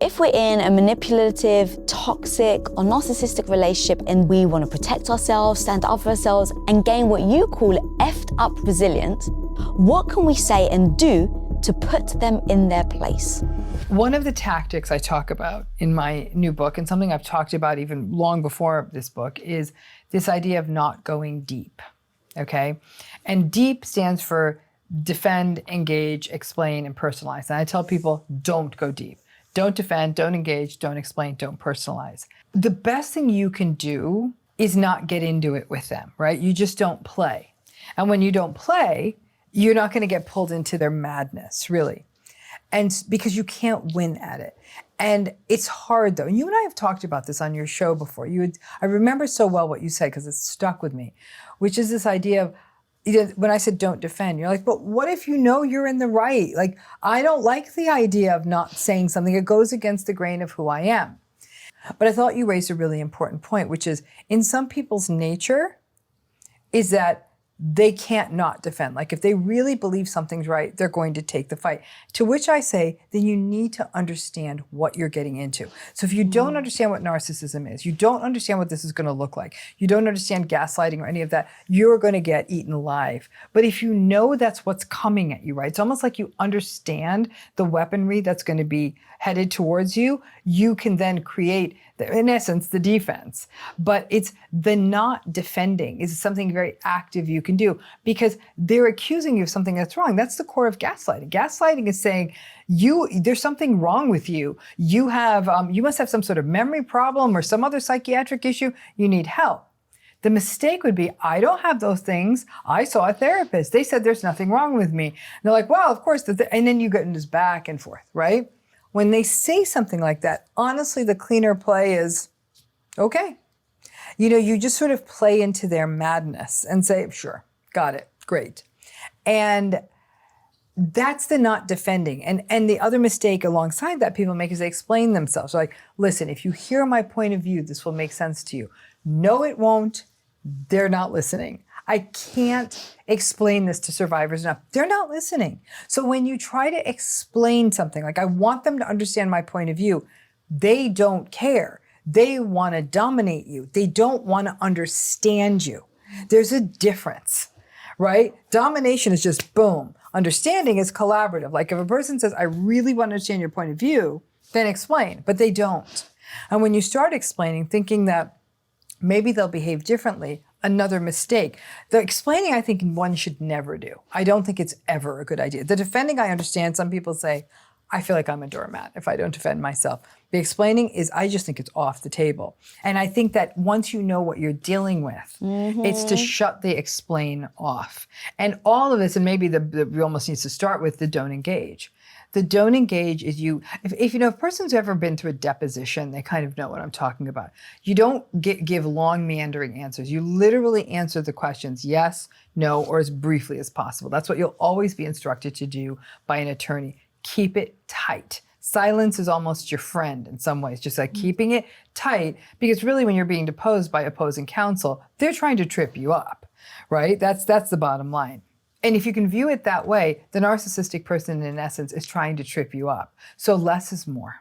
If we're in a manipulative, toxic, or narcissistic relationship and we want to protect ourselves, stand up for ourselves, and gain what you call effed up resilience, what can we say and do to put them in their place? One of the tactics I talk about in my new book, and something I've talked about even long before this book, is this idea of not going deep, okay? And deep stands for defend, engage, explain, and personalize. And I tell people, don't go deep. Don't defend, don't engage, don't explain, don't personalize. The best thing you can do is not get into it with them, right? You just don't play. And when you don't play, you're not going to get pulled into their madness, really. And because you can't win at it. And it's hard though. And you and I have talked about this on your show before. I remember so well what you said because it stuck with me, which is this idea of, when I said don't defend, you're like, but what if you know you're in the right? Like, I don't like the idea of not saying something. It goes against the grain of who I am. But I thought you raised a really important point, which is in some people's nature is that they can't not defend. Like if they really believe something's right, they're going to take the fight. To which I say, then you need to understand what you're getting into. So if you don't understand what narcissism is, you don't understand what this is going to look like, you don't understand gaslighting or any of that, you're going to get eaten alive. But if you know that's what's coming at you, right? It's almost like you understand the weaponry that's going to be headed towards you, you can then create, in essence, the defense. But it's the not defending is something very active you can do because they're accusing you of something that's wrong. That's the core of gaslighting. Gaslighting is saying, there's something wrong with you. You must have some sort of memory problem or some other psychiatric issue. You need help. The mistake would be, I don't have those things. I saw a therapist. They said there's nothing wrong with me. And they're like, well, of course. And then you get in this back and forth, right? When they say something like that, honestly, the cleaner play is, okay. You just sort of play into their madness and say, sure, got it, great. And that's the not defending. And the other mistake alongside that people make is they explain themselves. They're like, listen, if you hear my point of view, this will make sense to you. No, it won't. They're not listening. I can't explain this to survivors enough. They're not listening. So when you try to explain something, like I want them to understand my point of view, they don't care. They want to dominate you. They don't want to understand you. There's a difference, right? Domination is just boom. Understanding is collaborative. Like if a person says, I really want to understand your point of view, then explain, but they don't. And when you start explaining, thinking that maybe they'll behave differently, another mistake. The explaining, I think one should never do. I don't think it's ever a good idea. The defending, I understand. Some people say, I feel like I'm a doormat if I don't defend myself. The explaining is, I just think it's off the table. And I think that once you know what you're dealing with, it's to shut the explain off. And all of this, and maybe we almost needs to start with the don't engage. The don't engage is if a person's ever been through a deposition, they kind of know what I'm talking about. You don't give long meandering answers. You literally answer the questions yes, no, or as briefly as possible. That's what you'll always be instructed to do by an attorney. Keep it tight. Silence is almost your friend in some ways, just like keeping it tight, because really when you're being deposed by opposing counsel, they're trying to trip you up, right? That's the bottom line. And if you can view it that way, the narcissistic person in essence is trying to trip you up. So less is more.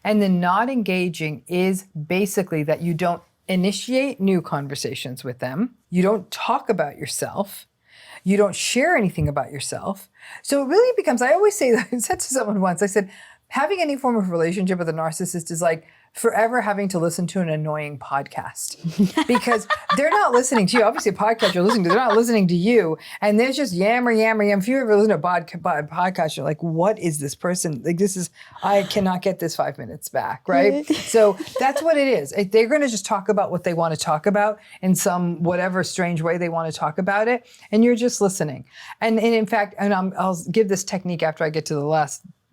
And the not engaging is basically that you don't initiate new conversations with them. You don't talk about yourself. You don't share anything about yourself. So it really becomes, I always say, I said to someone once, I said, having any form of relationship with a narcissist is like forever having to listen to an annoying podcast because they're not listening to you. Obviously a podcast you're listening to, they're not listening to you. And there's just yammer. If you ever listen to a podcast, you're like, what is this person? Like I cannot get this 5 minutes back, right? So that's what it is. They're going to just talk about what they want to talk about in some whatever strange way they want to talk about it. And you're just listening. And in fact, I'll give this technique after I get to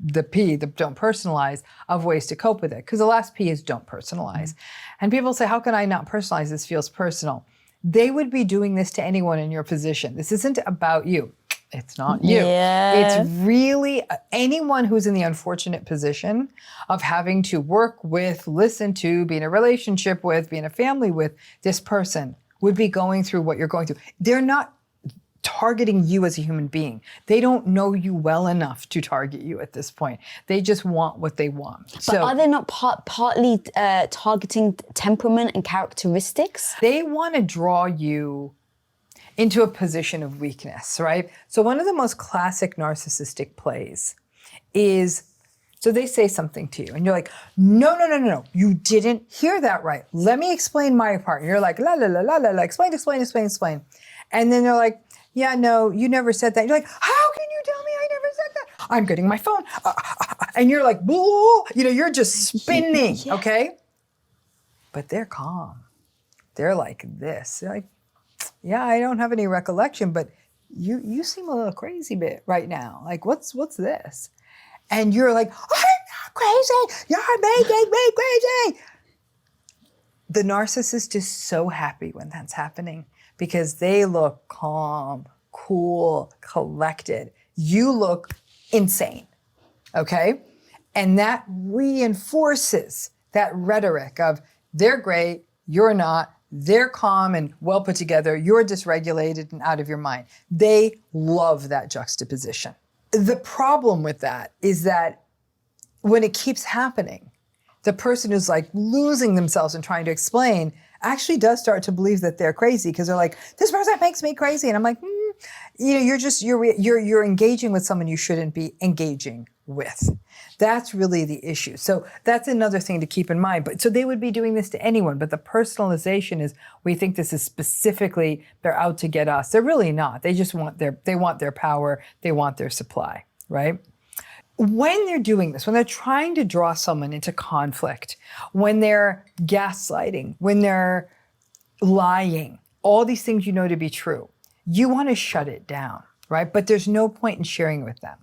the P, the don't personalize, of ways to cope with it. Because the last P is don't personalize. And people say, how can I not personalize? This feels personal. They would be doing this to anyone in your position. This isn't about you. It's not you. Yeah. It's really anyone who's in the unfortunate position of having to work with, listen to, be in a relationship with, be in a family with this person would be going through what you're going through. They're not targeting you as a human being. They don't know you well enough to target you at this point. They just want what they want. But are they not partly targeting temperament and characteristics? They want to draw you into a position of weakness, right? So one of the most classic narcissistic plays is, so they say something to you and you're like, no, you didn't hear that right. Let me explain my part. And you're like, la, la, la, la, la, explain. And then they're like, yeah, no, you never said that. You're like, how can you tell me I never said that? I'm getting my phone. And you're like, you're just spinning, okay? But they're calm. They're like this. They're like, yeah, I don't have any recollection, but you seem a little crazy bit right now. Like, what's this? And you're like, I'm not crazy. You're making me crazy. The narcissist is so happy when that's happening because they look calm, cool, collected. You look insane, okay? And that reinforces that rhetoric of they're great, you're not, they're calm and well put together, you're dysregulated and out of your mind. They love that juxtaposition. The problem with that is that when it keeps happening, the person who's like losing themselves and trying to explain actually does start to believe that they're crazy because they're like, this person makes me crazy. And I'm like, you're engaging with someone you shouldn't be engaging with. That's really the issue. So that's another thing to keep in mind. But so they would be doing this to anyone, but the personalization is we think this is specifically they're out to get us. They're really not. They just want their power, they want their supply, right? When they're doing this, when they're trying to draw someone into conflict, when they're gaslighting, when they're lying, all these things you know to be true, you want to shut it down, right? But there's no point in sharing with them.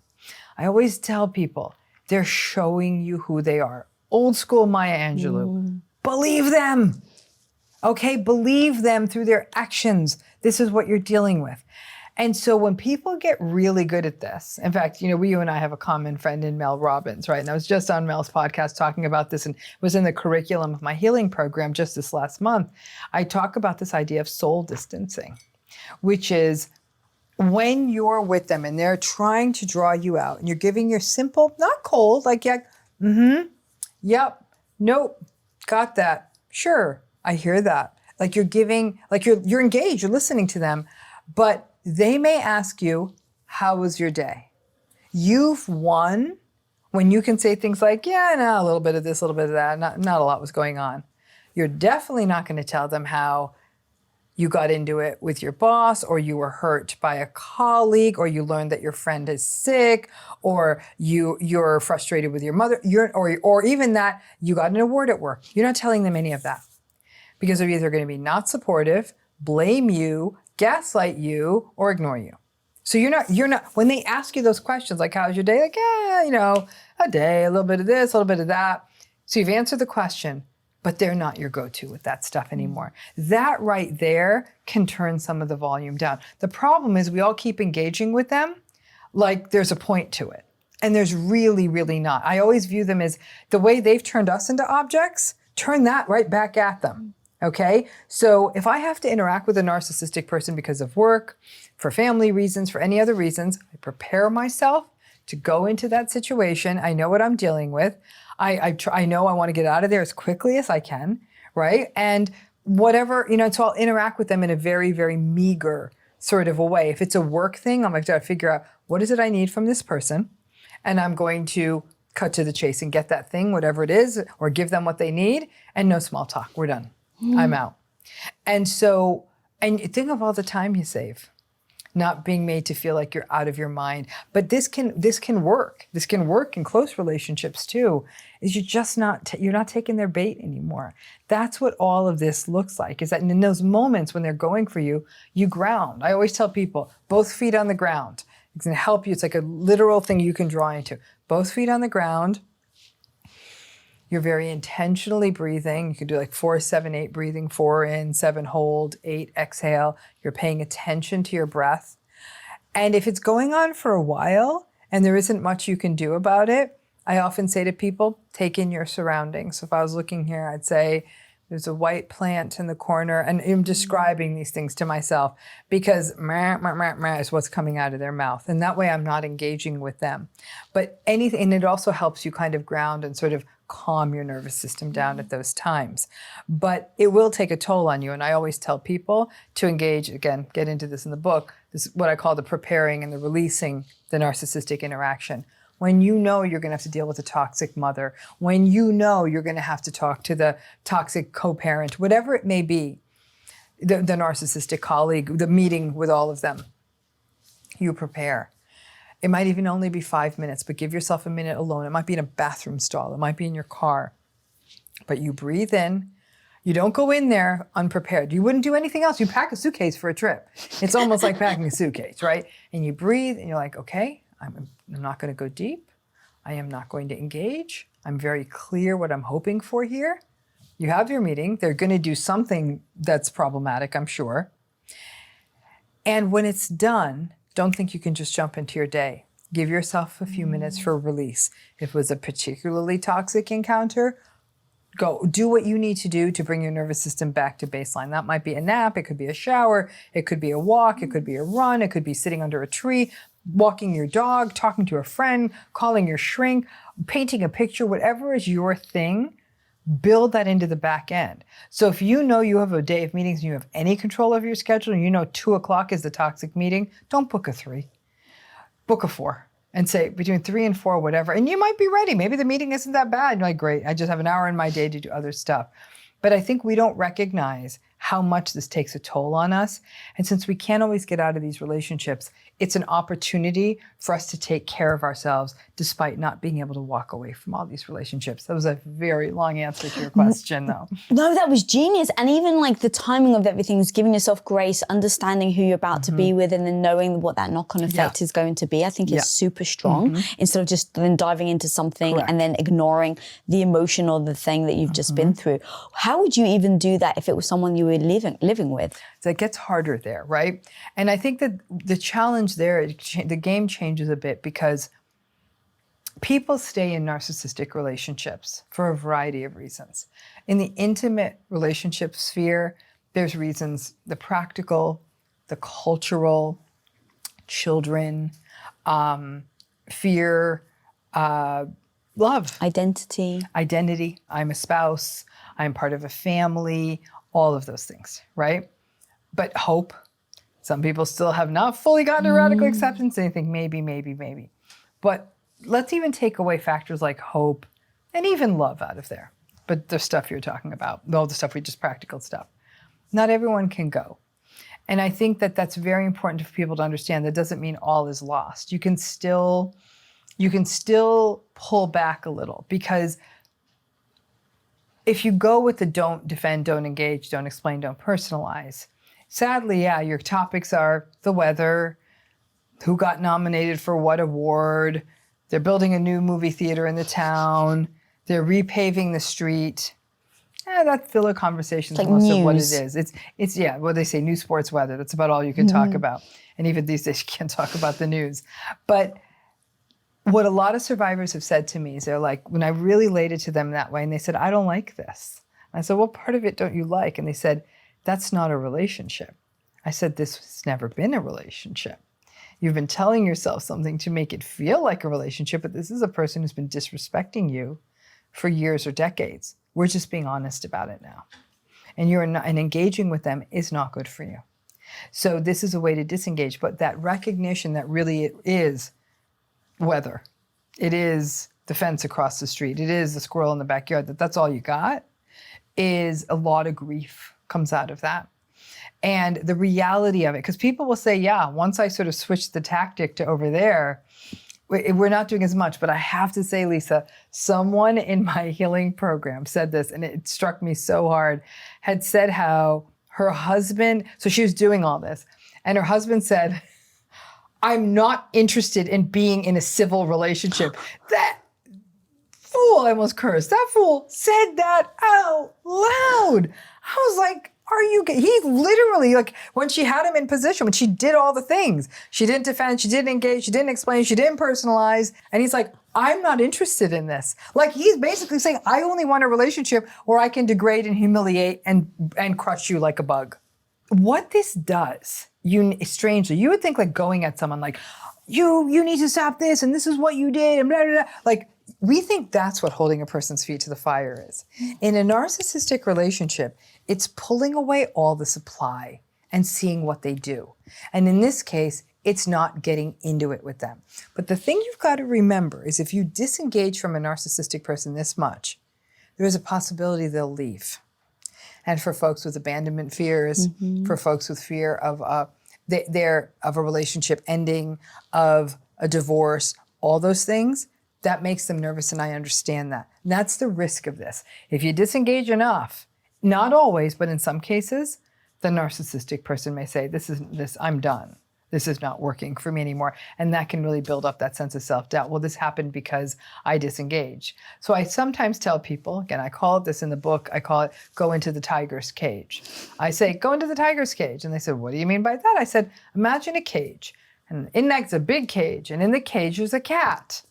I always tell people, they're showing you who they are. Old school Maya Angelou. Believe them. Okay, believe them through their actions. This is what you're dealing with. And so when people get really good at this, in fact, you and I have a common friend in Mel Robbins, right? And I was just on Mel's podcast talking about this and was in the curriculum of my healing program just this last month. I talk about this idea of soul distancing, which is when you're with them and they're trying to draw you out and you're giving your simple, not cold, like, yeah, yep, nope, got that, sure, I hear that. Like you're giving, like you're engaged, you're listening to them, but they may ask you, how was your day? You've won when you can say things like, yeah, no, a little bit of this, a little bit of that, not a lot was going on. You're definitely not going to tell them how you got into it with your boss, or you were hurt by a colleague, or you learned that your friend is sick, or you're frustrated with your mother, or even that you got an award at work. You're not telling them any of that because they're either going to be not supportive, blame you, gaslight you, or ignore you. So you're not, when they ask you those questions, like, how's your day? Like, yeah, a day, a little bit of this, a little bit of that. So you've answered the question, but they're not your go-to with that stuff anymore. That right there can turn some of the volume down. The problem is we all keep engaging with them like there's a point to it. And there's really, really not. I always view them as the way they've turned us into objects, turn that right back at them. Okay, so if I have to interact with a narcissistic person because of work, for family reasons, for any other reasons, I prepare myself to go into that situation. I know what I'm dealing with. I know I want to get out of there as quickly as I can, right? And whatever, so I'll interact with them in a very, very meager sort of a way. If it's a work thing, I'm going to figure out what is it I need from this person, and I'm going to cut to the chase and get that thing, whatever it is, or give them what they need, and no small talk. We're done. I'm out. And so, and think of all the time you save, not being made to feel like you're out of your mind. But this can work. This can work in close relationships too, is you're just you're not taking their bait anymore. That's what all of this looks like, is that in those moments when they're going for you, you ground. I always tell people, both feet on the ground. It's going to help you. It's like a literal thing you can draw into. Both feet on the ground. You're very intentionally breathing. You can do like 4, 7, 8 breathing, 4 in, 7 hold, 8 exhale. You're paying attention to your breath. And if it's going on for a while and there isn't much you can do about it, I often say to people, take in your surroundings. So if I was looking here, I'd say, There's a white plant in the corner. And I'm describing these things to myself because meh, meh, meh, meh is what's coming out of their mouth. And that way I'm not engaging with them. But anything, and it also helps you kind of ground and sort of calm your nervous system down at those times. But it will take a toll on you. And I always tell people to engage, again, get into this in the book, this is what I call the preparing and the releasing the narcissistic interaction. When you know you're going to have to deal with a toxic mother, when you know you're going to have to talk to the toxic co-parent, whatever it may be, the narcissistic colleague, the meeting with all of them, you prepare. It might even only be 5 minutes, but give yourself a minute alone. It might be in a bathroom stall. It might be in your car. But you breathe in. You don't go in there unprepared. You wouldn't do anything else. You pack a suitcase for a trip. It's almost like packing a suitcase, right? And you breathe and you're like, okay, I'm not going to go deep. I am not going to engage. I'm very clear what I'm hoping for here. You have your meeting. They're going to do something that's problematic, I'm sure. And when it's done, don't think you can just jump into your day. Give yourself a few minutes for release. If it was a particularly toxic encounter, go do what you need to do to bring your nervous system back to baseline. That might be a nap. It could be a shower. It could be a walk. It could be a run. It could be sitting under a tree, walking your dog, talking to a friend, calling your shrink, painting a picture, whatever is your thing, build that into the back end. So if you know you have a day of meetings and you have any control over your schedule and you know 2 o'clock is the toxic meeting, don't book a 3. Book a 4 and say between 3 and 4, whatever. And you might be ready. Maybe the meeting isn't that bad. You're like, great, I just have an hour in my day to do other stuff. But I think we don't recognize how much this takes a toll on us. And since we can't always get out of these relationships, it's an opportunity for us to take care of ourselves despite not being able to walk away from all these relationships. That was a very long answer to your question, though. No, that was genius. And even like the timing of everything is giving yourself grace, understanding who you're about to be with, and then knowing what that knock-on effect is going to be, I think is super strong. Instead of just then diving into something and then ignoring the emotion or the thing that you've just been through. How would you even do that if it was someone you were living with? So it gets harder there, right? And I think that the challenge there, the game changes a bit because people stay in narcissistic relationships for a variety of reasons. In the intimate relationship sphere, there's reasons, the practical, the cultural, children, fear, love. Identity. I'm a spouse. I'm part of a family. All of those things, right? But hope. Some people still have not fully gotten to radical acceptance. They think maybe. But let's even take away factors like hope and even love out of there. But the stuff you're talking about, all the stuff just practical stuff. Not everyone can go. And I think that that's very important for people to understand. That doesn't mean all is lost. You can still pull back a little, because if you go with the don't defend, don't engage, don't explain, don't personalize, sadly, your topics are the weather, who got nominated for what award, they're building a new movie theater in the town, they're repaving the street. That filler conversation is like most news. Of what it is. It's what they say, news, sports, weather. That's about all you can talk about. And even these days, you can't talk about the news. But what a lot of survivors have said to me is they're like, when I really laid it to them that way, and they said, I don't like this. And I said, what part of it don't you like? And they said, that's not a relationship. I said, this has never been a relationship. You've been telling yourself something to make it feel like a relationship, but this is a person who's been disrespecting you for years or decades. We're just being honest about it now. And engaging with them is not good for you. So this is a way to disengage, but that recognition that really it is weather, it is the fence across the street, it is the squirrel in the backyard, that's all you got, is a lot of grief comes out of that. And the reality of it, because people will say, once I sort of switched the tactic to over there, we're not doing as much. But I have to say, Lisa, someone in my healing program said this, and it struck me so hard, had said how her husband, so she was doing all this, and her husband said, I'm not interested in being in a civil relationship. That fool, I almost cursed, that fool said that out loud. I was like, are you? He literally, like, when she had him in position, when she did all the things, she didn't defend, she didn't engage, she didn't explain, she didn't personalize. And he's like, I'm not interested in this. Like, he's basically saying, I only want a relationship where I can degrade and humiliate and crush you like a bug. What this does, strangely, you would think like going at someone like, you need to stop this, and this is what you did, and blah, blah, blah. Like, we think that's what holding a person's feet to the fire is. In a narcissistic relationship, it's pulling away all the supply and seeing what they do. And in this case, it's not getting into it with them. But the thing you've got to remember is if you disengage from a narcissistic person this much, there is a possibility they'll leave. And for folks with abandonment fears, for folks with fear of a relationship ending, of a divorce, all those things, that makes them nervous, and I understand that. And that's the risk of this. If you disengage enough, not always, but in some cases, the narcissistic person may say, I'm done. This is not working for me anymore. And that can really build up that sense of self-doubt. Well, this happened because I disengaged. So I sometimes tell people, again, I call it this in the book, I call it go into the tiger's cage. I say, go into the tiger's cage. And they said, what do you mean by that? I said, imagine a cage. And in that's a big cage. And in the cage, there's a cat.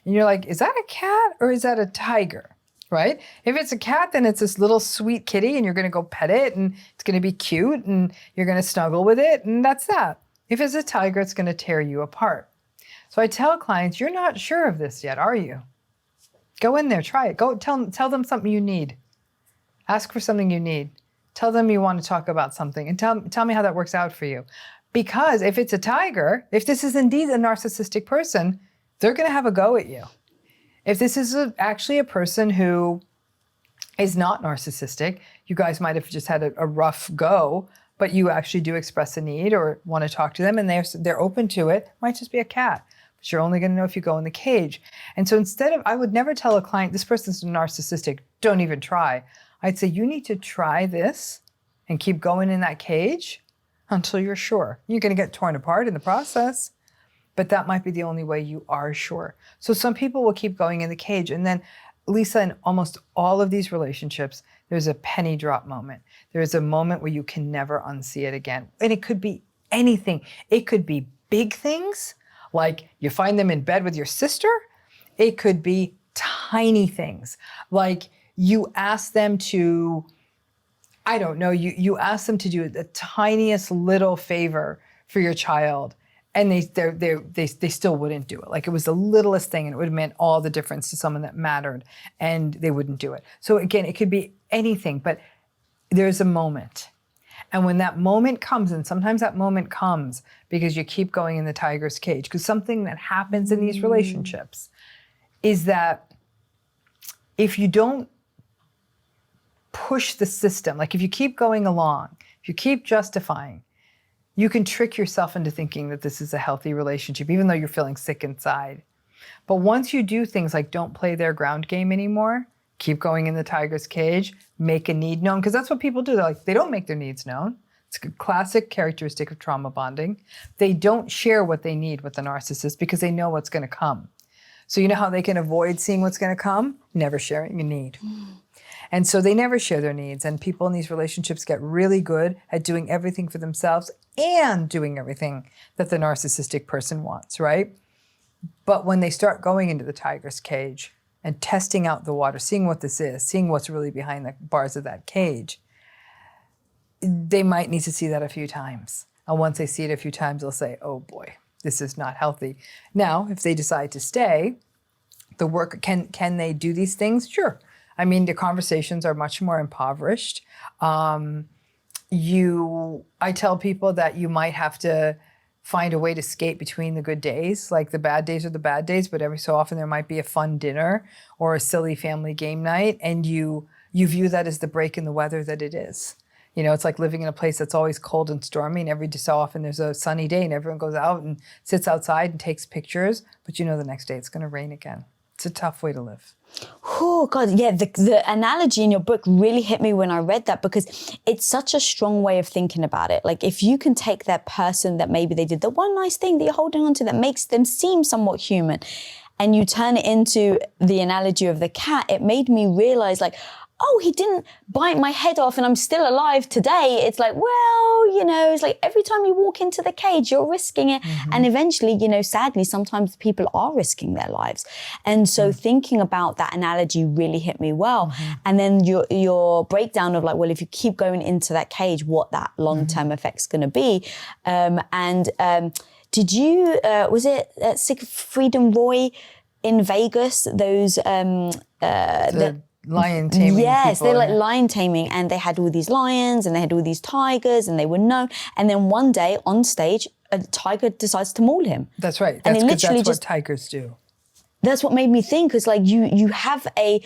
And you're like, is that a cat or is that a tiger? Right? If it's a cat, then it's this little sweet kitty and you're going to go pet it and it's going to be cute and you're going to snuggle with it. And that's that. If it's a tiger, it's going to tear you apart. So I tell clients, you're not sure of this yet, are you? Go in there, try it. Go tell them something you need. Ask for something you need. Tell them you want to talk about something and tell me how that works out for you. Because if it's a tiger, if this is indeed a narcissistic person, they're going to have a go at you. If this is actually a person who is not narcissistic, you guys might have just had a rough go, but you actually do express a need or want to talk to them and they're open to it. It might just be a cat, but you're only going to know if you go in the cage. And so I would never tell a client, this person's narcissistic, don't even try. I'd say, you need to try this and keep going in that cage until you're sure. You're going to get torn apart in the process, but that might be the only way you are sure. So some people will keep going in the cage. And then, Lisa, in almost all of these relationships, there's a penny drop moment. There is a moment where you can never unsee it again. And it could be anything. It could be big things, like you find them in bed with your sister. It could be tiny things, like you ask them to, I don't know, you ask them to do the tiniest little favor for your child, and they still wouldn't do it. Like it was the littlest thing and it would have meant all the difference to someone that mattered, and they wouldn't do it. So again, it could be anything, but there's a moment. And when that moment comes, and sometimes that moment comes because you keep going in the tiger's cage, because something that happens in these relationships is that if you don't push the system, like if you keep going along, if you keep justifying, you can trick yourself into thinking that this is a healthy relationship, even though you're feeling sick inside. But once you do things like don't play their ground game anymore, keep going in the tiger's cage, make a need known, because that's what people do. They don't make their needs known. It's a classic characteristic of trauma bonding. They don't share what they need with the narcissist because they know what's going to come. So you know how they can avoid seeing what's going to come? Never sharing a need. And so they never share their needs. And people in these relationships get really good at doing everything for themselves and doing everything that the narcissistic person wants, right? But when they start going into the tiger's cage and testing out the water, seeing what this is, seeing what's really behind the bars of that cage, they might need to see that a few times. And once they see it a few times, they'll say, oh boy, this is not healthy. Now, if they decide to stay, the work, can they do these things? Sure. I mean, the conversations are much more impoverished. I tell people that you might have to find a way to skate between the good days. Like the bad days are the bad days, but every so often there might be a fun dinner or a silly family game night, and you view that as the break in the weather that it is. You know, it's like living in a place that's always cold and stormy, and every so often there's a sunny day and everyone goes out and sits outside and takes pictures, but you know the next day it's going to rain again. It's a tough way to live. Oh, God, yeah, the analogy in your book really hit me when I read that, because it's such a strong way of thinking about it. Like, if you can take that person that maybe they did the one nice thing that you're holding on to that makes them seem somewhat human, and you turn it into the analogy of the cat, it made me realize, like, oh, he didn't bite my head off and I'm still alive today. It's like, well, you know, it's like every time you walk into the cage, you're risking it. And eventually, you know, sadly, sometimes people are risking their lives. And so thinking about that analogy really hit me well. And then your breakdown of like, well, if you keep going into that cage, what that long-term effect's going to be. Did you, was it Siegfried and Roy in Vegas, those, The lion taming yes, people. they're like lion taming, and they had all these lions and they had all these tigers and they were known. And then one day on stage, a tiger decides to maul him. That's right. And That's it because literally that's what just, tigers do. that's what made me think, is like you have a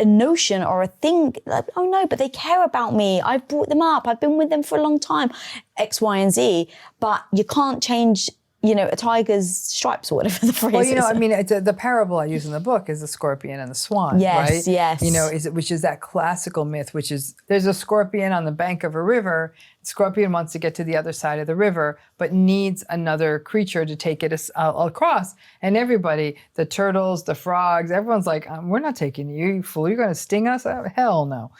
notion or a thing like, oh no, but they care about me. I've brought them up. I've been with them for a long time, X, Y, and Z. But you can't change, you know, a tiger's stripes or whatever the phrase Well, you know, is. I mean, the parable I use in the book is the scorpion and the swan, Yes, right? yes. You know, which is that classical myth, which is there's a scorpion on the bank of a river. The scorpion wants to get to the other side of the river, but needs another creature to take it across. And everybody, the turtles, the frogs, everyone's like, we're not taking you, you fool. You're going to sting us? Oh, hell no.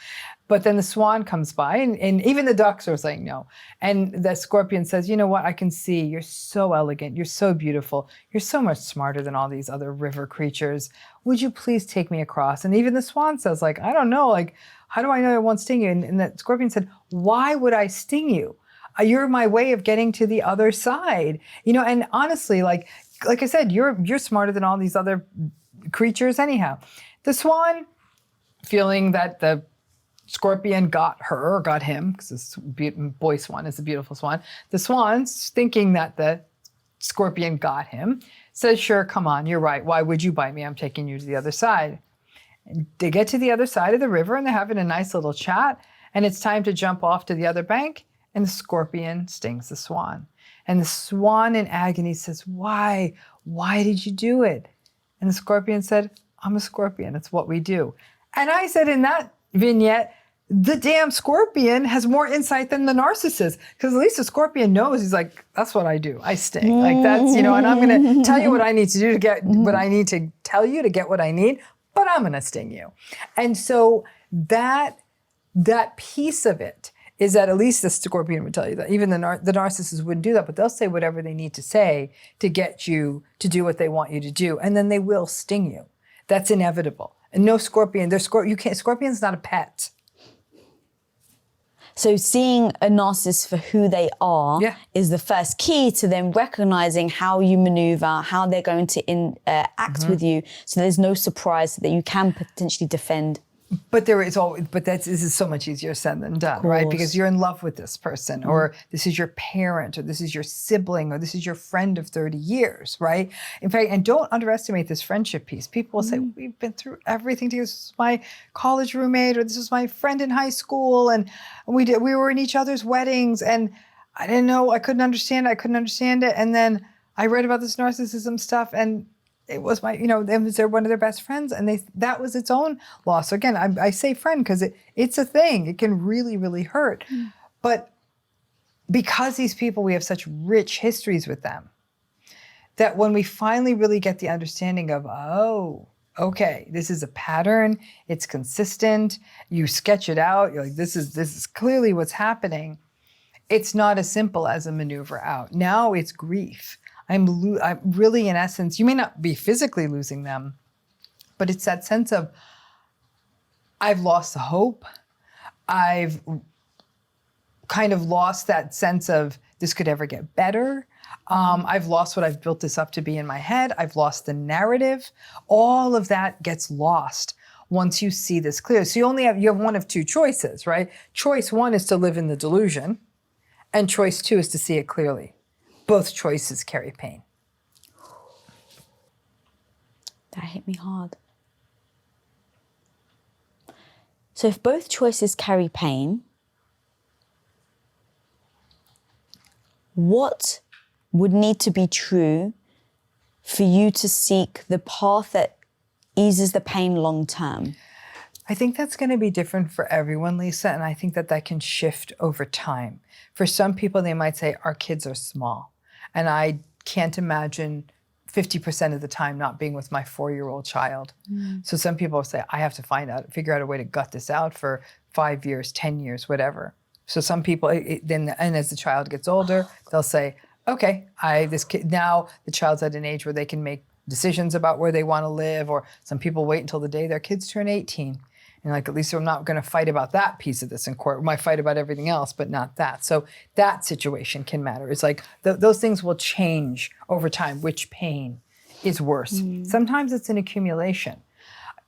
But then the swan comes by, and even the ducks are saying no. And the scorpion says, you know what, I can see you're so elegant, you're so beautiful, you're so much smarter than all these other river creatures. Would you please take me across? And even the swan says, like, I don't know, like, how do I know it won't sting you? And the scorpion said, why would I sting you? You're my way of getting to the other side. You know, and honestly, like I said, you're smarter than all these other creatures anyhow. The swan, feeling that the scorpion got her or got him, because this boy swan is a beautiful swan. The swan's thinking that the scorpion got him, says, sure, come on, you're right. Why would you bite me? I'm taking you to the other side. And they get to the other side of the river and they're having a nice little chat, and it's time to jump off to the other bank, and the scorpion stings the swan. And the swan in agony says, why? Why did you do it? And the scorpion said, I'm a scorpion. It's what we do. And I said in that vignette, the damn scorpion has more insight than the narcissist, because at least the scorpion knows. He's like, that's what I do. I sting. Like, that's, you know, and I'm going to tell you what I need to do to get what I need to tell you to get what I need, but I'm going to sting you. And so that piece of it is that at least the scorpion would tell you that. Even the narcissist wouldn't do that, but they'll say whatever they need to say to get you to do what they want you to do. And then they will sting you. That's inevitable. And no scorpion, scorpion's not a pet. So seeing a narcissist for who they are is the first key to them recognizing how you maneuver, how they're going to act with you. So there's no surprise that you can potentially defend. But this is so much easier said than done, right? Because you're in love with this person, or this is your parent, or this is your sibling, or this is your friend of 30 years, right? In fact, and don't underestimate this friendship piece. People will say, we've been through everything together. This is my college roommate, or this is my friend in high school, and we were in each other's weddings, and I didn't know, I couldn't understand it. And then I read about this narcissism stuff, and it was they're one of their best friends, and that was its own loss. So again, I say friend because it's a thing. It can really, really hurt. But because these people, we have such rich histories with them, that when we finally really get the understanding of, oh, okay, this is a pattern, it's consistent, you sketch it out, you're like, this is clearly what's happening. It's not as simple as a maneuver out. Now it's grief. I'm really, in essence, you may not be physically losing them, but it's that sense of, I've lost the hope. I've kind of lost that sense of this could ever get better. I've lost what I've built this up to be in my head. I've lost the narrative. All of that gets lost once you see this clear. So you have one of two choices, right? Choice one is to live in the delusion, and choice two is to see it clearly. Both choices carry pain. That hit me hard. So if both choices carry pain, what would need to be true for you to seek the path that eases the pain long term? I think that's going to be different for everyone, Lisa, and I think that can shift over time. For some people, they might say, our kids are small, and I can't imagine 50% of the time not being with my 4-year-old child. So some people say, I have to figure out a way to gut this out for 5 years, 10 years, whatever. So some people, and as the child gets older, they'll say, okay, this kid, now the child's at an age where they can make decisions about where they want to live, or some people wait until the day their kids turn 18. And like, at least I'm not going to fight about that piece of this in court. We might fight about everything else, but not that. So that situation can matter. It's like those things will change over time. Which pain is worse? Sometimes it's an accumulation.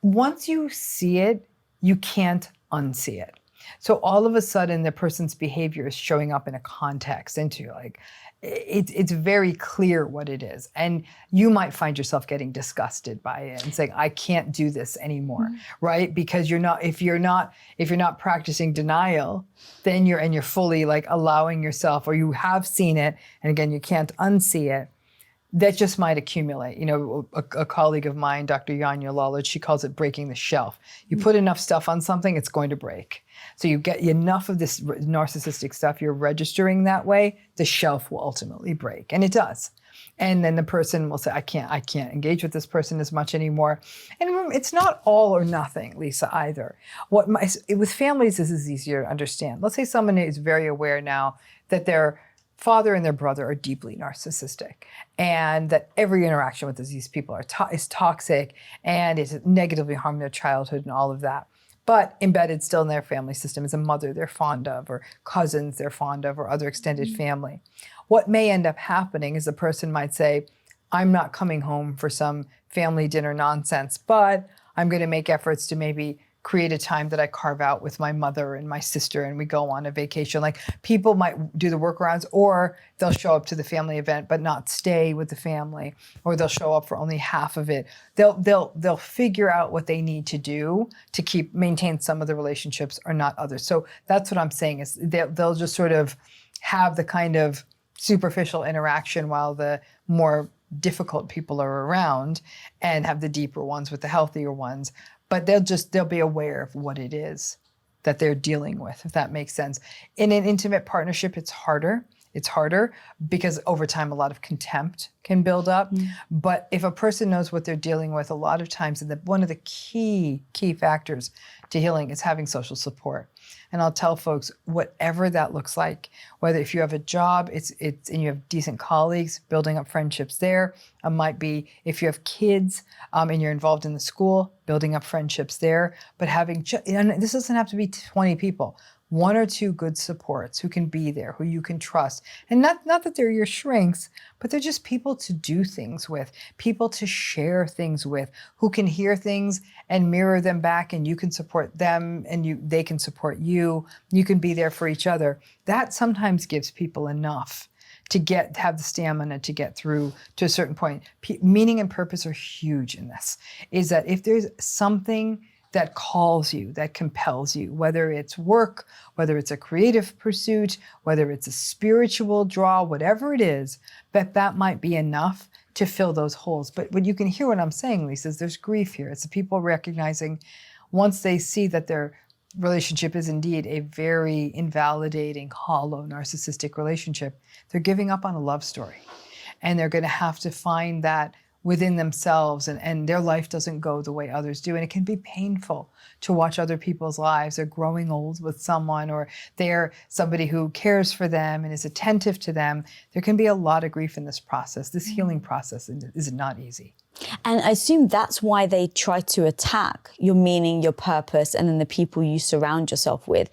Once you see it, you can't unsee it. So all of a sudden, the person's behavior is showing up in a context into like, it's very clear what it is. And you might find yourself getting disgusted by it and saying, I can't do this anymore, right? Because if you're not practicing denial, then you're fully like allowing yourself, or you have seen it, and again, you can't unsee it. That just might accumulate. You know, a colleague of mine, Dr. Yanya Lawler, she calls it breaking the shelf. You put enough stuff on something, it's going to break. So you get enough of this narcissistic stuff, you're registering that way, the shelf will ultimately break. And it does. And then the person will say, I can't engage with this person as much anymore. And remember, it's not all or nothing, Lisa, either. With families, this is easier to understand. Let's say someone is very aware now that their father and their brother are deeply narcissistic, and that every interaction with these people is toxic and is negatively harming their childhood and all of that. But embedded still in their family system is a mother they're fond of, or cousins they're fond of, or other extended family. What may end up happening is the person might say, I'm not coming home for some family dinner nonsense, but I'm going to make efforts to maybe create a time that I carve out with my mother and my sister, and we go on a vacation. Like, people might do the workarounds, or they'll show up to the family event but not stay with the family, or they'll show up for only half of it. They'll figure out what they need to do to maintain some of the relationships or not others. So that's what I'm saying, is they'll just sort of have the kind of superficial interaction while the more difficult people are around, and have the deeper ones with the healthier ones. But they'll be aware of what it is that they're dealing with, if that makes sense. In an intimate partnership, it's harder. It's harder because over time, a lot of contempt can build up. But if a person knows what they're dealing with, a lot of times, and one of the key factors to healing is having social support. And I'll tell folks, whatever that looks like, whether if you have a job, and you have decent colleagues, building up friendships there. It might be if you have kids and you're involved in the school, building up friendships there. But and this doesn't have to be 20 people. 1 or 2 good supports who can be there, who you can trust. And not that they're your shrinks, but they're just people to do things with, people to share things with, who can hear things and mirror them back, and you can support them, and they can support you. You can be there for each other. That sometimes gives people enough to have the stamina to get through to a certain point. Meaning and purpose are huge in this, is that if there's something that calls you, that compels you, whether it's work, whether it's a creative pursuit, whether it's a spiritual draw, whatever it is, that might be enough to fill those holes. But when you can hear what I'm saying, Lisa, is there's grief here. It's the people recognizing, once they see that their relationship is indeed a very invalidating, hollow, narcissistic relationship, they're giving up on a love story. And they're going to have to find that within themselves, and their life doesn't go the way others do. And it can be painful to watch other people's lives. They're growing old with someone, or they're somebody who cares for them and is attentive to them. There can be a lot of grief in this process. This healing process is not easy. And I assume that's why they try to attack your meaning, your purpose, and then the people you surround yourself with,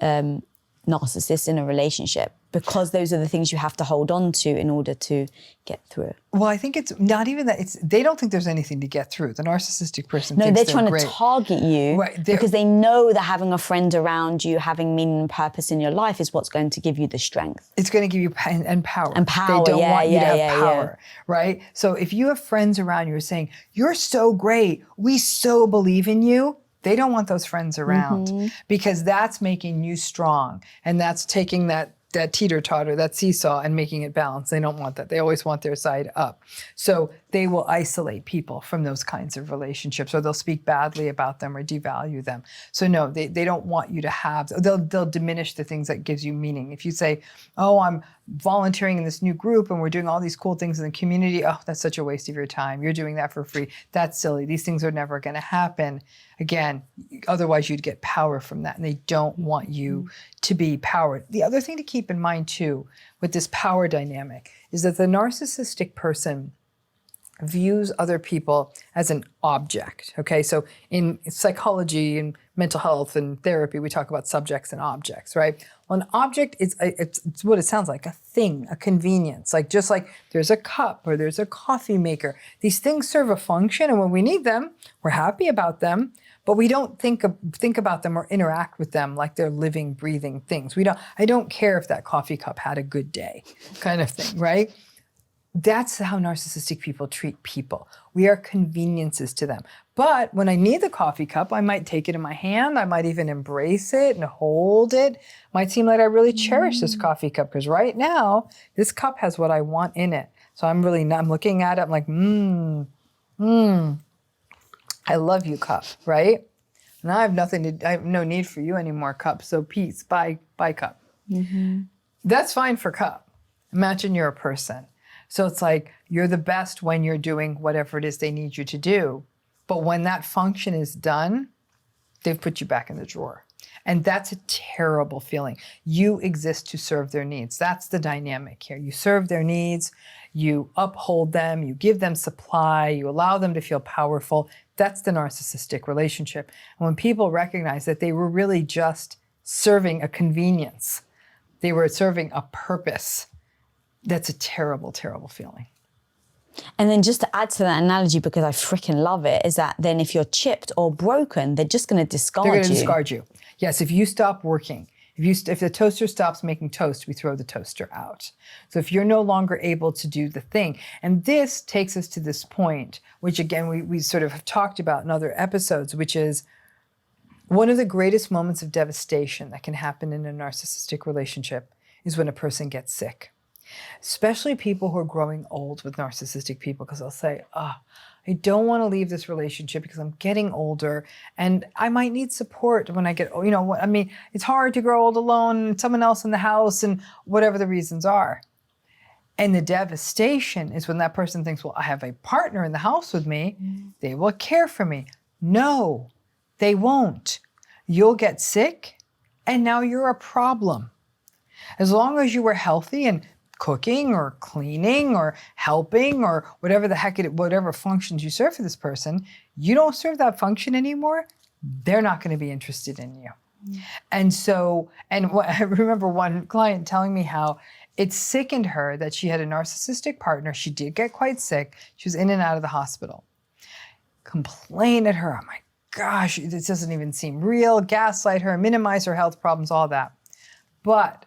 narcissists in a relationship, because those are the things you have to hold on to in order to get through it. Well, I think it's not even that. They don't think there's anything to get through. The narcissistic person thinks they're trying great. to target you, right, because they know that having a friend around you, having meaning and purpose in your life is what's going to give you the strength. It's going to give you power. And power. They don't want you to have power, right? So if you have friends around you who are saying, you're so great, we so believe in you, they don't want those friends around, because that's making you strong. And that's taking that teeter-totter, that seesaw, and making it balanced. They don't want that. They always want their side up. So they will isolate people from those kinds of relationships, or they'll speak badly about them or devalue them. So no, they don't want you to have, they'll diminish the things that gives you meaning. If you say, oh, volunteering in this new group and we're doing all these cool things in the community. Oh, that's such a waste of your time. You're doing that for free. That's silly. These things are never going to happen. Again, otherwise you'd get power from that, and they don't want you to be powered. The other thing to keep in mind too with this power dynamic is that the narcissistic person views other people as an object. Okay, so in psychology and mental health and therapy, we talk about subjects and objects, right? Well, an object is it's what it sounds like, a thing, a convenience. Like just like there's a cup or there's a coffee maker. These things serve a function, and when we need them, we're happy about them, but we don't think about them or interact with them like they're living, breathing things. I don't care if that coffee cup had a good day, kind of thing, right? That's how narcissistic people treat people. We are conveniences to them. But when I need the coffee cup, I might take it in my hand. I might even embrace it and hold it. Might seem like I really cherish this coffee cup because right now, this cup has what I want in it. So I'm looking at it. I'm like, I love you, cup, right? Now I have no need for you anymore, cup. So peace, bye, cup. Mm-hmm. That's fine for cup. Imagine you're a person. So it's like you're the best when you're doing whatever it is they need you to do. But when that function is done, they've put you back in the drawer. And that's a terrible feeling. You exist to serve their needs. That's the dynamic here. You serve their needs, you uphold them, you give them supply, you allow them to feel powerful. That's the narcissistic relationship. And when people recognize that they were really just serving a convenience, they were serving a purpose, that's a terrible, terrible feeling. And then just to add to that analogy, because I freaking love it, is that then if you're chipped or broken, they're just going to discard you. They're going to discard you. Yes, if you stop working, if the toaster stops making toast, we throw the toaster out. So if you're no longer able to do the thing, and this takes us to this point, which again, we sort of have talked about in other episodes, which is one of the greatest moments of devastation that can happen in a narcissistic relationship is when a person gets sick. Especially people who are growing old with narcissistic people, because they'll say, I don't want to leave this relationship because I'm getting older and I might need support when I get, it's hard to grow old alone and someone else in the house and whatever the reasons are. And the devastation is when that person thinks, well, I have a partner in the house with me. They will care for me. No, they won't. You'll get sick and now you're a problem. As long as you were healthy and cooking or cleaning or helping or whatever functions you serve for this person, you don't serve that function anymore, they're not going to be interested in you. And I remember one client telling me how it sickened her that she had a narcissistic partner. She did get quite sick. She was in and out of the hospital. Complain at her, oh my gosh, this doesn't even seem real, gaslight her, minimize her health problems, all that. But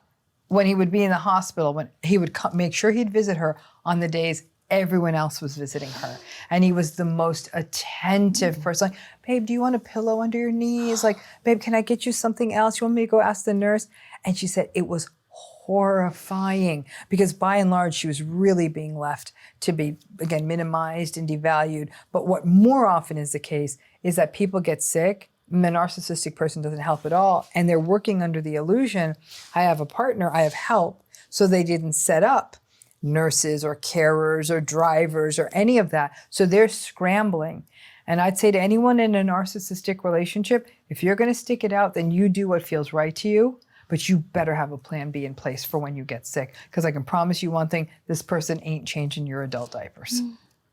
when he would be in the hospital, when he would make sure he'd visit her on the days everyone else was visiting her. And he was the most attentive person. Like, babe, do you want a pillow under your knees? Like, babe, can I get you something else? You want me to go ask the nurse? And she said it was horrifying because by and large, she was really being left to be, again, minimized and devalued. But what more often is the case is that people get sick. The narcissistic person doesn't help at all. And they're working under the illusion, I have a partner, I have help. So they didn't set up nurses or carers or drivers or any of that. So they're scrambling. And I'd say to anyone in a narcissistic relationship, if you're going to stick it out, then you do what feels right to you. But you better have a plan B in place for when you get sick. Because I can promise you one thing, this person ain't changing your adult diapers.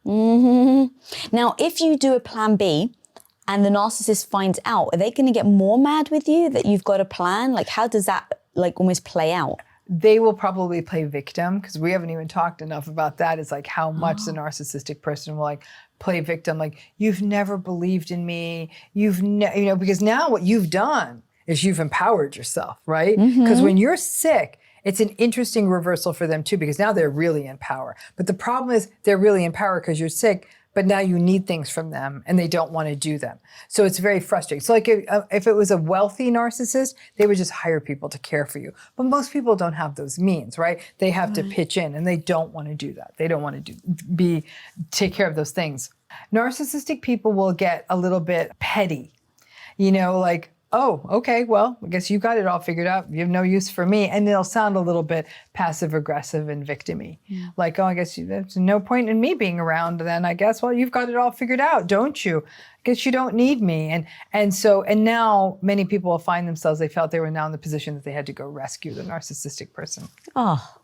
Mm-hmm. Now, if you do a plan B, and the narcissist finds out, are they going to get more mad with you that you've got a plan? Like, how does that almost play out? They will probably play victim because we haven't even talked enough about that. It's like how much the narcissistic person will play victim. Like, you've never believed in me. Because now what you've done is you've empowered yourself, right? Because when you're sick, it's an interesting reversal for them too, because now they're really in power. But the problem is they're really in power because you're sick, but now you need things from them and they don't want to do them. So it's very frustrating. So like if it was a wealthy narcissist, they would just hire people to care for you. But most people don't have those means, right? They have to pitch in and they don't want to do that. They don't want to take care of those things. Narcissistic people will get a little bit petty, like, oh, okay, well, I guess you got it all figured out. You have no use for me. And they'll sound a little bit passive aggressive and victim-y. Like, oh, I guess there's no point in me being around then, I guess. Well, you've got it all figured out, don't you? I guess you don't need me. And now many people will find themselves, they felt they were now in the position that they had to go rescue the narcissistic person. Oh,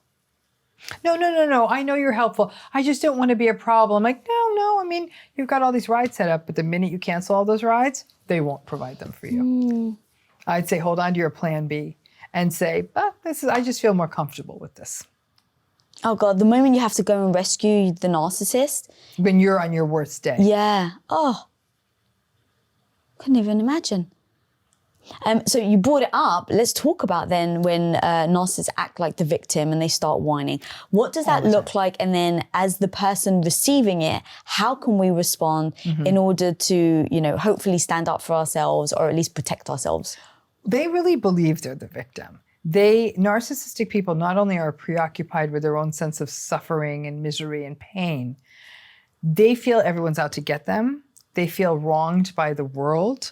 No, I know you're helpful. I just don't want to be a problem. Like, no, I mean, you've got all these rides set up, but the minute you cancel all those rides, they won't provide them for you. I'd say hold on to your plan B and say, I just feel more comfortable with this. oh God, the moment you have to go and rescue the narcissist. When you're on your worst day. Yeah. Oh, couldn't even imagine. So you brought it up. Let's talk about then when narcissists act like the victim and they start whining. What does that look like? And then as the person receiving it, how can we respond in order to, hopefully stand up for ourselves or at least protect ourselves? They really believe they're the victim. Narcissistic people not only are preoccupied with their own sense of suffering and misery and pain, they feel everyone's out to get them. They feel wronged by the world.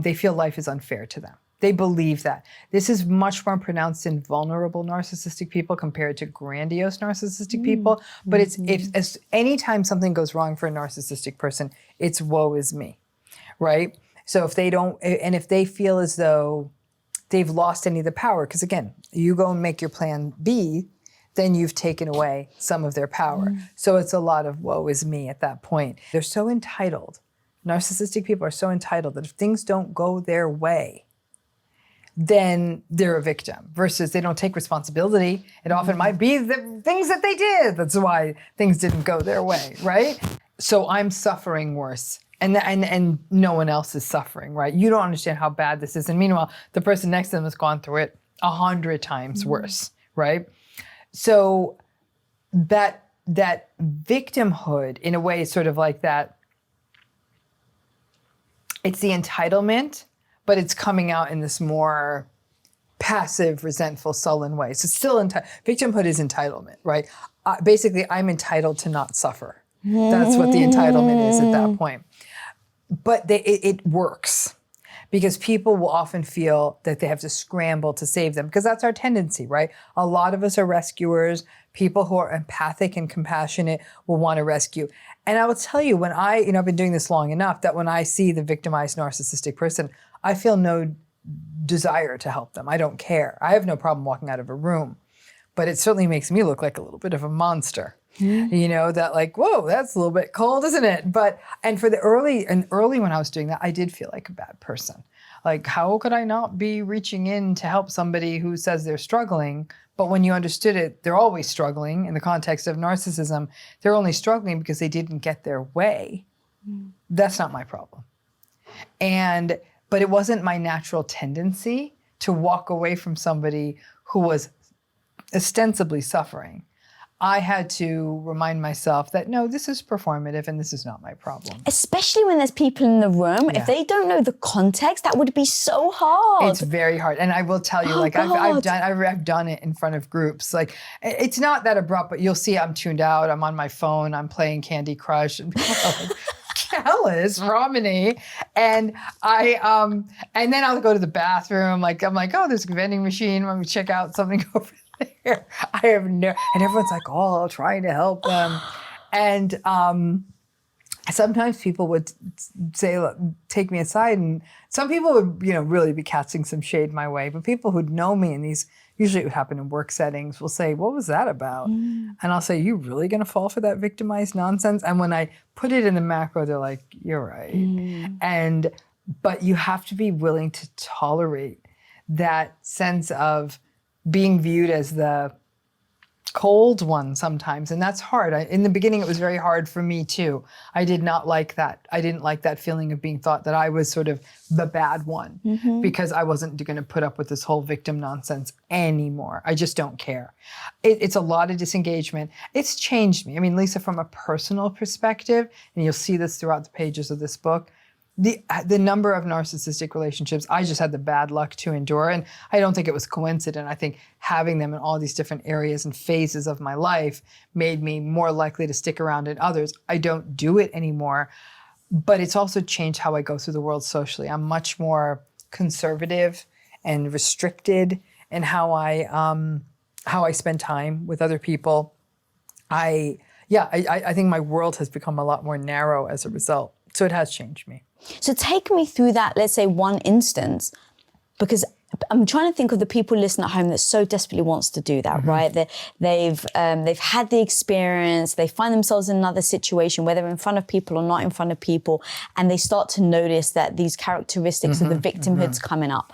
They feel life is unfair to them. They believe that. This is much more pronounced in vulnerable narcissistic people compared to grandiose narcissistic people. But it's anytime something goes wrong for a narcissistic person, it's woe is me, right? So if they feel as though they've lost any of the power, because again, you go and make your plan B, then you've taken away some of their power. So it's a lot of woe is me at that point. They're so entitled. Narcissistic people are so entitled that if things don't go their way, then they're a victim versus they don't take responsibility. It often might be the things that they did. That's why things didn't go their way, right? So I'm suffering worse. And no one else is suffering, right? You don't understand how bad this is. And meanwhile, the person next to them has gone through it 100 times worse, right? So that victimhood, in a way, is sort of like that. It's the entitlement, but it's coming out in this more passive, resentful, sullen way. So still, victimhood is entitlement, right? Basically, I'm entitled to not suffer. That's what the entitlement is at that point. But it works. Because people will often feel that they have to scramble to save them, because that's our tendency, right? A lot of us are rescuers. People who are empathic and compassionate will want to rescue. And I will tell you, when I've been doing this long enough that when I see the victimized narcissistic person, I feel no desire to help them. I don't care. I have no problem walking out of a room, but it certainly makes me look like a little bit of a monster. That like, whoa, that's a little bit cold, isn't it? And for the early when I was doing that, I did feel like a bad person. Like, how could I not be reaching in to help somebody who says they're struggling? But when you understood it, they're always struggling in the context of narcissism. They're only struggling because they didn't get their way. That's not my problem. But it wasn't my natural tendency to walk away from somebody who was ostensibly suffering. I had to remind myself that, no, this is performative and this is not my problem. Especially when there's people in the room. Yeah. If they don't know the context, that would be so hard. It's very hard. And I will tell you, I've done it in front of groups. Like, it's not that abrupt, but you'll see I'm tuned out. I'm on my phone. I'm playing Candy Crush. And people are like, Kellis, Ramani. And and then I'll go to the bathroom. I'm like, oh, there's a vending machine. Let me check out something over there. And everyone's like, oh, trying to help them. And sometimes people would say, take me aside, and some people would, really be casting some shade my way. But people who'd know me, and these usually it would happen in work settings, will say, what was that about? And I'll say, you really gonna fall for that victimized nonsense? And when I put it in the macro, they're like, you're right. But you have to be willing to tolerate that sense of being viewed as the cold one sometimes. And that's hard. In the beginning, it was very hard for me too. I did not like that. I didn't like that feeling of being thought that I was sort of the bad one because I wasn't going to put up with this whole victim nonsense anymore. I just don't care. It's a lot of disengagement. It's changed me. I mean, Lisa, from a personal perspective, and you'll see this throughout the pages of this book, the number of narcissistic relationships I just had the bad luck to endure. And I don't think it was coincident. I think having them in all these different areas and phases of my life made me more likely to stick around in others. I don't do it anymore, but it's also changed how I go through the world socially. I'm much more conservative and restricted in how I spend time with other people. I think my world has become a lot more narrow as a result. So it has changed me. So take me through that, let's say one instance, because I'm trying to think of the people listening at home that so desperately wants to do that, right? They've had the experience, they find themselves in another situation, whether in front of people or not in front of people, and they start to notice that these characteristics of the victimhood's coming up.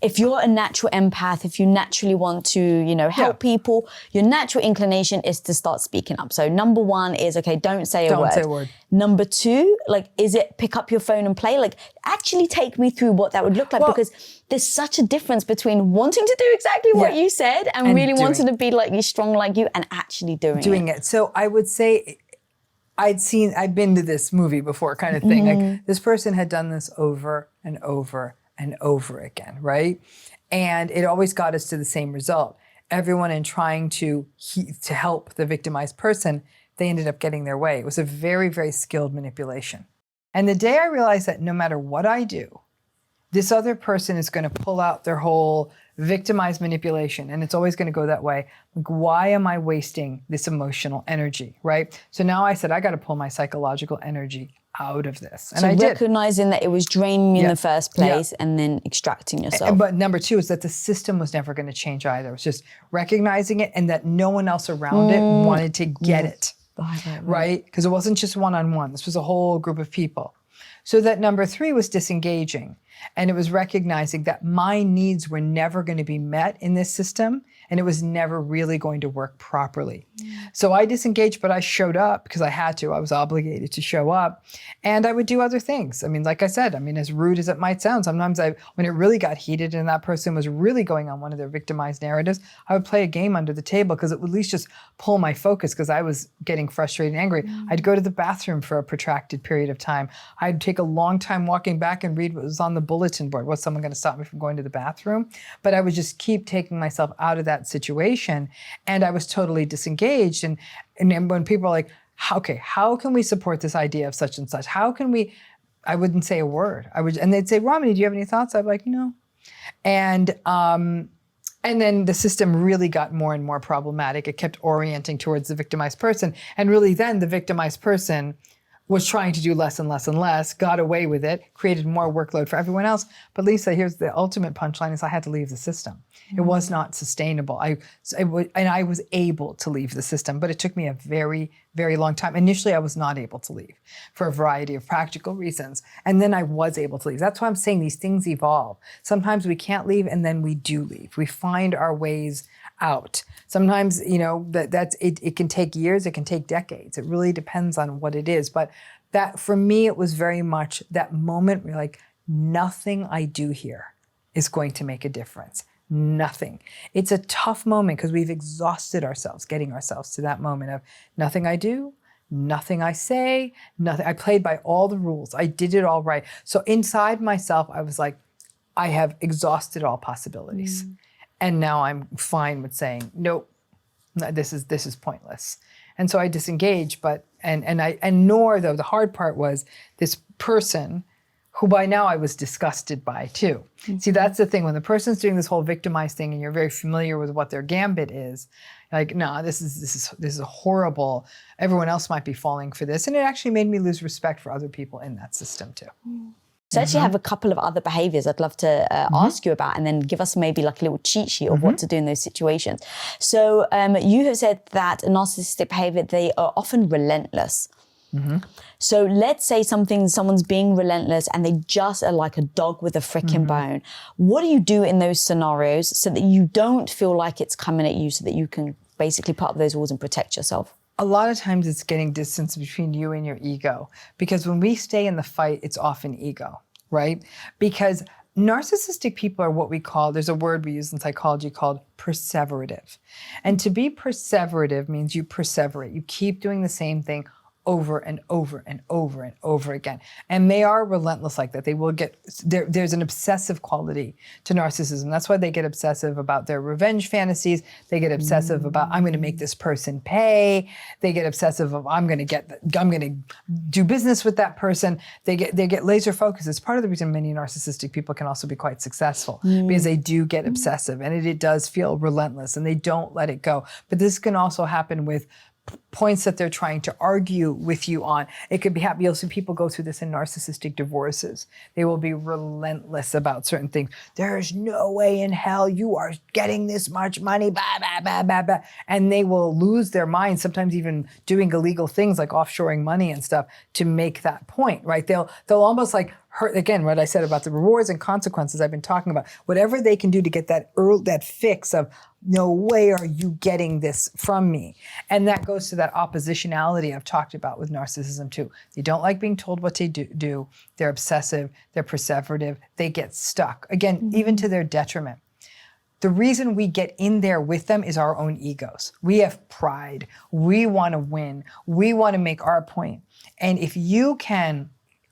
If you're a natural empath, if you naturally want to, help people, your natural inclination is to start speaking up. So number one is, okay, don't say a word. Number two, is it pick up your phone and play? Actually take me through what that would look like, because there's such a difference between wanting to do exactly what you said and really wanting to be like you, strong like you, and actually doing it. So I would say I've been to this movie before kind of thing. Like this person had done this over and over and over again, right? And it always got us to the same result. Everyone in trying to help the victimized person, they ended up getting their way. It was a very, very skilled manipulation. And the day I realized that no matter what I do, this other person is going to pull out their whole victimized manipulation, and it's always going to go that way. Like, why am I wasting this emotional energy, right? So now I said, I got to pull my psychological energy out of this. And so I did. recognizing that it was draining you in the first place and then extracting yourself. But number two is that the system was never going to change either. It was just recognizing it, and that no one else around it wanted to get it, right? Because it wasn't just one-on-one. This was a whole group of people. So that number three was disengaging. And it was recognizing that my needs were never going to be met in this system, and it was never really going to work properly. So I disengaged, but I showed up because I had to. I was obligated to show up, and I would do other things. I mean, like I said, as rude as it might sound, sometimes when it really got heated and that person was really going on one of their victimized narratives, I would play a game under the table because it would at least just pull my focus because I was getting frustrated and angry. I'd go to the bathroom for a protracted period of time. I'd take a long time walking back and read what was on the bulletin board. Was someone going to stop me from going to the bathroom? But I would just keep taking myself out of that situation, and I was totally disengaged. And when people are like, how can we support this idea of such and such? How can we? I wouldn't say a word. And they'd say, Ramani, do you have any thoughts? I'd be like, no. And then the system really got more and more problematic. It kept orienting towards the victimized person, and really then the victimized person was trying to do less and less and less, got away with it, created more workload for everyone else. But Lisa, here's the ultimate punchline is I had to leave the system. It was not sustainable. I was able to leave the system, but it took me a very, very long time. Initially, I was not able to leave for a variety of practical reasons. And then I was able to leave. That's why I'm saying these things evolve. Sometimes we can't leave, and then we do leave. We find our ways out. Sometimes, it can take years, it can take decades. It really depends on what it is. But that, for me, it was very much that moment where like, nothing I do here is going to make a difference. Nothing. It's a tough moment because we've exhausted ourselves, getting ourselves to that moment of nothing I do, nothing I say, nothing. I played by all the rules. I did it all right. So inside myself, I was like, I have exhausted all possibilities. And now I'm fine with saying, nope, this is pointless. And so I disengaged, nor though the hard part was this person who by now I was disgusted by too. See, that's the thing. When the person's doing this whole victimized thing and you're very familiar with what their gambit is, like, no, this is horrible. Everyone else might be falling for this. And it actually made me lose respect for other people in that system too. So I actually have a couple of other behaviors I'd love to ask you about, and then give us maybe like a little cheat sheet of what to do in those situations. So you have said that a narcissistic behavior, they are often relentless. So let's say someone's being relentless and they just are like a dog with a freaking bone. What do you do in those scenarios so that you don't feel like it's coming at you, so that you can basically put up those walls and protect yourself? A lot of times it's getting distance between you and your ego, because when we stay in the fight, it's often ego, right? Because narcissistic people are what we call, there's a word we use in psychology called perseverative. And to be perseverative means you perseverate. You keep doing the same thing over and over and over and over again. And they are relentless like that. They will get, there's an obsessive quality to narcissism. That's why they get obsessive about their revenge fantasies. They get obsessive about, I'm going to make this person pay. They get obsessive of, I'm going to do business with that person. They get laser focused. It's part of the reason many narcissistic people can also be quite successful, because they do get obsessive, and it does feel relentless, and they don't let it go. But this can also happen with points that they're trying to argue with you on. It could be happy. You'll see people go through this in narcissistic divorces. They will be relentless about certain things. There's no way in hell you are getting this much money, blah, blah, blah, blah, blah. And they will lose their minds, sometimes even doing illegal things like offshoring money and stuff to make that point, right? They'll almost like hurt, again, what I said about the rewards and consequences I've been talking about. Whatever they can do to get that fix of, no way are you getting this from me. And that goes to that oppositionality I've talked about with narcissism too. They don't like being told what to do. They're obsessive, they're perseverative, they get stuck. Again, even to their detriment. The reason we get in there with them is our own egos. We have pride. We want to win. We want to make our point. And if you can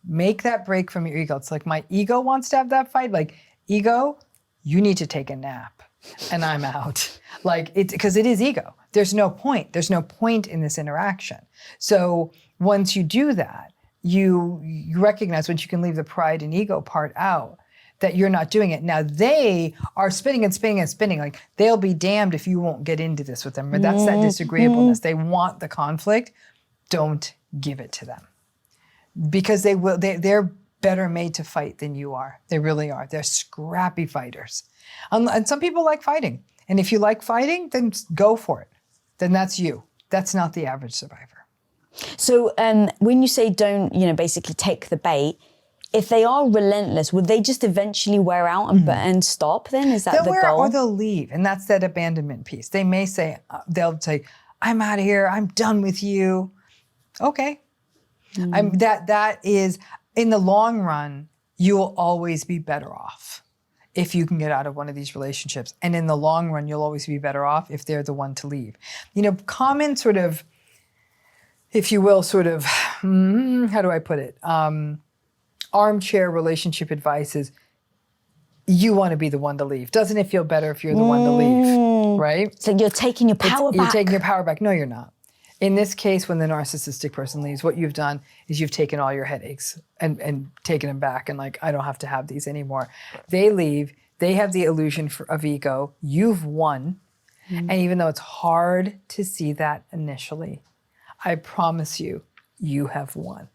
make that break from your ego, it's like my ego wants to have that fight. Like, ego, you need to take a nap. And I'm out. Like, it's because it is ego. There's no point. There's no point in this interaction. So once you do that, you recognize, once you can leave the pride and ego part out, that you're not doing it. Now they are spinning and spinning and spinning. Like, they'll be damned if you won't get into this with them. But that's that disagreeableness. They want the conflict. Don't give it to them. Because they will. They're better made to fight than you are. They really are. They're scrappy fighters. And some people like fighting. And if you like fighting, then go for it. Then that's you. That's not the average survivor. So when you say don't, basically take the bait, if they are relentless, would they just eventually wear out and stop then? Is that the goal? Or they'll leave. And that's that abandonment piece. They may say, they'll say, I'm out of here. I'm done with you. Okay. That is, in the long run, you will always be better off if you can get out of one of these relationships. And in the long run, you'll always be better off if they're the one to leave. Common sort of, if you will, sort of, how do I put it? Armchair relationship advice is, you want to be the one to leave. Doesn't it feel better if you're the one to leave, right? So you're taking your power back. You're taking your power back. No, you're not. In this case, when the narcissistic person leaves, what you've done is you've taken all your headaches and taken them back, and like, I don't have to have these anymore. They leave. They have the illusion of ego. You've won. And even though it's hard to see that initially, I promise you, you have won.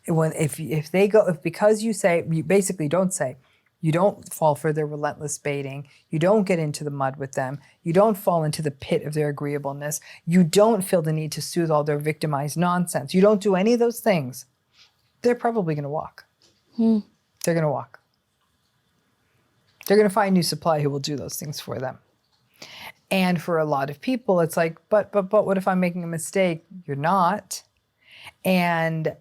Because you say, you basically don't say, you don't fall for their relentless baiting. You don't get into the mud with them. You don't fall into the pit of their agreeableness. You don't feel the need to soothe all their victimized nonsense. You don't do any of those things. They're probably going to walk. They're going to walk. They're going to find new supply who will do those things for them. And for a lot of people, it's like, but what if I'm making a mistake? You're not. And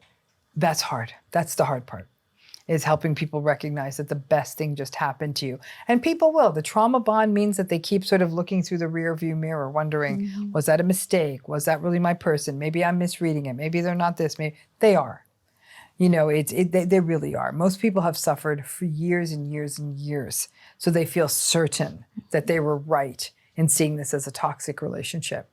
that's hard. That's the hard part, is helping people recognize that the best thing just happened to you. And people will. The trauma bond means that they keep sort of looking through the rear view mirror, wondering, was that a mistake? Was that really my person? Maybe I'm misreading it. Maybe they're not this. Maybe they are. They really are. Most people have suffered for years and years and years. So they feel certain that they were right in seeing this as a toxic relationship.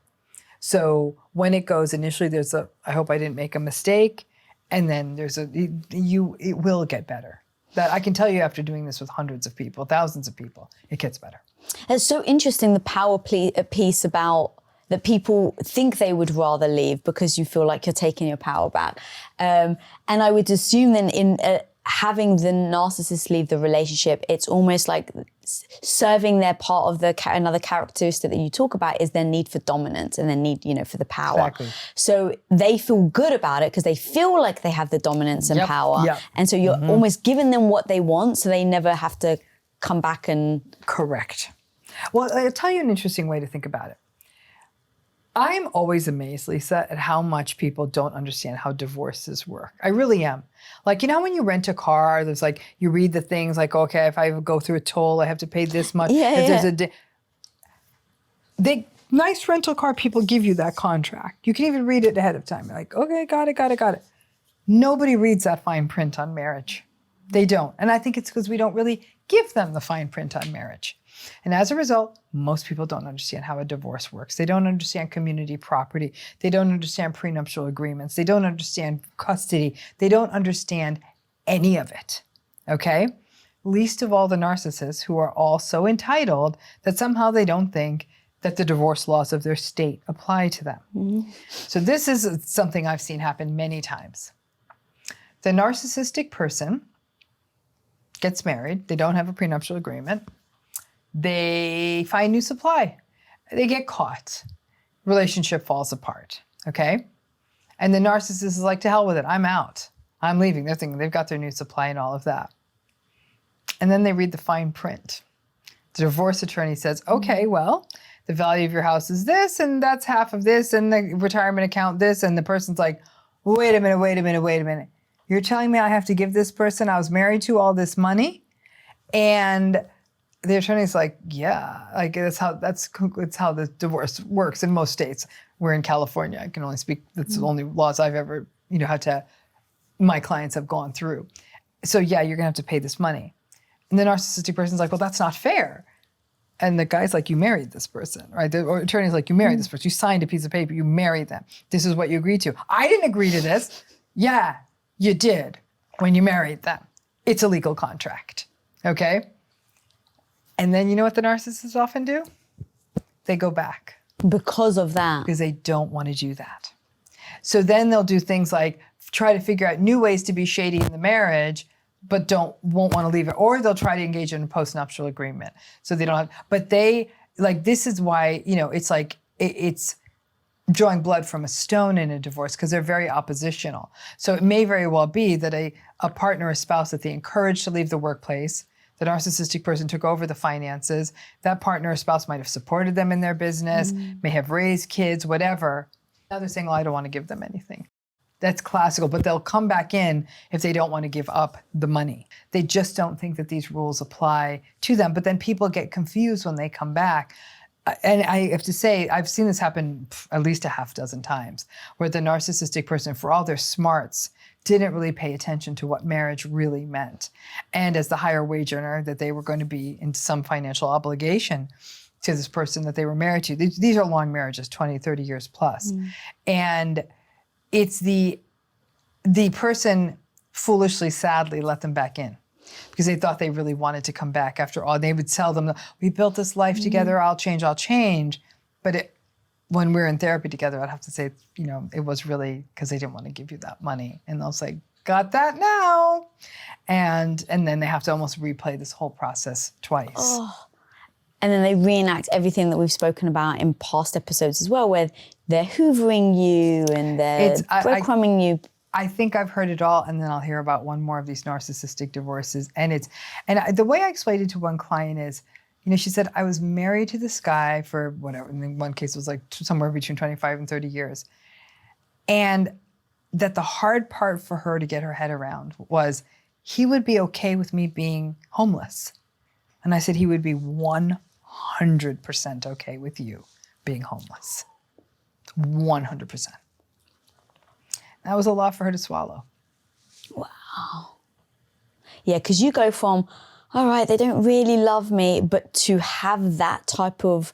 So when it goes, initially there's I hope I didn't make a mistake. And then it will get better. That I can tell you, after doing this with hundreds of people, thousands of people, it gets better. It's so interesting, the power piece about that people think they would rather leave because you feel like you're taking your power back. And I would assume then in having the narcissist leave the relationship, it's almost like serving their part of another characteristic that you talk about is their need for dominance and their need, for the power. Exactly. So they feel good about it because they feel like they have the dominance and power. Yep. And so you're almost giving them what they want so they never have to come back and... Correct. Well, I'll tell you an interesting way to think about it. I'm always amazed, Lisa, at how much people don't understand how divorces work. I really am. Like, when you rent a car, there's like, you read the things like, okay, if I go through a toll, I have to pay this much. nice rental car people give you that contract. You can even read it ahead of time. You're like, okay, got it. Nobody reads that fine print on marriage. They don't. And I think it's because we don't really give them the fine print on marriage. And as a result, most people don't understand how a divorce works. They don't understand community property. They don't understand prenuptial agreements. They don't understand custody. They don't understand any of it, okay? Least of all the narcissists, who are all so entitled that somehow they don't think that the divorce laws of their state apply to them. Mm-hmm. So this is something I've seen happen many times. The narcissistic person gets married. They don't have a prenuptial agreement. They find new supply. They get caught. Relationship falls apart, okay? And the narcissist is like, to hell with it. I'm out. I'm leaving. They're thinking they've got their new supply and all of that. And then they read the fine print. The divorce attorney says, okay, well, the value of your house is this, and that's half of this, and the retirement account this, and the person's like, wait a minute. You're telling me I have to give this person I was married to all this money? And the attorney's like, yeah, like that's how the divorce works in most states. We're in California. I can only speak, that's the only laws I've ever, my clients have gone through. So yeah, you're gonna have to pay this money. And the narcissistic person's like, well, that's not fair. And the guy's like, you married this person, right? The attorney's like, you married this person. You signed a piece of paper, you married them. This is what you agreed to. I didn't agree to this. Yeah, you did when you married them. It's a legal contract, okay? And then you know what the narcissists often do? They go back. Because of that. Because they don't want to do that. So then they'll do things like try to figure out new ways to be shady in the marriage, but won't want to leave it. Or they'll try to engage in a postnuptial agreement. So they don't have, but they, like, this is why, it's like, it's drawing blood from a stone in a divorce, because they're very oppositional. So it may very well be that a partner or spouse that they encouraged to leave the workplace, the narcissistic person took over the finances, that partner or spouse might have supported them in their business, may have raised kids, whatever. Now they're saying, well, I don't want to give them anything. That's classical, but they'll come back in if they don't want to give up the money. They just don't think that these rules apply to them. But then people get confused when they come back. And I have to say, I've seen this happen at least a half dozen times, where the narcissistic person, for all their smarts, didn't really pay attention to what marriage really meant. And as the higher wage earner, that they were going to be in some financial obligation to this person that they were married to. These are long marriages, 20, 30 years plus. And it's the person foolishly, sadly let them back in because they thought they really wanted to come back after all. They would tell them, we built this life together, I'll change. But when we're in therapy together, I'd have to say, it was really because they didn't want to give you that money. And they'll say, got that now. And then they have to almost replay this whole process twice. Oh. And then they reenact everything that we've spoken about in past episodes as well, where they're hoovering you and they're breadcrumbing you. I think I've heard it all, and then I'll hear about one more of these narcissistic divorces. And the way I explained it to one client is, she said, I was married to this guy for whatever, in one case it was like somewhere between 25 and 30 years. And that the hard part for her to get her head around was he would be okay with me being homeless. And I said, he would be 100% okay with you being homeless. 100%. That was a lot for her to swallow. Wow. Yeah, because you go from, all right, they don't really love me, but to have that type of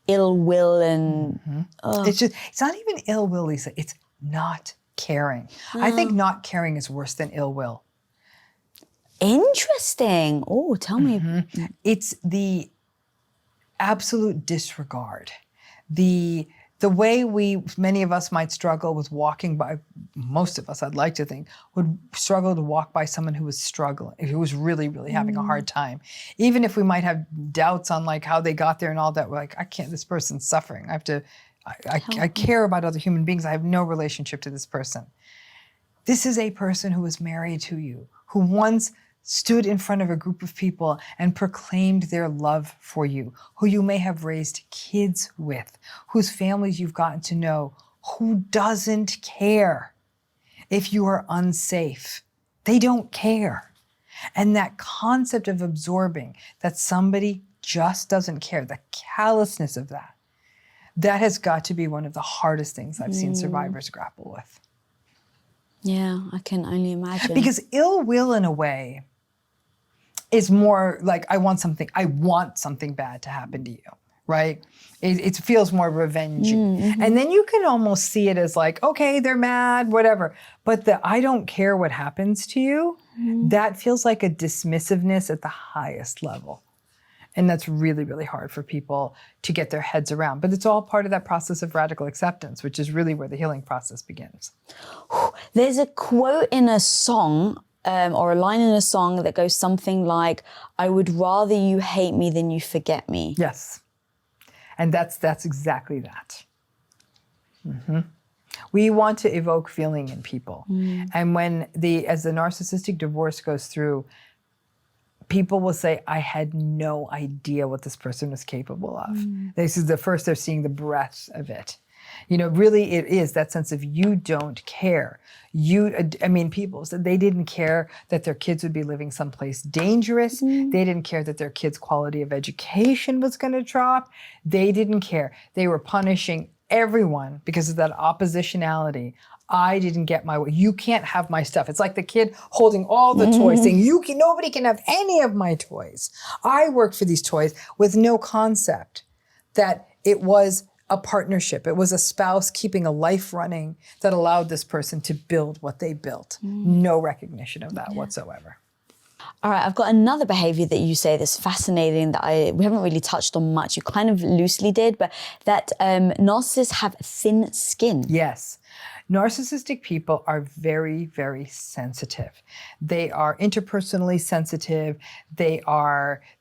ill will and... It's not even ill will, Lisa. It's not caring. I think not caring is worse than ill will. Interesting. Oh, tell me. It's the absolute disregard. The way many of us might struggle with walking by, most of us, I'd like to think, would struggle to walk by someone who was struggling, who was really, really having a hard time. Even if we might have doubts on like how they got there and all that, we're like, I can't, this person's suffering. I care about other human beings. I have no relationship to this person. This is a person who was married to you, who once stood in front of a group of people and proclaimed their love for you, who you may have raised kids with, whose families you've gotten to know, who doesn't care if you are unsafe. They don't care. And that concept of absorbing that somebody just doesn't care, the callousness of that, That has got to be one of the hardest things I've seen survivors grapple with. Yeah, I can only imagine. Because ill will, in a way, is more like, I want something bad to happen to you, right? It feels more revengey. And then you can almost see it as like, okay, they're mad, whatever. But the I don't care what happens to you, that feels like a dismissiveness at the highest level. And that's really, really hard for people to get their heads around. But it's all part of that process of radical acceptance, which is really where the healing process begins. There's a quote in a song, or a line in a song that goes something like, I would rather you hate me than you forget me. Yes. And that's exactly that. We want to evoke feeling in people. And as the narcissistic divorce goes through, people will say, I had no idea what this person was capable of. This is the first they're seeing the breadth of it. Really it is that sense of you don't care. People said they didn't care that their kids would be living someplace dangerous. They didn't care that their kids' quality of education was going to drop. They didn't care. They were punishing everyone because of that oppositionality. I didn't get my way. You can't have my stuff. It's like the kid holding all the toys saying, nobody can have any of my toys. I worked for these toys with no concept that it was a partnership. It was a spouse keeping a life running that allowed this person to build what they built. No recognition of that whatsoever. All right, I've got another behavior that you say that's fascinating that we haven't really touched on much. You kind of loosely did, but that narcissists have thin skin. Yes. Narcissistic people are very, very sensitive. They are interpersonally sensitive. They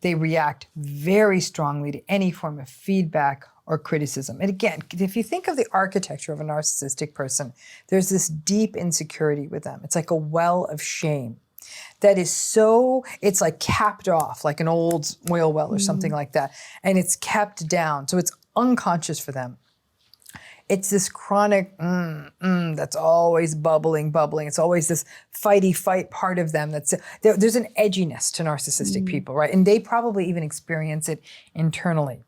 react very strongly to any form of feedback or criticism. And again, if you think of the architecture of a narcissistic person, there's this deep insecurity with them. It's like a well of shame that is it's like capped off, like an old oil well or something like that. And it's kept down. So it's unconscious for them. It's this chronic that's always bubbling. It's always this fight part of them. There's an edginess to narcissistic people, right? And they probably even experience it internally,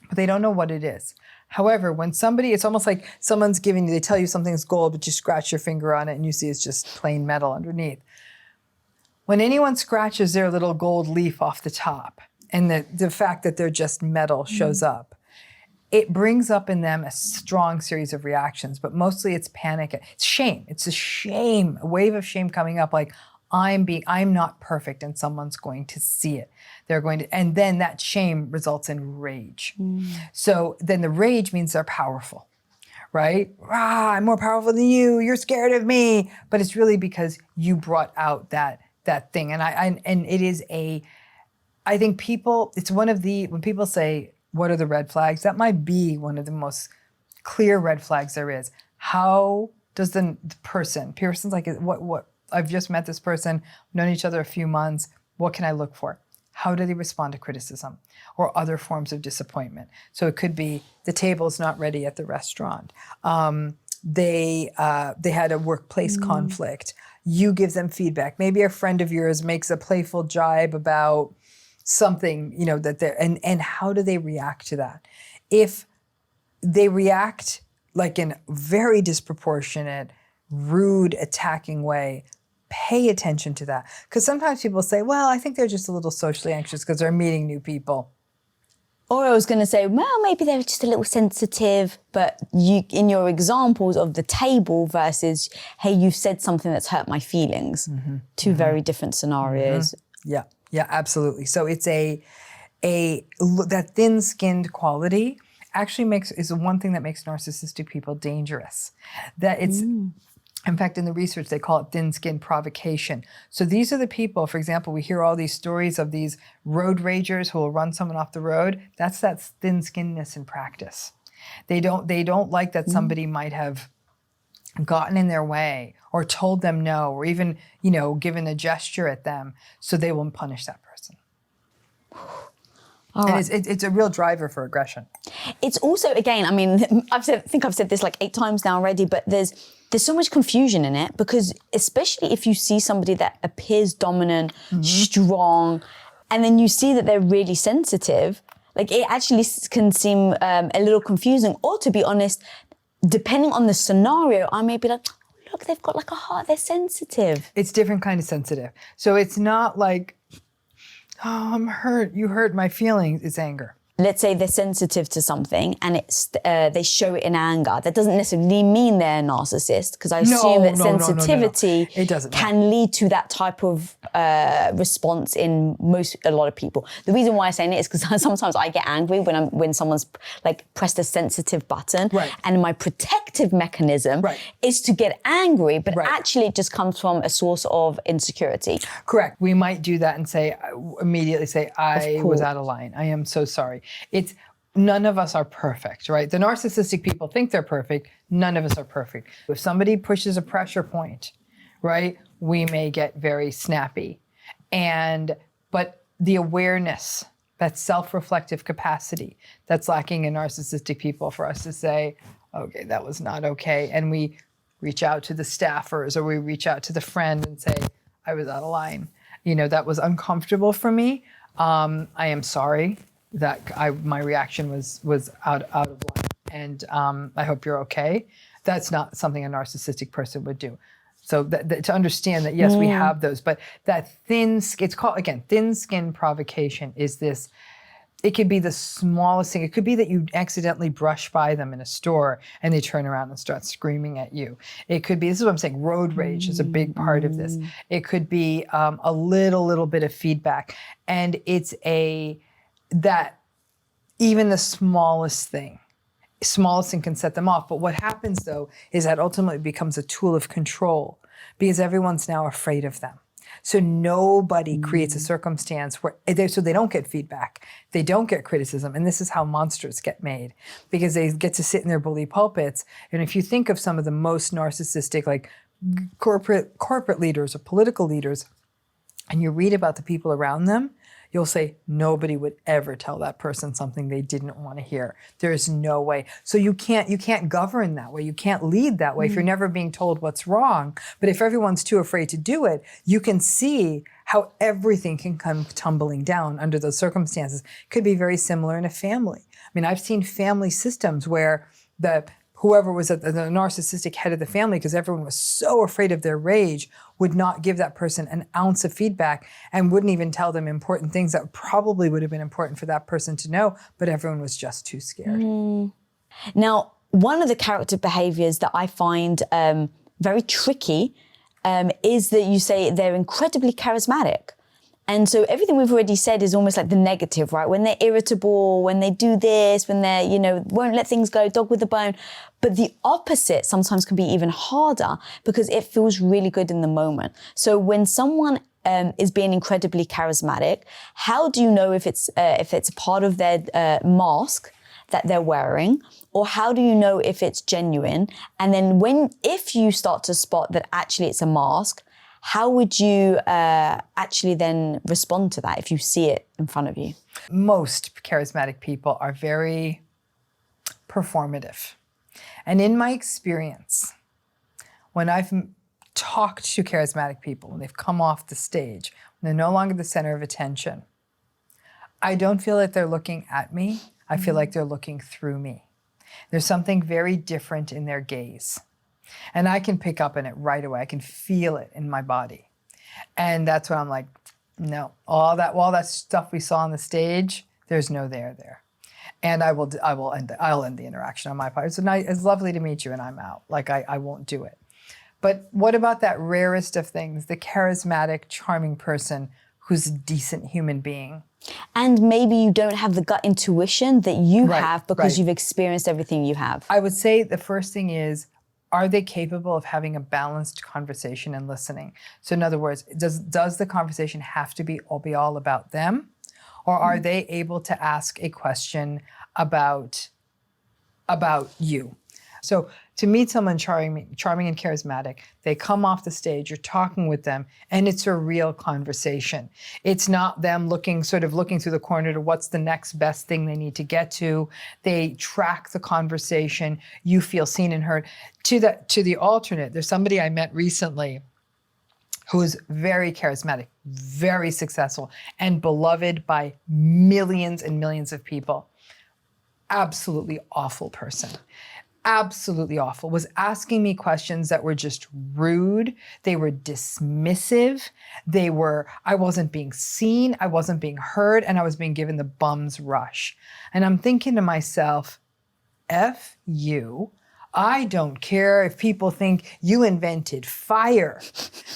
but they don't know what it is. However, when it's almost like they tell you something's gold, but you scratch your finger on it and you see it's just plain metal underneath. When anyone scratches their little gold leaf off the top, and the fact that they're just metal shows up, it brings up in them a strong series of reactions, but mostly it's panic. It's shame. It's a wave of shame coming up, like I'm not perfect and someone's going to see it. And then that shame results in rage. So then the rage means they're powerful, right? I'm more powerful than you. You're scared of me. But it's really because you brought out that thing. And it is I think it's one of when people say, what are the red flags? That might be one of the most clear red flags there is. How does the person's like, what? I've just met this person, known each other a few months. What can I look for? How do they respond to criticism or other forms of disappointment? So it could be the table's not ready at the restaurant. They had a workplace conflict. You give them feedback. Maybe a friend of yours makes a playful jibe about something, that and how do they react to that? If they react like in a very disproportionate, rude, attacking way, pay attention to that. Because sometimes people say, well, I think they're just a little socially anxious because they're meeting new people. Or I was going to say, well, maybe they're just a little sensitive, but in your examples of the table versus, hey, you've said something that's hurt my feelings, two very different scenarios. Yeah, absolutely. So it's that thin-skinned quality actually is one thing that makes narcissistic people dangerous. That it's, in fact, in the research, they call it thin-skinned provocation. So these are the people, for example, we hear all these stories of these road ragers who will run someone off the road. That's that thin-skinnedness in practice. They don't like that somebody might have gotten in their way or told them no, or even, given a gesture at them, so they will punish that person. And it's a real driver for aggression. It's also, again, I think I've said this like 8 times now already, but there's so much confusion in it, because especially if you see somebody that appears dominant, strong, and then you see that they're really sensitive, Like it actually can seem a little confusing, or to be honest, depending on the scenario, I may be like, look, they've got like a heart, they're sensitive. It's different kind of sensitive. So it's not like, oh, I'm hurt, you hurt my feelings. It's anger. Let's say they're sensitive to something and it's they show it in anger. That doesn't necessarily mean they're a narcissist, because I assume that sensitivity It doesn't, can lead to that type of response in a lot of people. The reason why I'm saying it is because sometimes I get angry when someone's like pressed a sensitive button, right. and my protective mechanism right. is to get angry, but right. actually it just comes from a source of insecurity. Correct. We might do that and immediately say, I was out of line. I am so sorry. It's none of us are perfect, right? The narcissistic people think they're perfect. None of us are perfect. If somebody pushes a pressure point, right, we may get very snappy. But the awareness, that self-reflective capacity that's lacking in narcissistic people for us to say, okay, that was not okay. And we reach out to the staffers or we reach out to the friend and say, I was out of line. You know, that was uncomfortable for me. I am sorry that my reaction was out of line, and I hope you're okay. That's not something a narcissistic person would do. So to understand that, yes, we have those, but that it's called, again, thin skin provocation is this. It could be the smallest thing. It could be that you accidentally brush by them in a store and they turn around and start screaming at you. It could be, this is what I'm saying, road rage is a big part of this. It could be a little bit of feedback. And it's that even the smallest thing can set them off. But what happens though is that ultimately it becomes a tool of control because everyone's now afraid of them. So nobody creates a circumstance where so they don't get feedback, they don't get criticism, and this is how monsters get made, because they get to sit in their bully pulpits. And if you think of some of the most narcissistic, like corporate leaders or political leaders, and you read about the people around them, you'll say nobody would ever tell that person something they didn't want to hear. There is no way. So you can't govern that way. You can't lead that way if you're never being told what's wrong. But if everyone's too afraid to do it, you can see how everything can come tumbling down under those circumstances. It could be very similar in a family. I mean, I've seen family systems where whoever was at the narcissistic head of the family, because everyone was so afraid of their rage, would not give that person an ounce of feedback and wouldn't even tell them important things that probably would have been important for that person to know, but everyone was just too scared. Now, one of the character behaviors that I find very tricky is that you say they're incredibly charismatic. And so everything we've already said is almost like the negative, right? When they're irritable, when they do this, when they're, won't let things go, dog with a bone. But the opposite sometimes can be even harder because it feels really good in the moment. So when someone is being incredibly charismatic, how do you know if it's a part of their mask that they're wearing, or how do you know if it's genuine? And then if you start to spot that actually it's a mask, how would you actually then respond to that if you see it in front of you? Most charismatic people are very performative. And in my experience, when I've talked to charismatic people, when they've come off the stage, when they're no longer the center of attention, I don't feel like they're looking at me. I feel like they're looking through me. There's something very different in their gaze. And I can pick up on it right away. I can feel it in my body. And that's when I'm like, no, all that stuff we saw on the stage, there's no there. And I'll end the interaction on my part. It's lovely to meet you, and I'm out. Like I won't do it. But what about that rarest of things, the charismatic, charming person who's a decent human being? And maybe you don't have the gut intuition that you have because you've experienced everything you have. I would say the first thing is, are they capable of having a balanced conversation and listening? So in other words, does the conversation have to be all about them? Or are they able to ask a question about you? So to meet someone charming and charismatic, they come off the stage, you're talking with them, and it's a real conversation. It's not them looking through the corner to what's the next best thing they need to get to. They track the conversation. You feel seen and heard. To the alternate, there's somebody I met recently who is very charismatic, very successful, and beloved by millions and millions of people. Absolutely awful person. Absolutely awful. Was asking me questions that were just rude. They were dismissive. I wasn't being seen. I wasn't being heard. And I was being given the bum's rush. And I'm thinking to myself, F you. I don't care if people think you invented fire.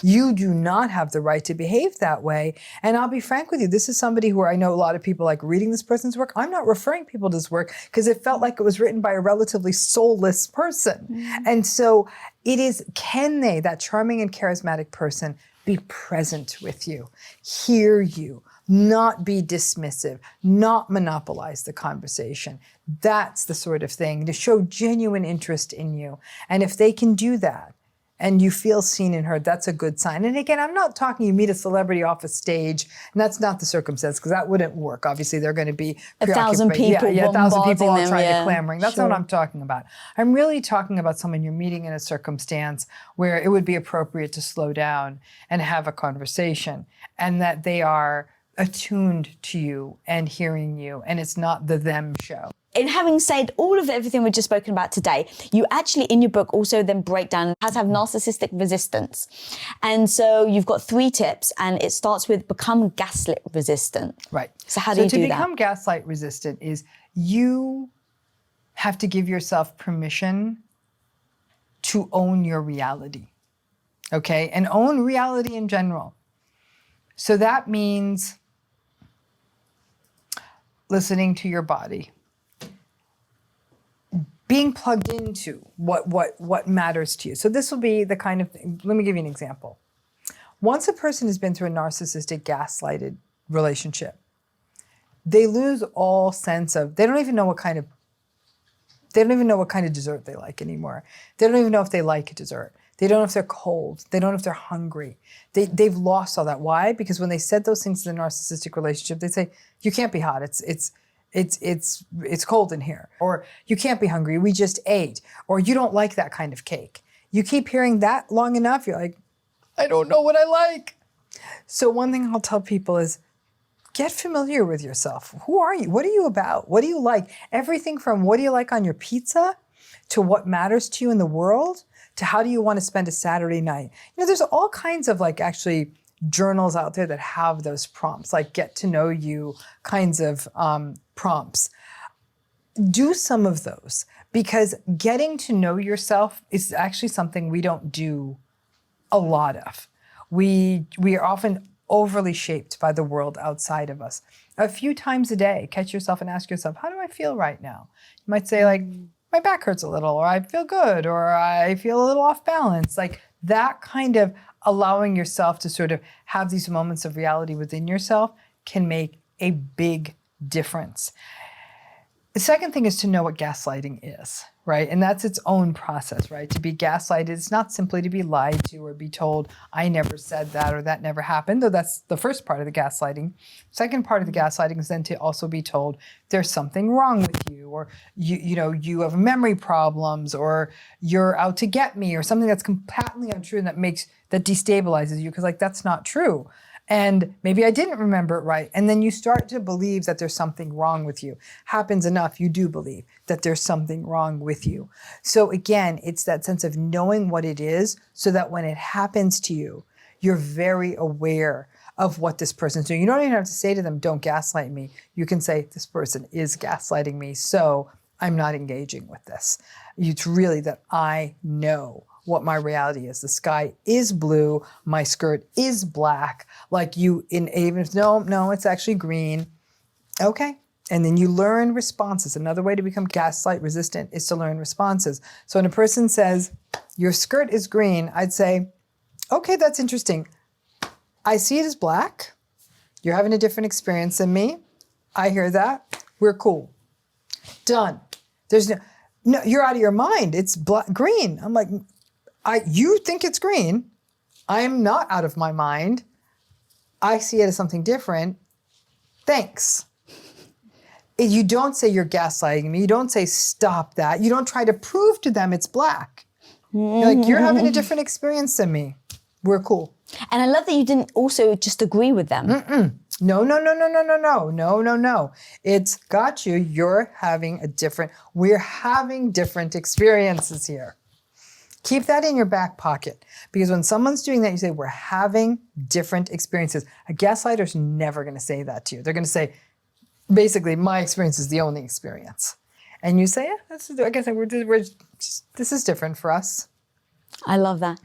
You do not have the right to behave that way. And I'll be frank with you, this is somebody who I know a lot of people like reading this person's work. I'm not referring people to this work because it felt like it was written by a relatively soulless person. And so it is, can they, that charming and charismatic person, be present with you, hear you, not be dismissive, not monopolize the conversation. That's the sort of thing, to show genuine interest in you. And if they can do that and you feel seen and heard, that's a good sign. And again, I'm not talking you meet a celebrity off a stage, and that's not the circumstance, because that wouldn't work. Obviously, they're going to be 1,000 people, 1,000 people all them, trying to clamoring. That's sure. not what I'm talking about. I'm really talking about someone you're meeting in a circumstance where it would be appropriate to slow down and have a conversation, and that they are attuned to you and hearing you, and it's not the them show. In having said all of everything we've just spoken about today, you actually in your book also then break down how to have narcissistic resistance. And so you've got 3 tips, and it starts with become gaslit resistant. Right. So how do you do that? To become gaslight resistant is you have to give yourself permission to own your reality. Okay? And own reality in general. So that means listening to your body, being plugged into what matters to you. So this will be the kind of thing. Let me give you an example. Once a person has been through a narcissistic gaslighted relationship, they lose all sense of, they don't even know what kind of dessert they like anymore. They don't even know if they like dessert. They don't know if they're cold. They don't know if they're hungry. They've lost all that. Why? Because when they said those things in the narcissistic relationship, they say, you can't be hot. It's cold in here. Or you can't be hungry. We just ate. Or you don't like that kind of cake. You keep hearing that long enough, you're like, I don't know what I like. So one thing I'll tell people is, get familiar with yourself. Who are you? What are you about? What do you like? Everything from what do you like on your pizza to what matters to you in the world to how do you want to spend a Saturday night. There's all kinds of actually journals out there that have those prompts, like get to know you kinds of prompts. Do some of those, because getting to know yourself is actually something we don't do a lot of. We are often overly shaped by the world outside of us. A few times a day, catch yourself and ask yourself, how do I feel right now? You might say my back hurts a little, or I feel good, or I feel a little off balance. That kind of allowing yourself to sort of have these moments of reality within yourself can make a big difference. The second thing is to know what gaslighting is, right? And that's its own process, right? To be gaslighted, it's not simply to be lied to or be told, I never said that or that never happened, though that's the first part of the gaslighting. Second part of the gaslighting is then to also be told there's something wrong with you, or you have memory problems, or you're out to get me, or something that's completely untrue and that destabilizes you, because that's not true. And maybe I didn't remember it right. And then you start to believe that there's something wrong with you. Happens enough, you do believe that there's something wrong with you. So again, it's that sense of knowing what it is so that when it happens to you, you're very aware of what this person's doing. You don't even have to say to them, don't gaslight me. You can say, this person is gaslighting me, so I'm not engaging with this. It's really that I know what my reality is. The sky is blue. My skirt is black. Even if, no, it's actually green. Okay. And then you learn responses. Another way to become gaslight resistant is to learn responses. So when a person says, your skirt is green, I'd say, okay, that's interesting. I see it as black. You're having a different experience than me. I hear that. We're cool. Done. There's no, you're out of your mind. It's green. I'm like, you think it's green. I'm not out of my mind. I see it as something different. Thanks. You don't say you're gaslighting me. You don't say stop that. You don't try to prove to them it's black. You're having a different experience than me. We're cool. And I love that you didn't also just agree with them. No. It's got you. We're having different experiences here. Keep that in your back pocket, because when someone's doing that, you say, we're having different experiences. A gaslighter's never going to say that to you. They're going to say, basically, my experience is the only experience. And you say, I guess this is different for us. I love that.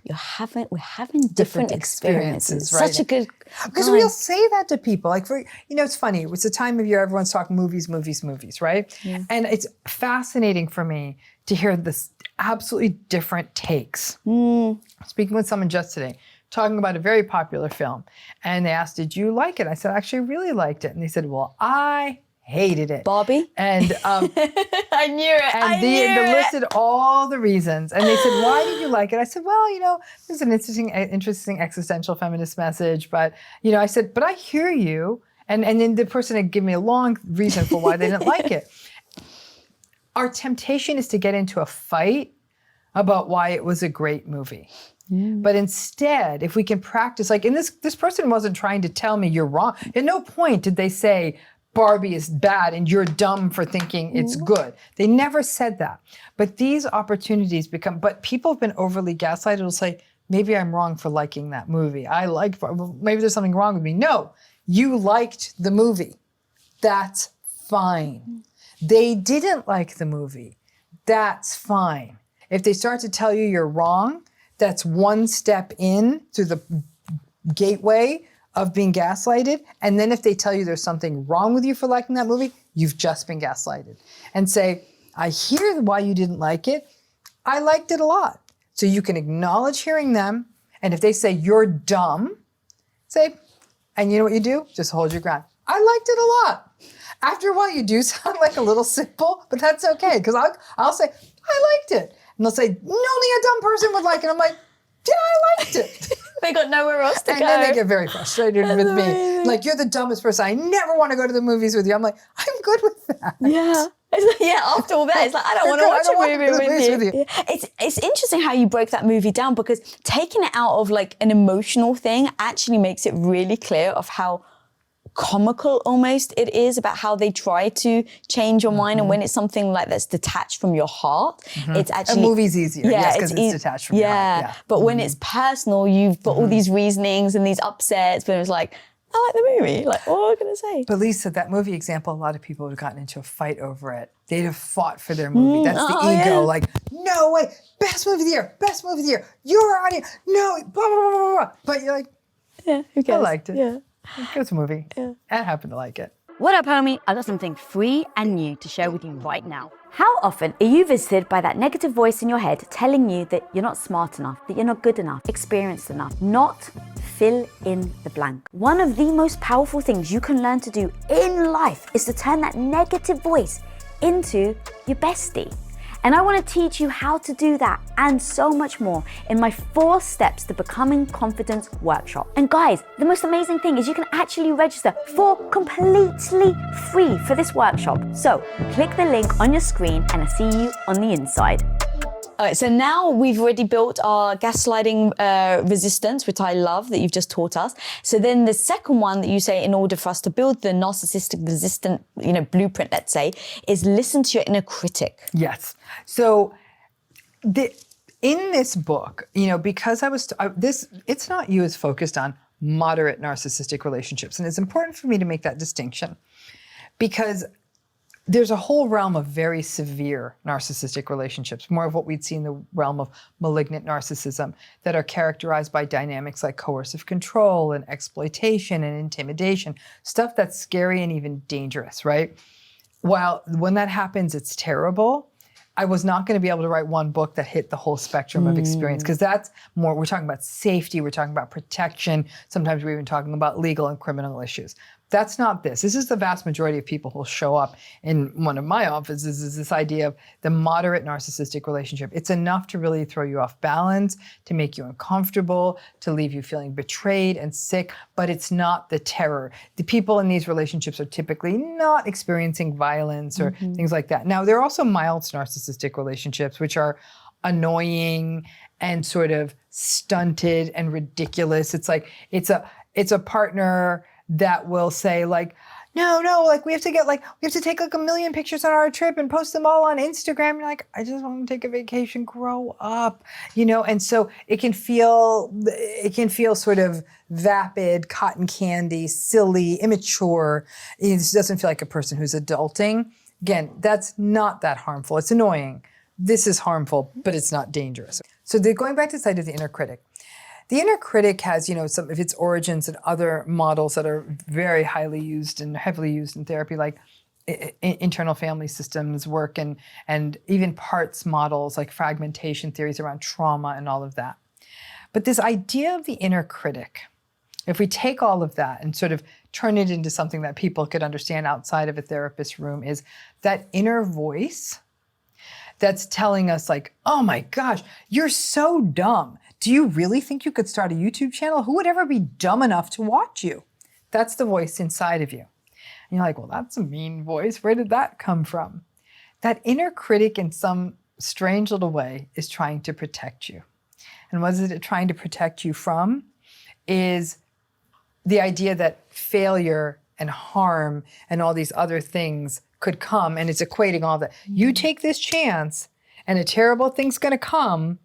We're having different experiences. Right? Such a good. Because we'll say that to people. Like, it's funny. It's the time of year everyone's talking movies, right? Yeah. And it's fascinating for me to hear this absolutely different takes. Speaking with someone just today, talking about a very popular film, and they asked, "Did you like it?" I said, "Actually, I really liked it." And they said, "Well, I hated it." Barbie? And I knew it. And they listed all the reasons. And they said, "Why did you like it?" I said, "Well, there's an interesting existential feminist message." But, I said, "But I hear you." And then the person had given me a long reason for why they didn't like it. Our temptation is to get into a fight about why it was a great movie. But instead, if we can practice, like, and this person wasn't trying to tell me you're wrong. At no point did they say, Barbie is bad and you're dumb for thinking it's good. They never said that. But these opportunities but people have been overly gaslighted. Will say, maybe I'm wrong for liking that movie. Maybe there's something wrong with me. No, you liked the movie. That's fine. They didn't like the movie. That's fine. If they start to tell you you're wrong, that's one step in through the gateway of being gaslighted. And then if they tell you there's something wrong with you for liking that movie, you've just been gaslighted. And say, I hear why you didn't like it. I liked it a lot. So you can acknowledge hearing them. And if they say you're dumb, say, and you know what you do? Just hold your ground. I liked it a lot. After a while, you do sound like a little simple, but that's okay. Because I'll say, I liked it. And they'll say, only a dumb person would like it. I'm like, yeah, I liked it. They got nowhere else to go. And then they get very frustrated with me. Like, you're the dumbest person. I never want to go to the movies with you. I'm like, I'm good with that. Yeah. After all that, it's like, I don't want to watch a movie with you. Yeah. It's interesting how you broke that movie down, because taking it out of like an emotional thing actually makes it really clear of how comical almost it is about how they try to change your mind. And when it's something like that's detached from your heart, it's actually... A movie's easier, yes, because it's detached from your heart. Yeah. But when it's personal, you've got all these reasonings and these upsets, but it's like, I like the movie. Like, what am I going to say? But Lisa, that movie example, a lot of people would have gotten into a fight over it. They'd have fought for their movie. That's the ego. Yeah. Like, no way, best movie of the year. You're audience. No, blah, blah, blah, blah, blah. But you're like, yeah, who cares? I liked it. Yeah. Good movie. Yeah. I happen to like it. What up, homie? I got something free and new to share with you right now. How often are you visited by that negative voice in your head telling you that you're not smart enough, that you're not good enough, experienced enough, not fill in the blank? One of the most powerful things you can learn to do in life is to turn that negative voice into your bestie. And I want to teach you how to do that and so much more in my 4 Steps to Becoming Confident workshop. And guys, the most amazing thing is you can actually register for completely free for this workshop. So click the link on your screen and I'll see you on the inside. All right, so now we've already built our gaslighting resistance, which I love that you've just taught us. So then the second one that you say, in order for us to build the narcissistic-resistant, blueprint, let's say, is listen to your inner critic. Yes. So in this book, because It's Not You is focused on moderate narcissistic relationships. And it's important for me to make that distinction, because there's a whole realm of very severe narcissistic relationships, more of what we'd see in the realm of malignant narcissism, that are characterized by dynamics like coercive control and exploitation and intimidation, stuff that's scary and even dangerous, right? While when that happens, it's terrible. I was not going to be able to write one book that hit the whole spectrum of experience, because that's more, we're talking about safety, we're talking about protection, sometimes we're even talking about legal and criminal issues. That's not this. This is the vast majority of people who will show up in one of my offices, is this idea of the moderate narcissistic relationship. It's enough to really throw you off balance, to make you uncomfortable, to leave you feeling betrayed and sick, but it's not the terror. The people in these relationships are typically not experiencing violence or things like that. Now, there are also mild narcissistic relationships, which are annoying and sort of stunted and ridiculous. It's like, it's a partner that will say like, no, like we have to take like 1 million pictures on our trip and post them all on Instagram. You're like, I just want to take a vacation, grow up, and so it can feel sort of vapid, cotton candy, silly, immature. It doesn't feel like a person who's adulting. Again, that's not that harmful. It's annoying. This is harmful, but it's not dangerous. So going back to the side of the inner critic. The inner critic has, some of its origins in other models that are very highly used and heavily used in therapy, like internal family systems work and even parts models like fragmentation theories around trauma and all of that. But this idea of the inner critic, if we take all of that and sort of turn it into something that people could understand outside of a therapist's room, is that inner voice that's telling us like, oh my gosh, you're so dumb. Do you really think you could start a YouTube channel? Who would ever be dumb enough to watch you? That's the voice inside of you. And you're like, well, that's a mean voice. Where did that come from? That inner critic in some strange little way is trying to protect you. And what is it trying to protect you from? Is the idea that failure and harm and all these other things could come, and it's equating all that. You take this chance and a terrible thing's gonna come,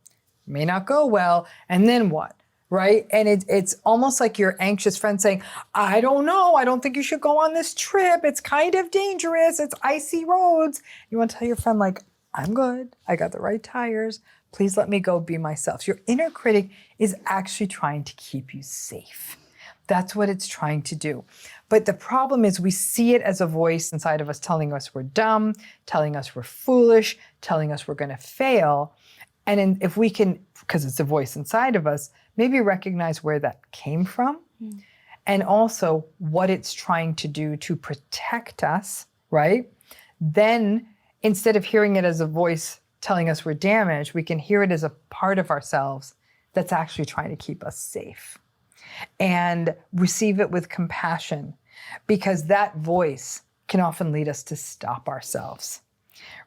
may not go well, and then what, right? And it's almost like your anxious friend saying, I don't know, I don't think you should go on this trip. It's kind of dangerous, it's icy roads. You wanna tell your friend like, I'm good, I got the right tires, please let me go be myself. So your inner critic is actually trying to keep you safe. That's what it's trying to do. But the problem is we see it as a voice inside of us telling us we're dumb, telling us we're foolish, telling us we're gonna fail. And if we can, because it's a voice inside of us, maybe recognize where that came from and also what it's trying to do to protect us, right? Then instead of hearing it as a voice telling us we're damaged, we can hear it as a part of ourselves that's actually trying to keep us safe. And receive it with compassion, because that voice can often lead us to stop ourselves,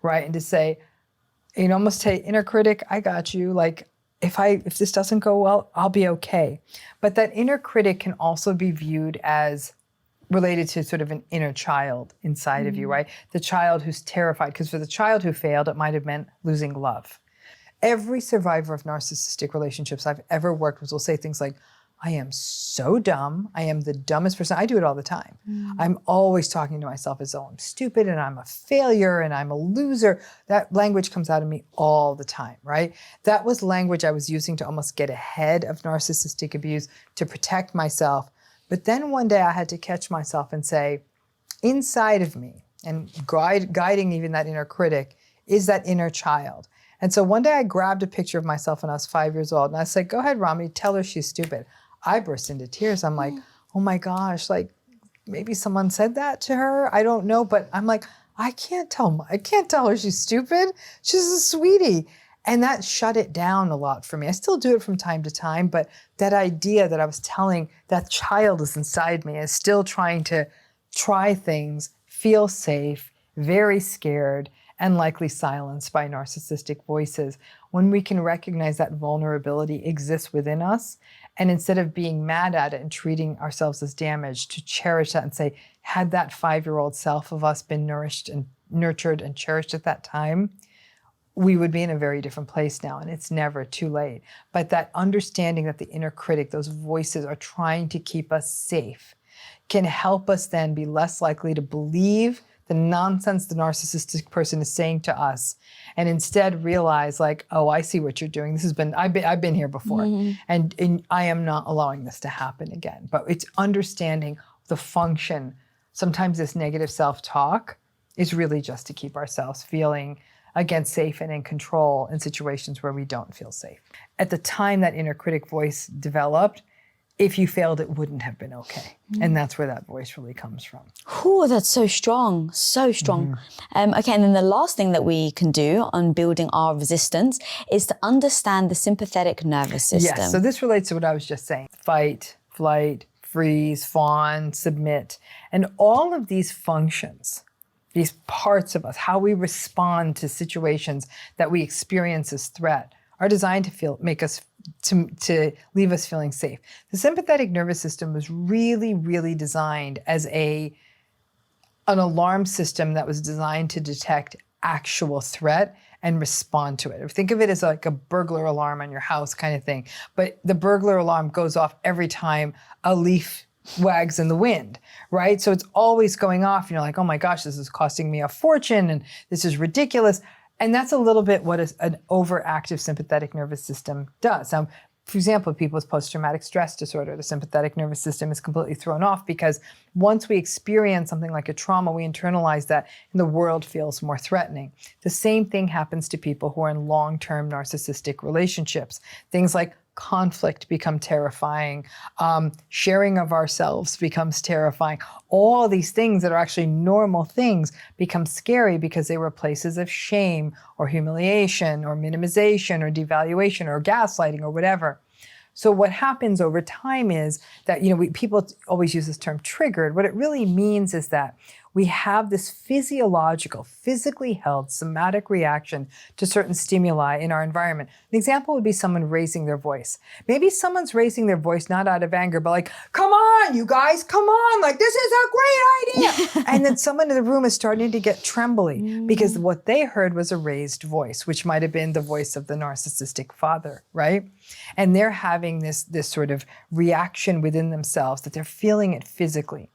right? And to say, almost say, inner critic, I got you. Like, if this doesn't go well, I'll be okay. But that inner critic can also be viewed as related to sort of an inner child inside of you, right? The child who's terrified, because for the child who failed, it might have meant losing love. Every survivor of narcissistic relationships I've ever worked with will say things like, I am so dumb. I am the dumbest person. I do it all the time. I'm always talking to myself as though I'm stupid and I'm a failure and I'm a loser. That language comes out of me all the time, right? That was language I was using to almost get ahead of narcissistic abuse, to protect myself. But then one day I had to catch myself and say, inside of me, and guiding even that inner critic, is that inner child. And so one day I grabbed a picture of myself when I was 5 years old and I said, go ahead, Ramani, tell her she's stupid. I burst into tears. I'm like, oh my gosh, like maybe someone said that to her. I don't know, but I'm like, I can't tell her she's stupid. She's a sweetie. And that shut it down a lot for me. I still do it from time to time, but that idea that I was telling that child is inside me is still trying to try things, feel safe, very scared, and likely silenced by narcissistic voices. When we can recognize that vulnerability exists within us, and instead of being mad at it and treating ourselves as damaged, to cherish that and say, had that 5-year-old self of us been nourished and nurtured and cherished at that time, we would be in a very different place now, and it's never too late. But that understanding that the inner critic, those voices are trying to keep us safe, can help us then be less likely to believe the nonsense the narcissistic person is saying to us, and instead realize like, oh, I see what you're doing. I've been here before, and I am not allowing this to happen again. But it's understanding the function. Sometimes this negative self-talk is really just to keep ourselves feeling, again, safe and in control in situations where we don't feel safe. At the time that inner critic voice developed, if you failed, it wouldn't have been okay. And that's where that voice really comes from. Oh, that's so strong, so strong. Okay, and then the last thing that we can do on building our resistance is to understand the sympathetic nervous system. Yes, so this relates to what I was just saying. Fight, flight, freeze, fawn, submit. And all of these functions, these parts of us, how we respond to situations that we experience as threat, are designed to make us to leave us feeling safe. The sympathetic nervous system was really, really designed as an alarm system that was designed to detect actual threat and respond to it. Think of it as like a burglar alarm on your house kind of thing. But the burglar alarm goes off every time a leaf wags in the wind, right? So it's always going off. You're like, oh my gosh, this is costing me a fortune and this is ridiculous. And that's a little bit what an overactive sympathetic nervous system does. For example, people with post-traumatic stress disorder, the sympathetic nervous system is completely thrown off because once we experience something like a trauma, we internalize that and the world feels more threatening. The same thing happens to people who are in long-term narcissistic relationships. Things like conflict become terrifying. Sharing of ourselves becomes terrifying. All these things that are actually normal things become scary because they were places of shame or humiliation or minimization or devaluation or gaslighting or whatever. So what happens over time is that, people always use this term triggered. What it really means is that we have this physiological, physically held somatic reaction to certain stimuli in our environment. An example would be someone raising their voice. Maybe someone's raising their voice not out of anger, but like, come on, you guys, come on, like this is a great idea. And then someone in the room is starting to get trembly because what they heard was a raised voice, which might have been the voice of the narcissistic father, right? And they're having this sort of reaction within themselves that they're feeling it physically.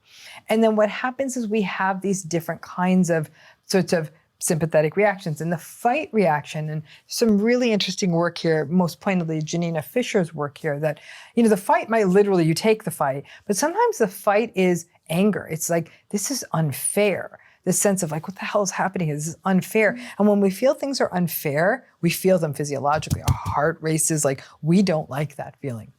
And then what happens is we have these different kinds of sorts of sympathetic reactions. And the fight reaction, and some really interesting work here, most pointedly Janina Fisher's work here, that, the fight might literally, you take the fight, but sometimes the fight is anger. It's like, this is unfair. This sense of like, what the hell is happening here? This is unfair. And when we feel things are unfair, we feel them physiologically. Our heart races, like we don't like that feeling.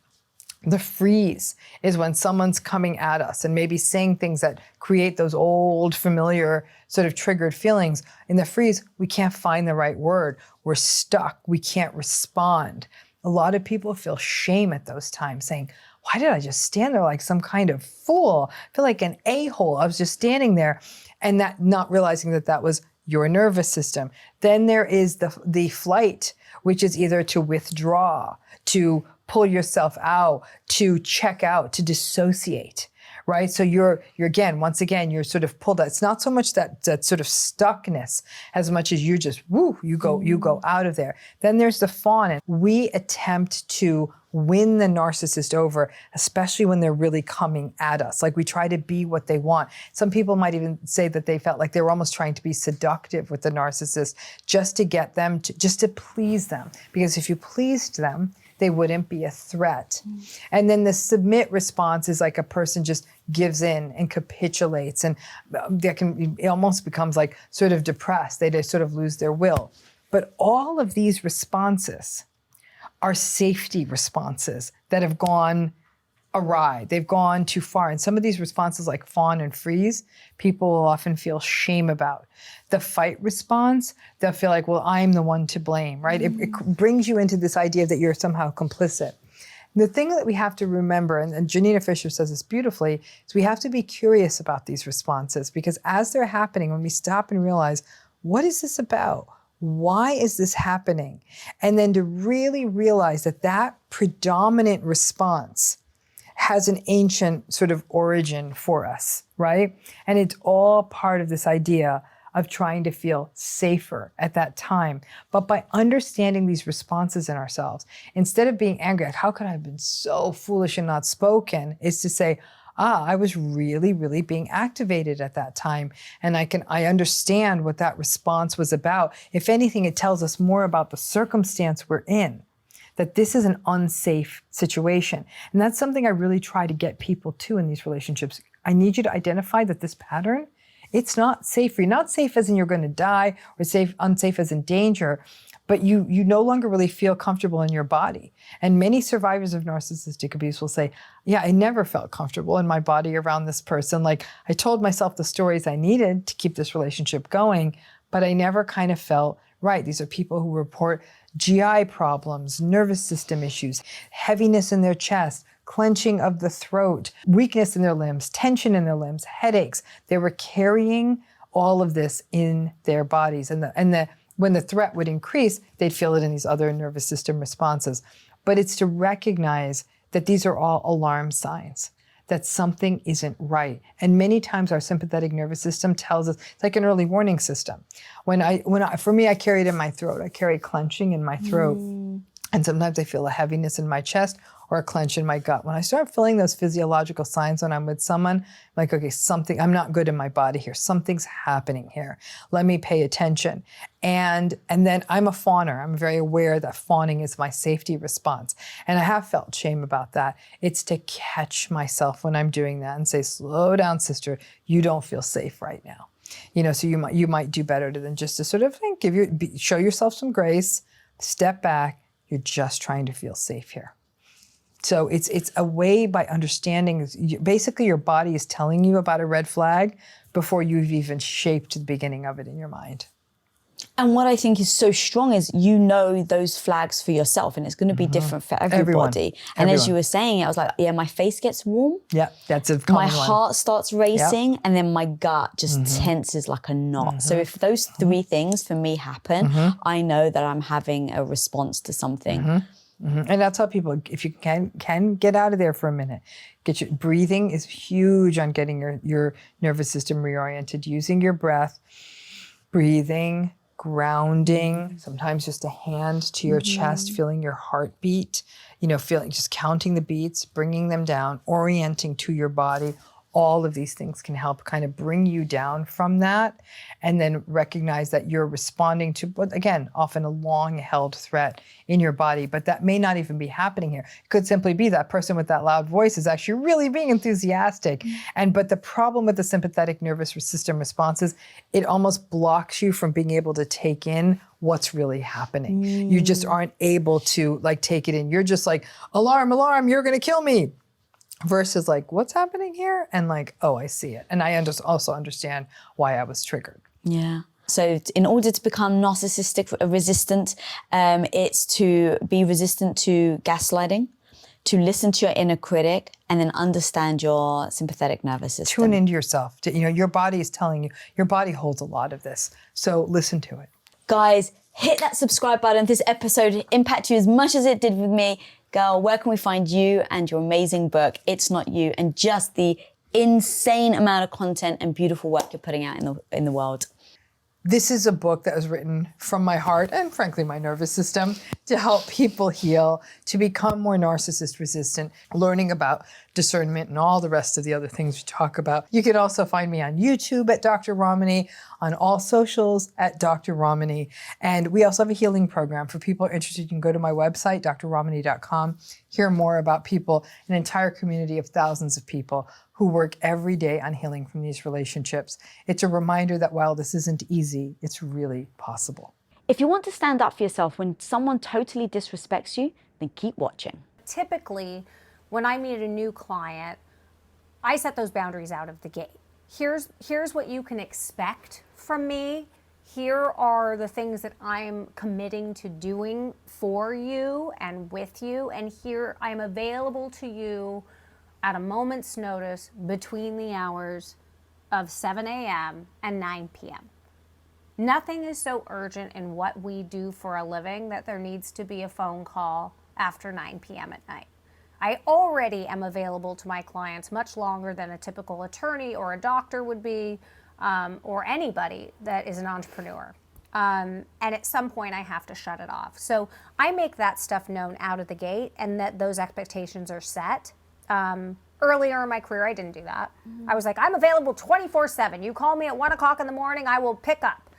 The freeze is when someone's coming at us and maybe saying things that create those old, familiar, sort of triggered feelings. In the freeze, we can't find the right word. We're stuck. We can't respond. A lot of people feel shame at those times, saying, why did I just stand there like some kind of fool? I feel like an a-hole. I was just standing there, and that not realizing that that was your nervous system. Then there is the flight, which is either to withdraw, to pull yourself out, to check out, to dissociate, right? So you're again, once again, you're sort of pulled out. It's not so much that sort of stuckness as much as you just, you go out of there. Then there's the fawn. And we attempt to win the narcissist over, especially when they're really coming at us. Like we try to be what they want. Some people might even say that they felt like they were almost trying to be seductive with the narcissist just to get them just to please them. Because if you pleased them, they wouldn't be a threat. And then the submit response is like a person just gives in and capitulates, and it almost becomes like sort of depressed. They just sort of lose their will. But all of these responses are safety responses that have gone awry. They've gone too far. And some of these responses like fawn and freeze, people will often feel shame about. The fight response, they'll feel like, well, I'm the one to blame, right? It brings you into this idea that you're somehow complicit. The thing that we have to remember, and Janina Fisher says this beautifully, is we have to be curious about these responses, because as they're happening, when we stop and realize, what is this about? Why is this happening? And then to really realize that that predominant response has an ancient sort of origin for us, right? And it's all part of this idea of trying to feel safer at that time. But by understanding these responses in ourselves, instead of being angry, like, how could I have been so foolish and not spoken, is to say, I was really, really being activated at that time. And I understand what that response was about. If anything, it tells us more about the circumstance we're in, that this is an unsafe situation. And that's something I really try to get people to in these relationships. I need you to identify that this pattern, it's not safe for you. Not safe as in you're going to die, or unsafe as in danger, but you no longer really feel comfortable in your body. And many survivors of narcissistic abuse will say, yeah, I never felt comfortable in my body around this person. Like, I told myself the stories I needed to keep this relationship going, but I never kind of felt right. These are people who report GI problems, nervous system issues, heaviness in their chest, clenching of the throat, weakness in their limbs, tension in their limbs, headaches. They were carrying all of this in their bodies. And when the threat would increase, they'd feel it in these other nervous system responses. But it's to recognize that these are all alarm signs, that something isn't right. And many times our sympathetic nervous system tells us, it's like an early warning system. For me, I carry it in my throat. I carry clenching in my throat. And sometimes I feel a heaviness in my chest or a clench in my gut. When I start feeling those physiological signs when I'm with someone, I'm like, okay, I'm not good in my body here. Something's happening here. Let me pay attention. And then I'm a fawner. I'm very aware that fawning is my safety response. And I have felt shame about that. It's to catch myself when I'm doing that and say, slow down, sister. You don't feel safe right now. So you might do better than just to sort of show yourself some grace, step back. You're just trying to feel safe here. So it's a way by understanding, basically your body is telling you about a red flag before you've even shaped the beginning of it in your mind. And what I think is so strong is those flags for yourself, and it's going to be different for everybody. And as you were saying it, I was like, yeah, my face gets warm. Yeah, that's a common one. My heart starts racing, and then my gut just tenses like a knot. So if those three things for me happen, I know that I'm having a response to something. And that's how people, if you can get out of there for a minute. Breathing is huge on getting your nervous system reoriented. Using your breath, breathing, grounding, sometimes just a hand to your chest, feeling your heartbeat, just counting the beats, bringing them down, orienting to your body. All of these things can help kind of bring you down from that, and then recognize that you're responding to, again, often a long-held threat in your body, but that may not even be happening here. It could simply be that person with that loud voice is actually really being enthusiastic. But the problem with the sympathetic nervous system response is it almost blocks you from being able to take in what's really happening. You just aren't able to take it in. You're just like, alarm, alarm, you're gonna kill me. Versus what's happening here? And oh, I see it. And I also understand why I was triggered. Yeah. So in order to become narcissistic resistant, it's to be resistant to gaslighting, to listen to your inner critic, and then understand your sympathetic nervous system. Tune into yourself. Your body is telling you, your body holds a lot of this. So listen to it. Guys, hit that subscribe button. If this episode impacted you as much as it did with me, girl, where can we find you and your amazing book, It's Not You, and just the insane amount of content and beautiful work you're putting out in the world? This is a book that was written from my heart and frankly my nervous system to help people heal, to become more narcissist resistant, learning about discernment and all the rest of the other things we talk about. You could also find me on YouTube at Dr. Ramani, on all socials at Dr. Ramani. And we also have a healing program. For people who are interested, you can go to my website, drramani.com, hear more about people, an entire community of thousands of people who work every day on healing from these relationships. It's a reminder that while this isn't easy, it's really possible. If you want to stand up for yourself when someone totally disrespects you, then keep watching. Typically, when I meet a new client, I set those boundaries out of the gate. Here's what you can expect from me. Here are the things that I'm committing to doing for you and with you. And here I'm available to you at a moment's notice between the hours of 7 a.m. and 9 p.m. Nothing is so urgent in what we do for a living that there needs to be a phone call after 9 p.m. at night. I already am available to my clients much longer than a typical attorney or a doctor would be, or anybody that is an entrepreneur. And at some point I have to shut it off. So I make that stuff known out of the gate, and that those expectations are set. Earlier in my career, I didn't do that. I was like, I'm available 24/7. You call me at 1 o'clock in the morning, I will pick up.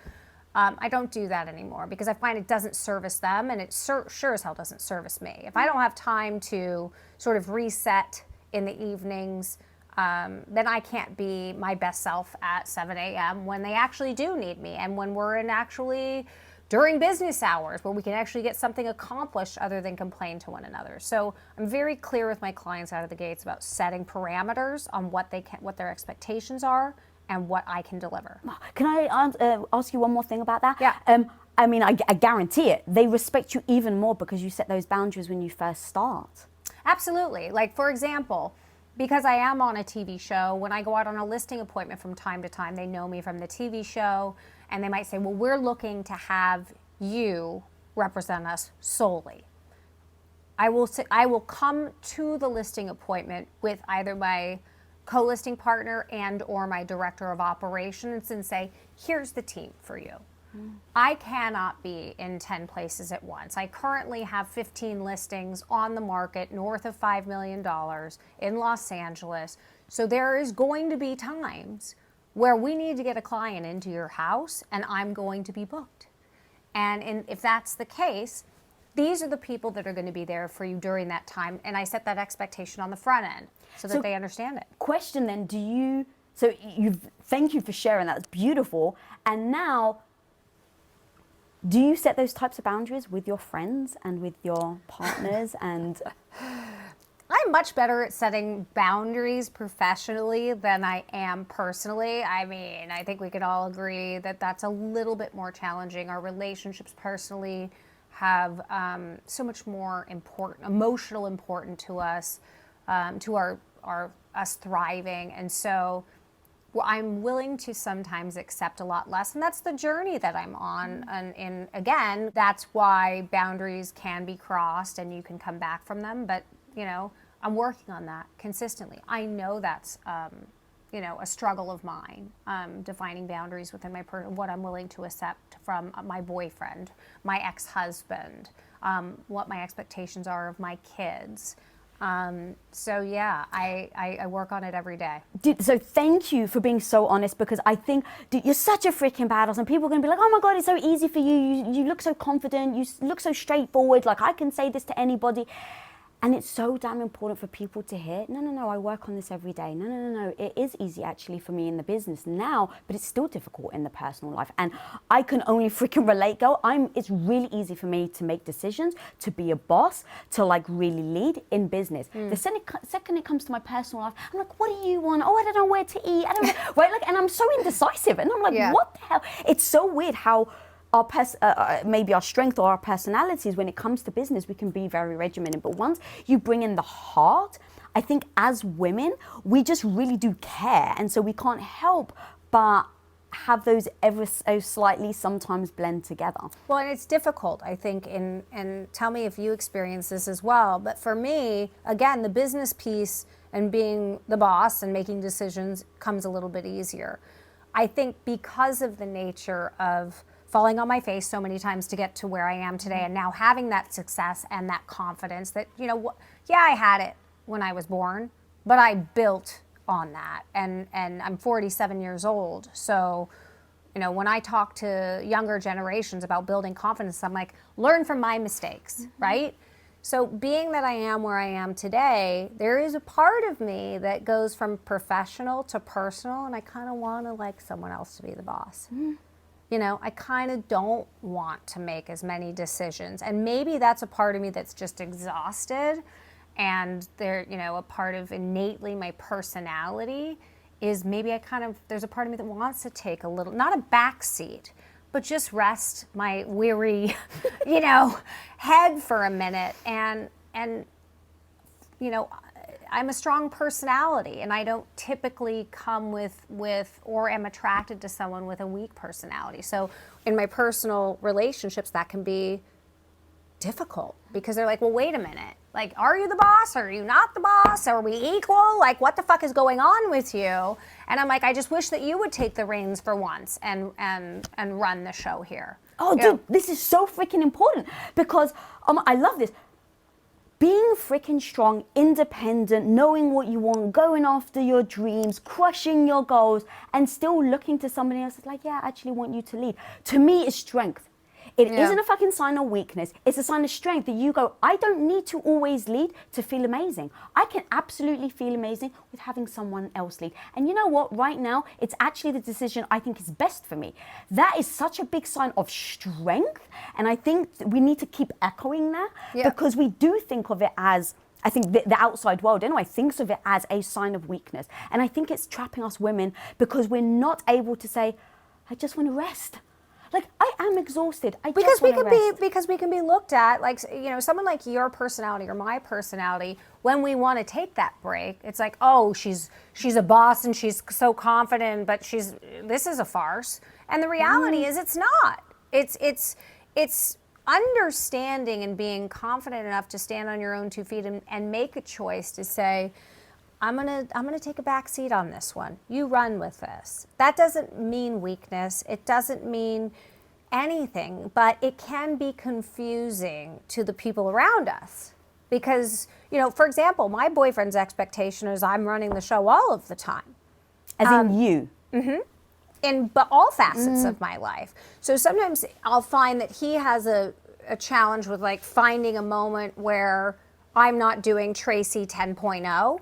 I don't do that anymore because I find it doesn't service them, and it sure as hell doesn't service me. If I don't have time to sort of reset in the evenings, then I can't be my best self at 7 a.m. when they actually do need me, and when we're in actually during business hours where we can actually get something accomplished other than complain to one another. So I'm very clear with my clients out of the gates about setting parameters on what their expectations are and what I can deliver. Can I ask you one more thing about that? Yeah. I mean, I guarantee it. They respect you even more because you set those boundaries when you first start. Absolutely. Like, for example, because I am on a TV show, when I go out on a listing appointment from time to time, they know me from the TV show, and they might say, well, we're looking to have you represent us solely. I will come to the listing appointment with either my co-listing partner and or my director of operations and say, here's the team for you. I cannot be in 10 places at once. I currently have 15 listings on the market north of $5 million in Los Angeles. So there is going to be times where we need to get a client into your house and I'm going to be booked. And if that's the case, these are the people that are going to be there for you during that time. And I set that expectation on the front end so that they understand it. Question then, thank you for sharing that, it's beautiful. And now, do you set those types of boundaries with your friends and with your partners? And I'm much better at setting boundaries professionally than I am personally. I mean, I think we could all agree that that's a little bit more challenging. Our relationships personally have so much more emotional important to us, to us thriving. And so I'm willing to sometimes accept a lot less, and that's the journey that I'm on. And again, that's why boundaries can be crossed and you can come back from them. But, you know, I'm working on that consistently. I know that's, you know, a struggle of mine, defining boundaries within what I'm willing to accept from my boyfriend, my ex-husband, what my expectations are of my kids. So yeah, I work on it every day. So thank you for being so honest, because I think you're such a freaking badass and people are going to be like, oh my God, it's so easy for you. You look so confident. You look so straightforward. Like, I can say this to anybody. And it's so damn important for people to hear, no, I work on this every day. No, it is easy actually for me in the business now, but it's still difficult in the personal life. And I can only freaking relate, girl. It's really easy for me to make decisions, to be a boss, to like really lead in business. The second it comes to my personal life, I'm like, what do you want? Oh, I don't know where to eat. I don't know, right? Like, and I'm so indecisive. And I'm like, what the hell? It's so weird how maybe our strength or our personalities, when it comes to business, we can be very regimented. But once you bring in the heart, I think as women, we just really do care. And so we can't help but have those ever so slightly sometimes blend together. Well, and it's difficult, I think, and tell me if you experience this as well. But for me, again, the business piece and being the boss and making decisions comes a little bit easier. I think because of the nature of falling on my face so many times to get to where I am today, and now having that success and that confidence that, you know, I had it when I was born, but I built on that. And I'm 47 years old. So, you know, when I talk to younger generations about building confidence, I'm like, learn from my mistakes, right? So being that I am where I am today, there is a part of me that goes from professional to personal, and I kind of want to like someone else to be the boss. You know, I kind of don't want to make as many decisions. And maybe that's a part of me that's just exhausted. And there, you know, a part of innately my personality is maybe there's a part of me that wants to take a little, not a back seat, but just rest my weary, you know, head for a minute. And, you know, I'm a strong personality, and I don't typically come with or am attracted to someone with a weak personality. So in my personal relationships, that can be difficult because they're like, well, wait a minute. Like, are you the boss? Are you not the boss? Are we equal? Like, what the fuck is going on with you? And I'm like, I just wish that you would take the reins for once and run the show here. Oh, dude, this is so freaking important because I love this. Being freaking strong, independent, knowing what you want, going after your dreams, crushing your goals, and still looking to somebody else that's like, yeah, I actually want you to lead. To me, is strength. It isn't a fucking sign of weakness. It's a sign of strength that you go, I don't need to always lead to feel amazing. I can absolutely feel amazing with having someone else lead. And you know what? Right now, it's actually the decision I think is best for me. That is such a big sign of strength. And I think we need to keep echoing that because we do think of it as, I think the outside world anyway thinks of it as a sign of weakness. And I think it's trapping us women because we're not able to say, I just want to rest. Like, I am exhausted. I Because just we wanna can rest. because we can be looked at like, you know, someone like your personality or my personality. When we want to take that break, it's like, oh, she's a boss and she's so confident, but this is a farce. And the reality is, it's not. It's understanding and being confident enough to stand on your own 2 feet and make a choice to say, I'm gonna take a back seat on this one. You run with this. That doesn't mean weakness. It doesn't mean anything, but it can be confusing to the people around us. Because, you know, for example, my boyfriend's expectation is I'm running the show all of the time. As in you. But all facets of my life. So sometimes I'll find that he has a challenge with like finding a moment where I'm not doing Tracy 10.0.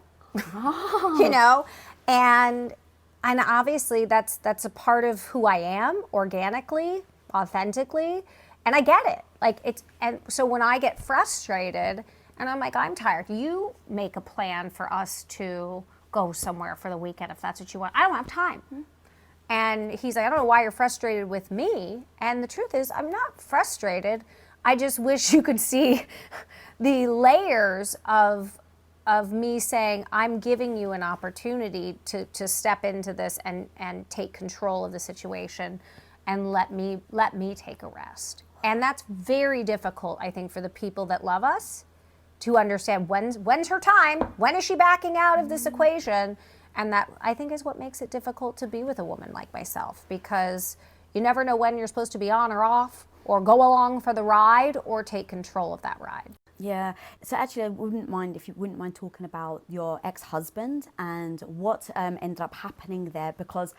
You know, and obviously that's a part of who I am organically, authentically, and I get it. Like and so when I get frustrated and I'm like, I'm tired, you make a plan for us to go somewhere for the weekend if that's what you want. I don't have time. And he's like, I don't know why you're frustrated with me. And the truth is, I'm not frustrated. I just wish you could see the layers of me saying, I'm giving you an opportunity to step into this and take control of the situation and let me take a rest. And that's very difficult, I think, for the people that love us to understand when's her time, when is she backing out of this equation. And that, I think, is what makes it difficult to be with a woman like myself, because you never know when you're supposed to be on or off, or go along for the ride, or take control of that ride. Yeah. So actually, I wouldn't mind if you wouldn't mind talking about your ex-husband and what ended up happening there, because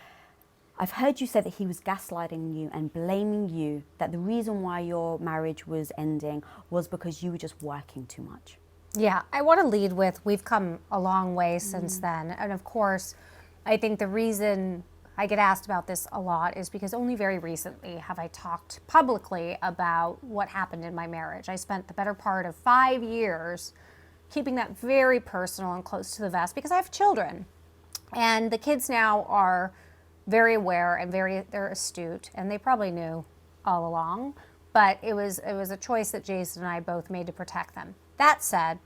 I've heard you say that he was gaslighting you and blaming you, that the reason why your marriage was ending was because you were just working too much. Yeah, I want to lead with, we've come a long way since then. And of course, I think the reason I get asked about this a lot is because only very recently have I talked publicly about what happened in my marriage. I spent the better part of 5 years keeping that very personal and close to the vest because I have children. And the kids now are very aware and they're astute, and they probably knew all along, but it was a choice that Jason and I both made to protect them. That said,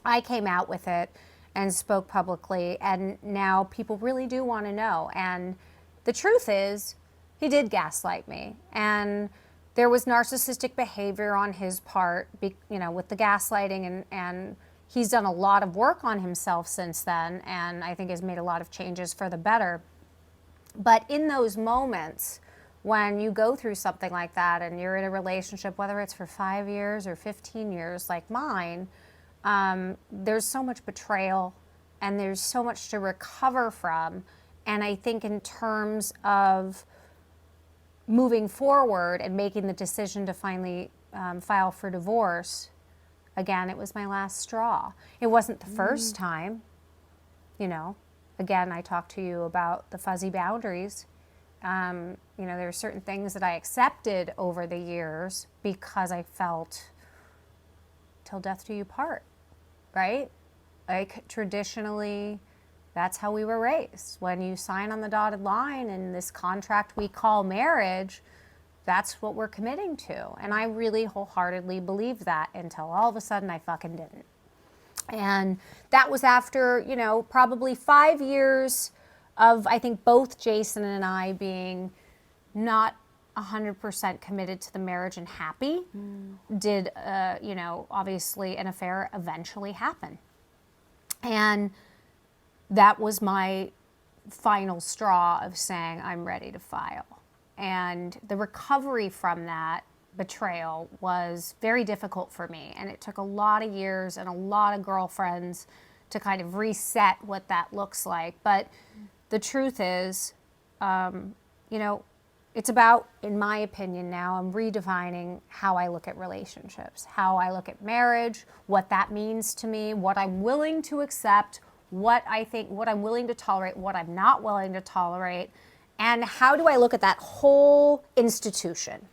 I came out with it and spoke publicly, and now people really do want to know. And the truth is, he did gaslight me, and there was narcissistic behavior on his part, with the gaslighting, and he's done a lot of work on himself since then, and I think has made a lot of changes for the better. But in those moments, when you go through something like that and you're in a relationship, whether it's for 5 years or 15 years like mine, there's so much betrayal and there's so much to recover from. And I think in terms of moving forward and making the decision to finally file for divorce, again, it was my last straw. It wasn't the first time, Again, I talked to you about the fuzzy boundaries. There are certain things that I accepted over the years because I felt till death do you part, right? Like traditionally, that's how we were raised. When you sign on the dotted line in this contract we call marriage, that's what we're committing to. And I really wholeheartedly believed that until all of a sudden I fucking didn't. And that was after, probably 5 years of, I think, both Jason and I being not 100% committed to the marriage and happy, did, obviously an affair eventually happen. And that was my final straw of saying, I'm ready to file. And the recovery from that betrayal was very difficult for me. And it took a lot of years and a lot of girlfriends to kind of reset what that looks like. But the truth is, it's about, in my opinion now, I'm redefining how I look at relationships, how I look at marriage, what that means to me, what I'm willing to accept, what I'm willing to tolerate, what I'm not willing to tolerate, and how do I look at that whole institution.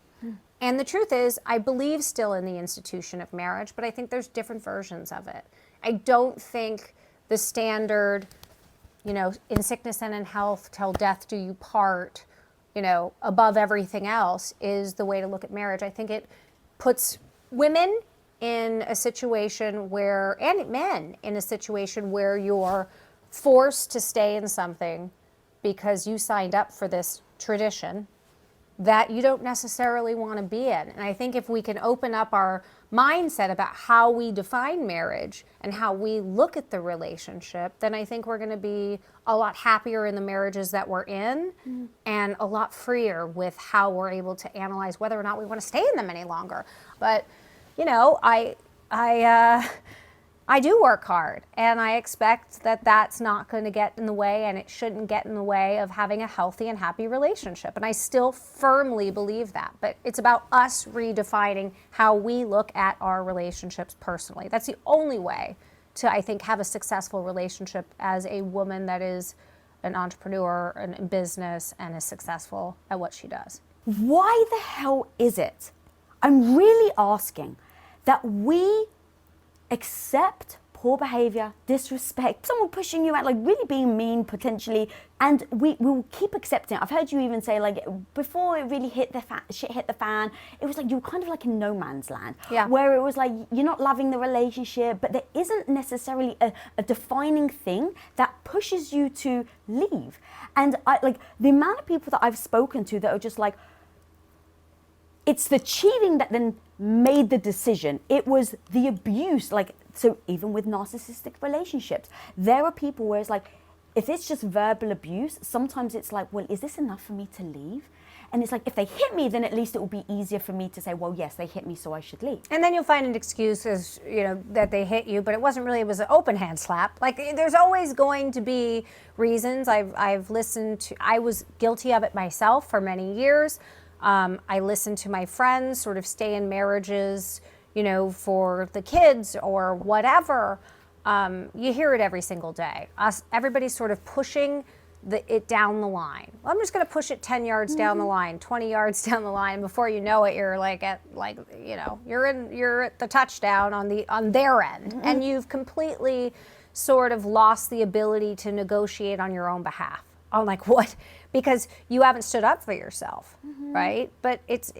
And the truth is, I believe still in the institution of marriage, but I think there's different versions of it. I don't think the standard, in sickness and in health, till death do you part, above everything else is the way to look at marriage. I think it puts women in a situation where, and men in a situation where you're forced to stay in something because you signed up for this tradition that you don't necessarily want to be in. And I think if we can open up our mindset about how we define marriage and how we look at the relationship, then I think we're going to be a lot happier in the marriages that we're in and a lot freer with how we're able to analyze whether or not we want to stay in them any longer. But, I do work hard, and I expect that that's not going to get in the way, and it shouldn't get in the way of having a healthy and happy relationship. And I still firmly believe that. But it's about us redefining how we look at our relationships personally. That's the only way to, I think, have a successful relationship as a woman that is an entrepreneur and in business and is successful at what she does. Why the hell is it, I'm really asking, that we accept poor behavior, disrespect, someone pushing you out, like really being mean potentially, and we will keep accepting it? I've heard you even say, like, before it really shit hit the fan, it was like you were kind of like in no man's land, where it was like you're not loving the relationship, but there isn't necessarily a defining thing that pushes you to leave. And like the amount of people that I've spoken to that are just like, it's the cheating that then made the decision. It was the abuse. Like, so even with narcissistic relationships, there are people where it's like, if it's just verbal abuse, sometimes it's like, well, is this enough for me to leave? And it's like, if they hit me, then at least it will be easier for me to say, well, yes, they hit me, so I should leave. And then you'll find an excuse as, that they hit you, but it wasn't really, it was an open hand slap. Like, there's always going to be reasons. I've listened to, I was guilty of it myself for many years. I listened to my friends sort of stay in marriages, for the kids or whatever. You hear it every single day. Everybody's sort of pushing it down the line. Well, I'm just going to push it 10 yards down the line, 20 yards down the line. Before you know it, you're you're at the touchdown on their end, and you've completely sort of lost the ability to negotiate on your own behalf. I'm like, what? Because you haven't stood up for yourself, right? But it's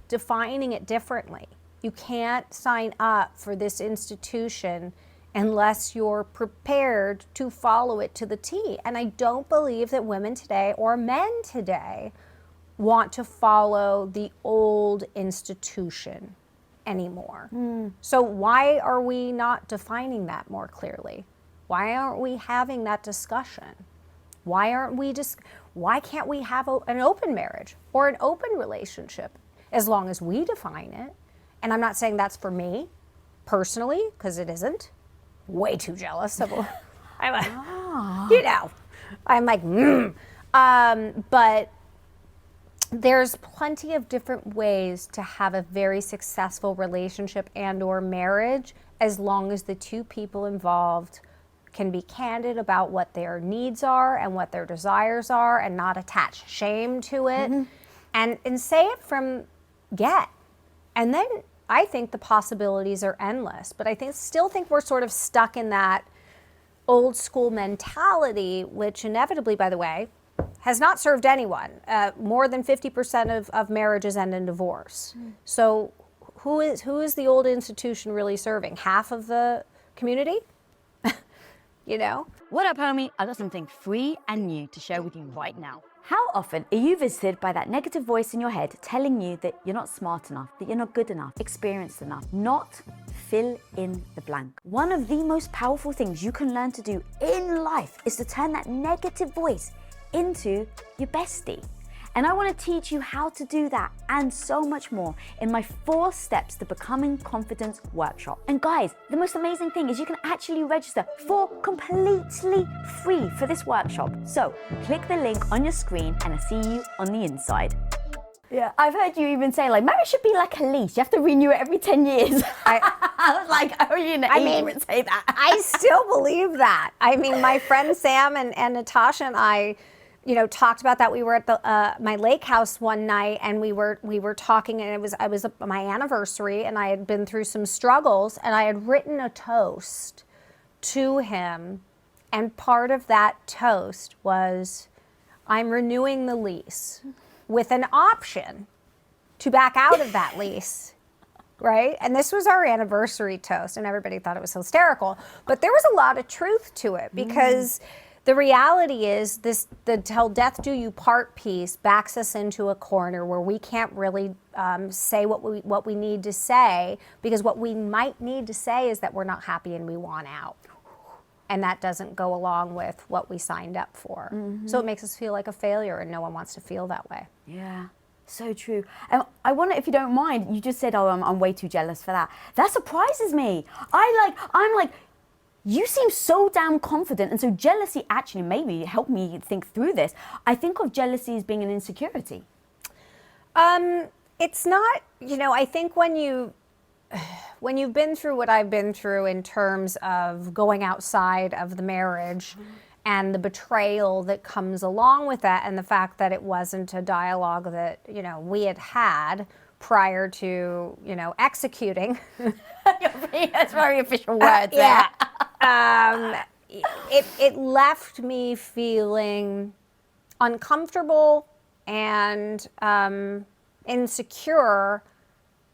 defining it differently. You can't sign up for this institution unless you're prepared to follow it to the T. And I don't believe that women today or men today want to follow the old institution anymore. So why are we not defining that more clearly? Why aren't we having that discussion? Why can't we have an open marriage or an open relationship as long as we define it? And I'm not saying that's for me personally, because it isn't. Way too jealous of I'm like, but there's plenty of different ways to have a very successful relationship and or marriage as long as the two people involved can be candid about what their needs are and what their desires are and not attach shame to it and say it from get. And then I think the possibilities are endless, but I still think we're sort of stuck in that old school mentality, which inevitably, by the way, has not served anyone. More than 50% of marriages end in divorce. So who is the old institution really serving? Half of the community? What up, homie? I got something free and new to share with you right now. How often are you visited by that negative voice in your head telling you that you're not smart enough, that you're not good enough, experienced enough, not fill in the blank? One of the most powerful things you can learn to do in life is to turn that negative voice into your bestie. And I want to teach you how to do that and so much more in my 4 steps to becoming confident workshop. And guys, the most amazing thing is you can actually register for completely free for this workshop. So click the link on your screen and I'll see you on the inside. Yeah, I've heard you even say, like, marriage should be like a lease. You have to renew it every 10 years. I was like, oh, would say that. I still believe that. I mean, my friend Sam and Natasha and I, talked about that. We were at my lake house one night, and we were talking, and it was my anniversary, and I had been through some struggles, and I had written a toast to him, and part of that toast was, I'm renewing the lease with an option to back out of that lease, right? And this was our anniversary toast, and everybody thought it was hysterical. But there was a lot of truth to it, because the reality is the till death do you part piece backs us into a corner where we can't really say what we need to say, because what we might need to say is that we're not happy and we want out. And that doesn't go along with what we signed up for. So it makes us feel like a failure, and no one wants to feel that way. Yeah, so true. And I wonder if you don't mind, you just said, oh, I'm way too jealous for that. That surprises me. I'm like, you seem so damn confident. And so jealousy actually maybe helped me think through this. I think of jealousy as being an insecurity. It's not, I think when you've been through what I've been through in terms of going outside of the marriage and the betrayal that comes along with that, and the fact that it wasn't a dialogue that, we had prior to, executing. That's very official words there. It left me feeling uncomfortable and insecure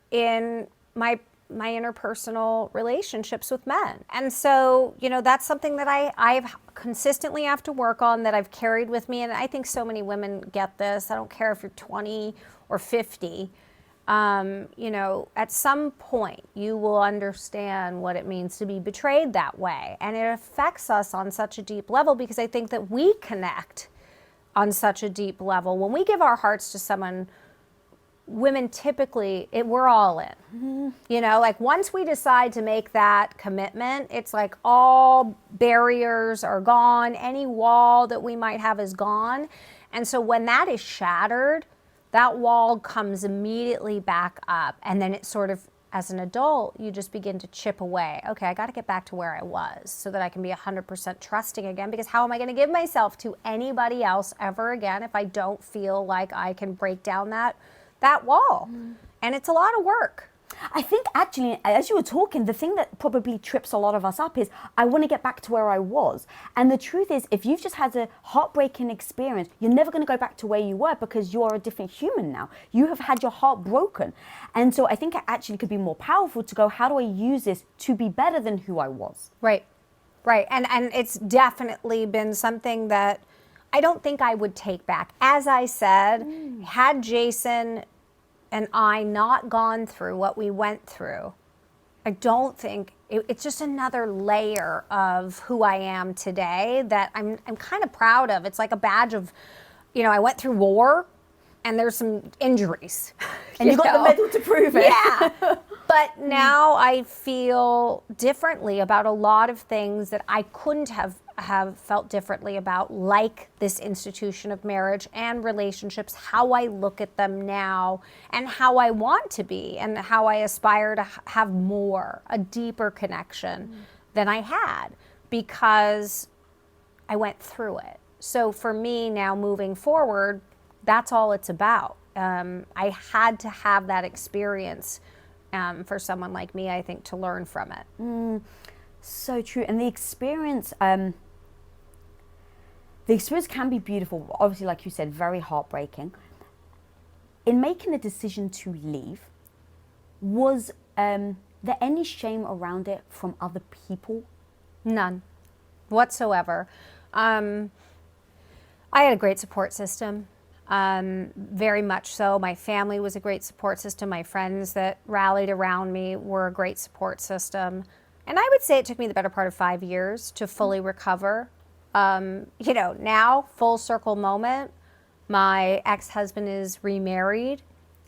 in my interpersonal relationships with men. And so, that's something that I've consistently have to work on, that I've carried with me. And I think so many women get this. I don't care if you're 20 or 50. At some point you will understand what it means to be betrayed that way. And it affects us on such a deep level, because I think that we connect on such a deep level. When we give our hearts to someone, women typically, we're all in. Like once we decide to make that commitment, it's like all barriers are gone. Any wall that we might have is gone. And so when that is shattered, that wall comes immediately back up. And then it sort of, as an adult, you just begin to chip away. Okay, I got to get back to where I was so that I can be 100% trusting again, because how am I going to give myself to anybody else ever again if I don't feel like I can break down that wall? And it's a lot of work. I think actually, as you were talking, the thing that probably trips a lot of us up is, I want to get back to where I was. And the truth is, if you've just had a heartbreaking experience, you're never going to go back to where you were, because you are a different human now. You have had your heart broken. And so I think it actually could be more powerful to go, how do I use this to be better than who I was? Right. And it's definitely been something that I don't think I would take back. As I said, had Jason and I not gone through what we went through, I don't think it's just another layer of who I am today that I'm kind of proud of. It's like a badge of, I went through war and there's some injuries. And you got the medal to prove it. Yeah. But now I feel differently about a lot of things that I couldn't have felt differently about, like this institution of marriage and relationships, how I look at them now and how I want to be, and how I aspire to have more, a deeper connection than I had, because I went through it. So for me now, moving forward, that's all it's about. I had to have that experience for someone like me, I think, to learn from it. So true. And the experience can be beautiful. Obviously, like you said, very heartbreaking. In making the decision to leave, was there any shame around it from other people? None whatsoever. I had a great support system. Very much so. My family was a great support system. My friends that rallied around me were a great support system. And I would say it took me the better part of 5 years to fully recover. Now, full circle moment, my ex-husband is remarried.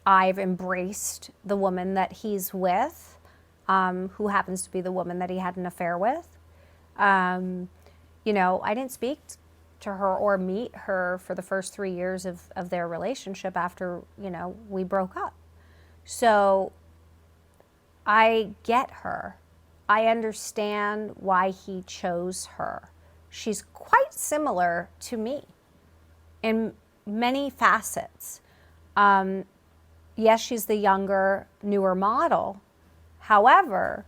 I've embraced the woman that he's with, who happens to be the woman that he had an affair with. I didn't speak to her or meet her for the first 3 years of their relationship after, we broke up. So I get her. I understand why he chose her. She's quite similar to me in many facets. Yes, she's the younger, newer model. However,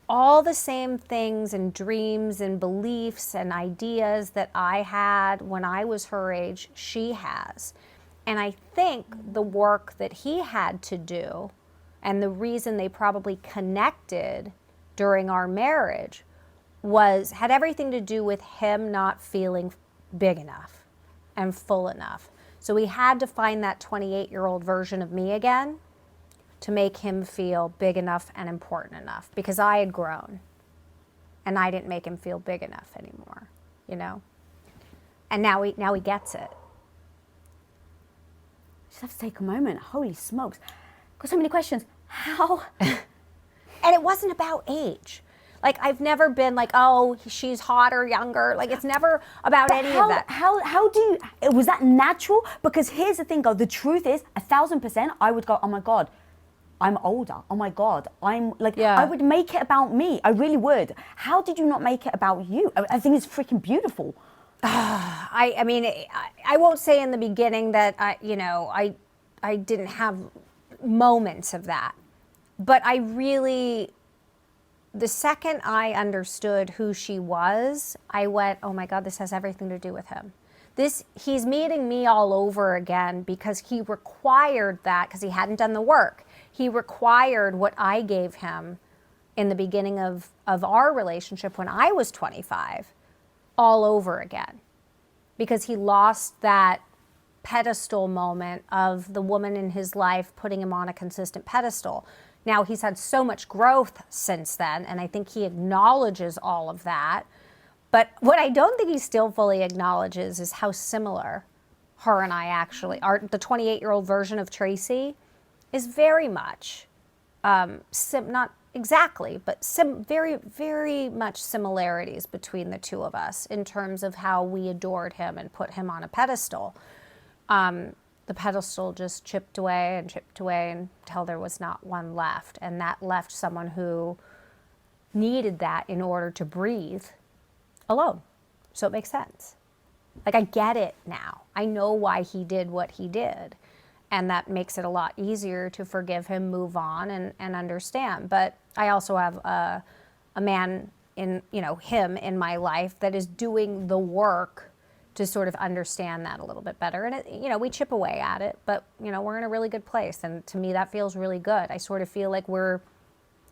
all the same things and dreams and beliefs and ideas that I had when I was her age, she has. And I think the work that he had to do and the reason they probably connected during our marriage had everything to do with him not feeling big enough and full enough. So he had to find that 28-year-old version of me again to make him feel big enough and important enough, because I had grown and I didn't make him feel big enough anymore, you know? And now he gets it. Just have to take a moment. Holy smokes. Got so many questions. How? And it wasn't about age. Like, I've never been like, oh, she's hotter, younger. Like, it's never about any of that. How do you, was that natural? Because here's the thing, girl, the truth is, 1,000%, I would go, oh my God, I'm older. Oh my God, I'm like, Yeah. I would make it about me. I really would. How did you not make it about you? I think it's freaking beautiful. I mean, I won't say in the beginning that I didn't have moments of that, but I really, the second I understood who she was, I went, oh my God, this has everything to do with him. He's meeting me all over again because he required that, because he hadn't done the work. He required what I gave him in the beginning of our relationship when I was 25 all over again, because he lost that pedestal moment of the woman in his life putting him on a consistent pedestal. Now he's had so much growth since then, and I think he acknowledges all of that. But what I don't think he still fully acknowledges is how similar her and I actually are. The 28-year-old version of Tracy is very much, not exactly, but very, very much similarities between the two of us in terms of how we adored him and put him on a pedestal. The pedestal just chipped away until there was not one left. And that left someone who needed that in order to breathe alone. So it makes sense. Like, I get it now. I know why he did what he did. And that makes it a lot easier to forgive him, move on, and understand. But I also have a man in, him in my life that is doing the work to sort of understand that a little bit better. And, we chip away at it, but, we're in a really good place. And to me, that feels really good. I sort of feel like we're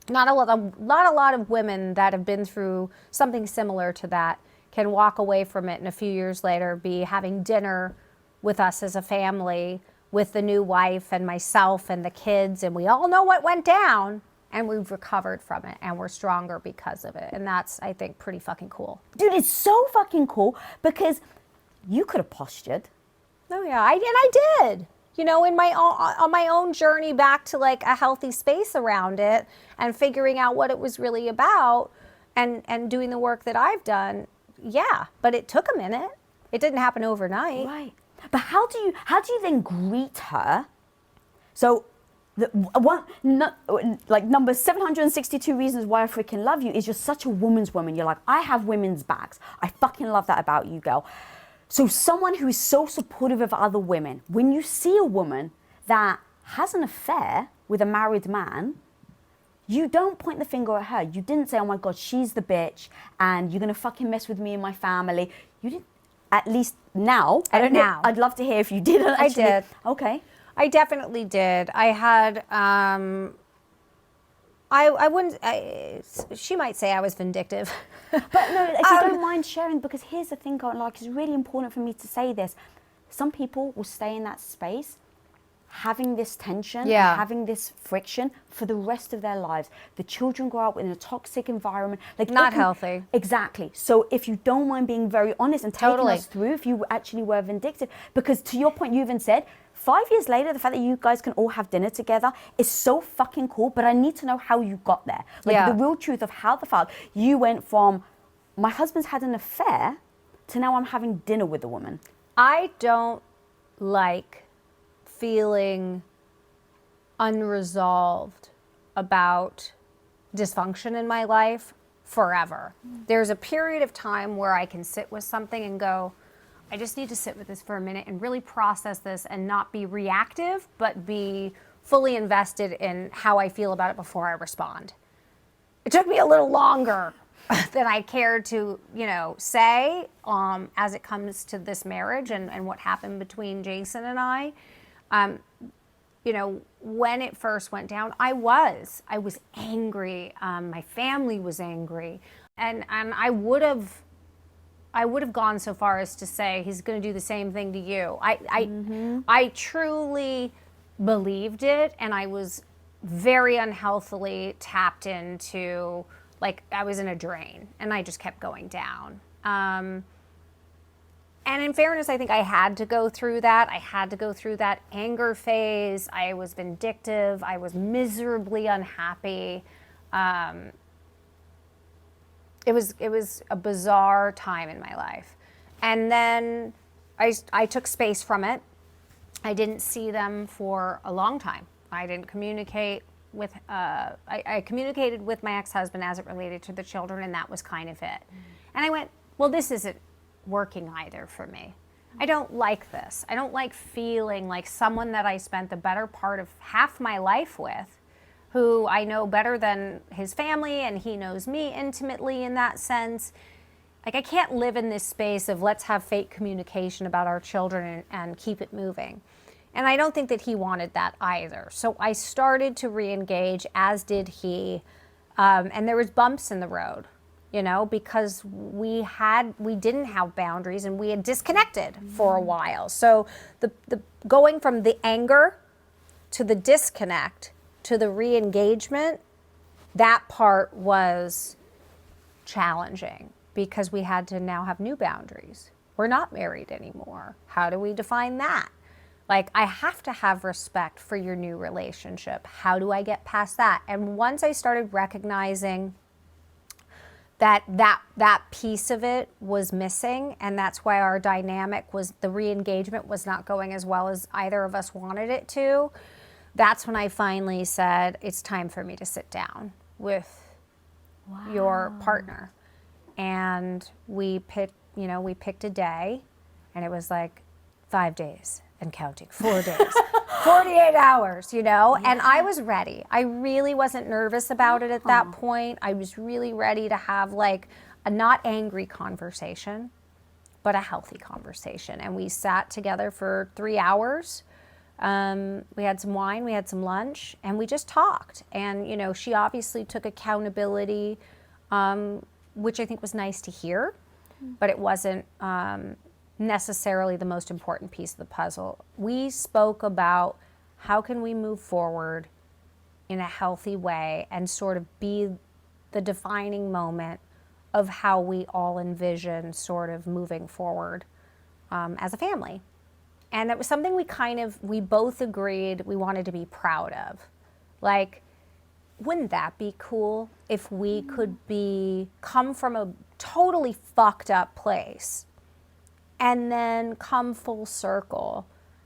not a lot of women that have been through something similar to that can walk away from it and a few years later be having dinner with us as a family with the new wife and myself and the kids, and we all know what went down, and we've recovered from it, and we're stronger because of it. And that's, I think, pretty fucking cool. Dude, it's so fucking cool because you could have postured. Oh yeah, I did. In my own journey back to like a healthy space around it and figuring out what it was really about and doing the work that I've done. Yeah, but it took a minute. It didn't happen overnight. Right. But how do you then greet her? So number 762 reasons why I freaking love you is you're such a woman's woman. You're like, I have women's backs. I fucking love that about you, girl. So someone who is so supportive of other women, when you see a woman that has an affair with a married man, you don't point the finger at her. You didn't say, oh my God, she's the bitch and you're going to fucking mess with me and my family. You didn't, at least now. I don't know. I'd love to hear if you did. I did. Okay. I definitely did. I had, I wouldn't, she might say I was vindictive. But no, if you don't mind sharing, because here's the thing, like, it's really important for me to say this. Some people will stay in that space having this tension, and having this friction for the rest of their lives. The children grow up in a toxic environment. Like, not healthy. Exactly. So if you don't mind being very honest and taking us through, if you actually were vindictive, because to your point, you even said, 5 years later, the fact that you guys can all have dinner together is so fucking cool, but I need to know how you got there. Like, the real truth of how the fuck you went from, my husband's had an affair, to now I'm having dinner with a woman. I don't like feeling unresolved about dysfunction in my life forever. There's a period of time where I can sit with something and go, I just need to sit with this for a minute and really process this and not be reactive, but be fully invested in how I feel about it before I respond. it took me a little longer than I cared to, say, as it comes to this marriage and what happened between Jason and I. When it first went down, I was angry. My family was angry, and I would have gone so far as to say he's going to do the same thing to you. I truly believed it, and I was very unhealthily tapped into, like, I was in a drain, and I just kept going down. And in fairness, I think I had to go through that. I had to go through that anger phase. I was vindictive. I was miserably unhappy. It was a bizarre time in my life. And then I took space from it. I didn't see them for a long time. I didn't communicate with, I communicated with my ex-husband as it related to the children, and that was kind of it. And I went, well, this isn't working either for me. I don't like this. I don't like feeling like someone that I spent the better part of half my life with, who I know better than his family, and he knows me intimately in that sense. Like, I can't live in this space of let's have fake communication about our children and keep it moving. And I don't think that he wanted that either. So I started to re-engage, as did he. And there was bumps in the road, because we didn't have boundaries, and we had disconnected for a while. So the going from the anger to the disconnect to the re-engagement, that part was challenging because we had to now have new boundaries. We're not married anymore. How do we define that? Like, I have to have respect for your new relationship. How do I get past that? And once I started recognizing that piece of it was missing, and that's why our dynamic was, the re-engagement was not going as well as either of us wanted it to, that's when I finally said, it's time for me to sit down with your partner. And we picked a day, and it was like 5 days and counting, 4 days, 48 hours, and I was ready. I really wasn't nervous about it at that point. I was really ready to have like a not angry conversation, but a healthy conversation. And we sat together for 3 hours. We had some wine, we had some lunch, and we just talked. And, she obviously took accountability, which I think was nice to hear, but it wasn't necessarily the most important piece of the puzzle. We spoke about how can we move forward in a healthy way and sort of be the defining moment of how we all envision sort of moving forward as a family. And it was something we both agreed we wanted to be proud of. Like, wouldn't that be cool if we could come from a totally fucked up place and then come full circle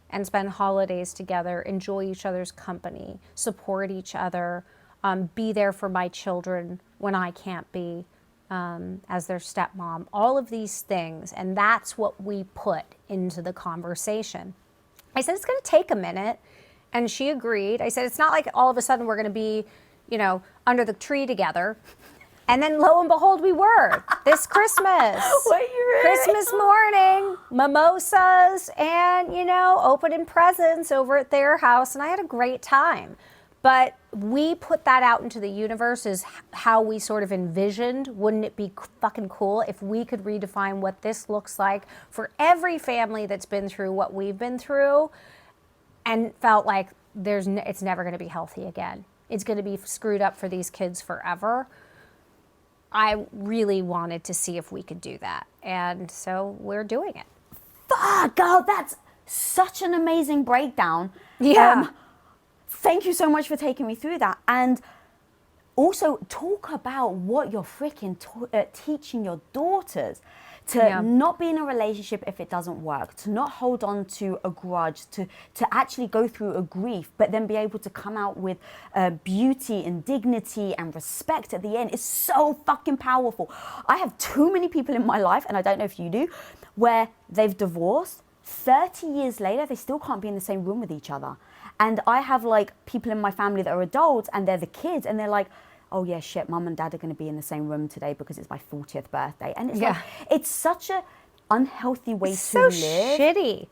and spend holidays together, enjoy each other's company, support each other, be there for my children when I can't be as their stepmom, all of these things. And that's what we put into the conversation. I said, it's going to take a minute. And she agreed. I said, it's not like all of a sudden we're going to be, under the tree together. And then lo and behold, we were this Christmas. Christmas morning, mimosas, and, opening presents over at their house. And I had a great time. But we put that out into the universe as how we sort of envisioned. Wouldn't it be fucking cool if we could redefine what this looks like for every family that's been through what we've been through, and felt like it's never going to be healthy again. It's going to be screwed up for these kids forever. I really wanted to see if we could do that. And so we're doing it. Fuck, girl, that's such an amazing breakdown. Yeah. Thank you so much for taking me through that. And also talk about what you're freaking teaching your daughters to not be in a relationship if it doesn't work, to not hold on to a grudge, to actually go through a grief, but then be able to come out with beauty and dignity and respect at the end. Is so fucking powerful. I have too many people in my life, and I don't know if you do, where they've divorced. 30 years later, they still can't be in the same room with each other. And I have like people in my family that are adults, and they're the kids, and they're like, oh yeah, shit, mum and dad are going to be in the same room today because it's my 40th birthday. And it's like, it's such a unhealthy way to live. Shitty.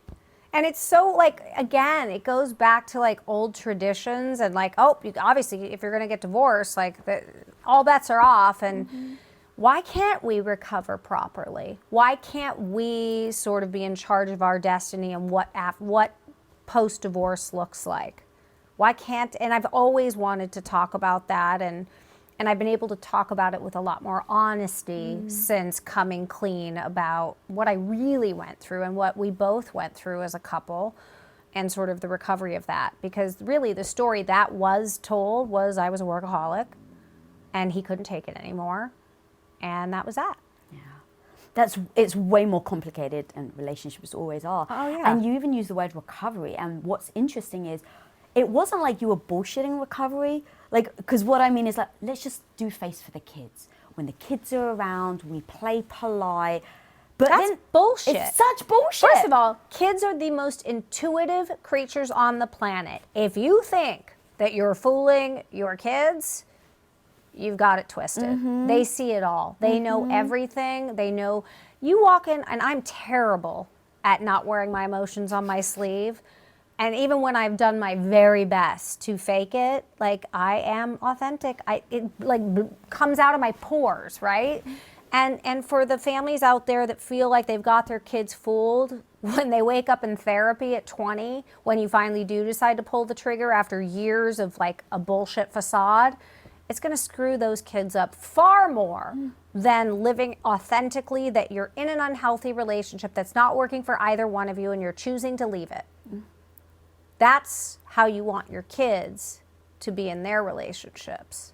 And it's so like, again, it goes back to like old traditions and like, oh, obviously if you're going to get divorced, like all bets are off. And why can't we recover properly? Why can't we sort of be in charge of our destiny and what post-divorce looks like? Why can't, and I've always wanted to talk about that, and I've been able to talk about it with a lot more honesty since coming clean about what I really went through and what we both went through as a couple and sort of the recovery of that. Because really the story that was told was I was a workaholic and he couldn't take it anymore. And that was that. Yeah. It's way more complicated, and relationships always are. Oh, yeah. And you even use the word recovery. And what's interesting is, it wasn't like you were bullshitting recovery. Like, because what I mean is like, let's just do face for the kids. When the kids are around, we play polite. But that's then bullshit. It's such bullshit. First of all, kids are the most intuitive creatures on the planet. If you think that you're fooling your kids, you've got it twisted. They see it all. They know everything. They know. You walk in, and I'm terrible at not wearing my emotions on my sleeve. And even when I've done my very best to fake it, like I am authentic. It like comes out of my pores, right? And for the families out there that feel like they've got their kids fooled, when they wake up in therapy at 20, when you finally do decide to pull the trigger after years of like a bullshit facade, it's going to screw those kids up far more than living authentically, that you're in an unhealthy relationship that's not working for either one of you and you're choosing to leave it. That's how you want your kids to be in their relationships.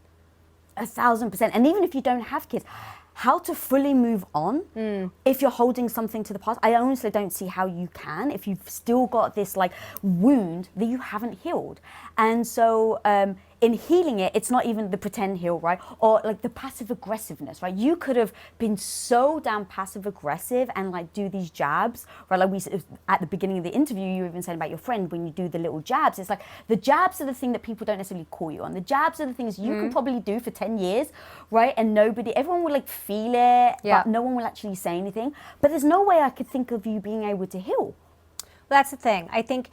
1,000%. And even if you don't have kids, how to fully move on if you're holding something to the past. I honestly don't see how you can if you've still got this like wound that you haven't healed. And so in healing it, it's not even the pretend heal, right? Or like the passive aggressiveness, right? You could have been so damn passive aggressive and like do these jabs, right? Like we at the beginning of the interview, you even said about your friend when you do the little jabs. It's like the jabs are the thing that people don't necessarily call you on. The jabs are the things you can probably do for 10 years, right? And everyone will like feel it, but no one will actually say anything. But there's no way I could think of you being able to heal. That's the thing. I think,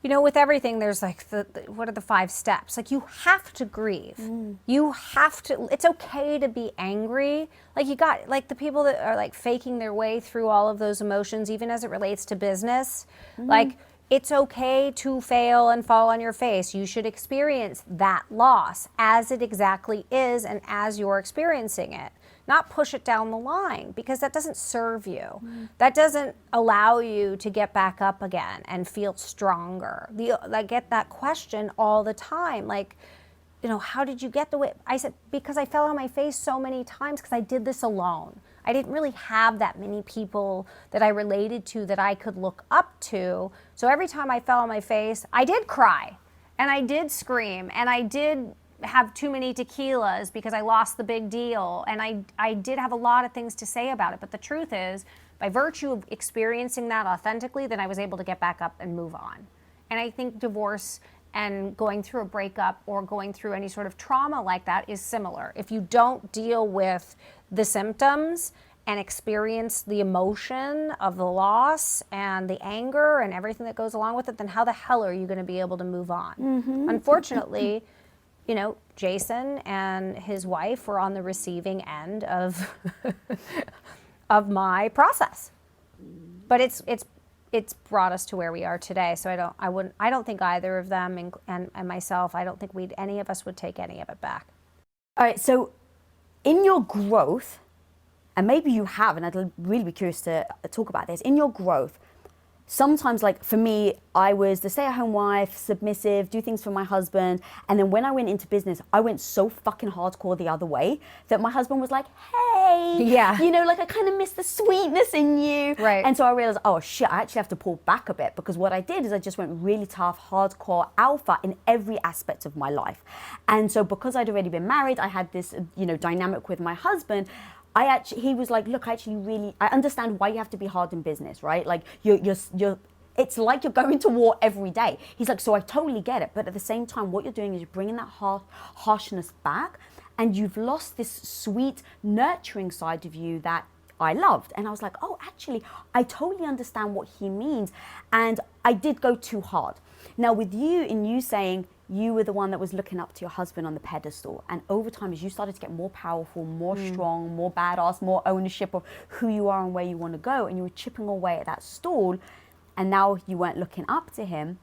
you know, with everything, there's like, what are the 5 steps? Like, you have to grieve. You have to, it's okay to be angry. Like, you got, like, the people that are, like, faking their way through all of those emotions, even as it relates to business. Like, it's okay to fail and fall on your face. You should experience that loss as it exactly is and as you're experiencing it. Not push it down the line, because that doesn't serve you. That doesn't allow you to get back up again and feel stronger. I get that question all the time. Like, you know, how did you get the way? I said, because I fell on my face so many times because I did this alone. I didn't really have that many people that I related to that I could look up to. So every time I fell on my face, I did cry and I did scream and I did have too many tequilas because I lost the big deal. And I did have a lot of things to say about it. But the truth is, by virtue of experiencing that authentically, then I was able to get back up and move on. And I think divorce and going through a breakup or going through any sort of trauma like that is similar. If you don't deal with the symptoms and experience the emotion of the loss and the anger and everything that goes along with it, then how the hell are you going to be able to move on? Unfortunately, you know, Jason and his wife were on the receiving end of of my process. But it's brought us to where we are today. So I don't think either of them and myself, I don't think any of us would take any of it back. All right, so in your growth, and maybe you have, and I'd really be curious to talk about this, in your growth, sometimes, like for me, I was the stay-at-home wife, submissive, do things for my husband. And then when I went into business, I went so fucking hardcore the other way that my husband was like, hey, you know, like I kind of miss the sweetness in you. Right. And so I realized, oh shit, I actually have to pull back a bit, because what I did is I just went really tough, hardcore, alpha in every aspect of my life. And so because I'd already been married, I had this, you know, dynamic with my husband. He was like, look, I understand why you have to be hard in business, right? Like it's like you're going to war every day. He's like, so I totally get it. But at the same time, what you're doing is you're bringing that harshness back. and you've lost this sweet, nurturing side of you that I loved. And I was like, oh, actually, I totally understand what he means. And I did go too hard. Now, with you, in you saying you were the one that was looking up to your husband on the pedestal, and over time, as you started to get more powerful, more strong, more badass, more ownership of who you are and where you want to go, and you were chipping away at that stall, and now you weren't looking up to him.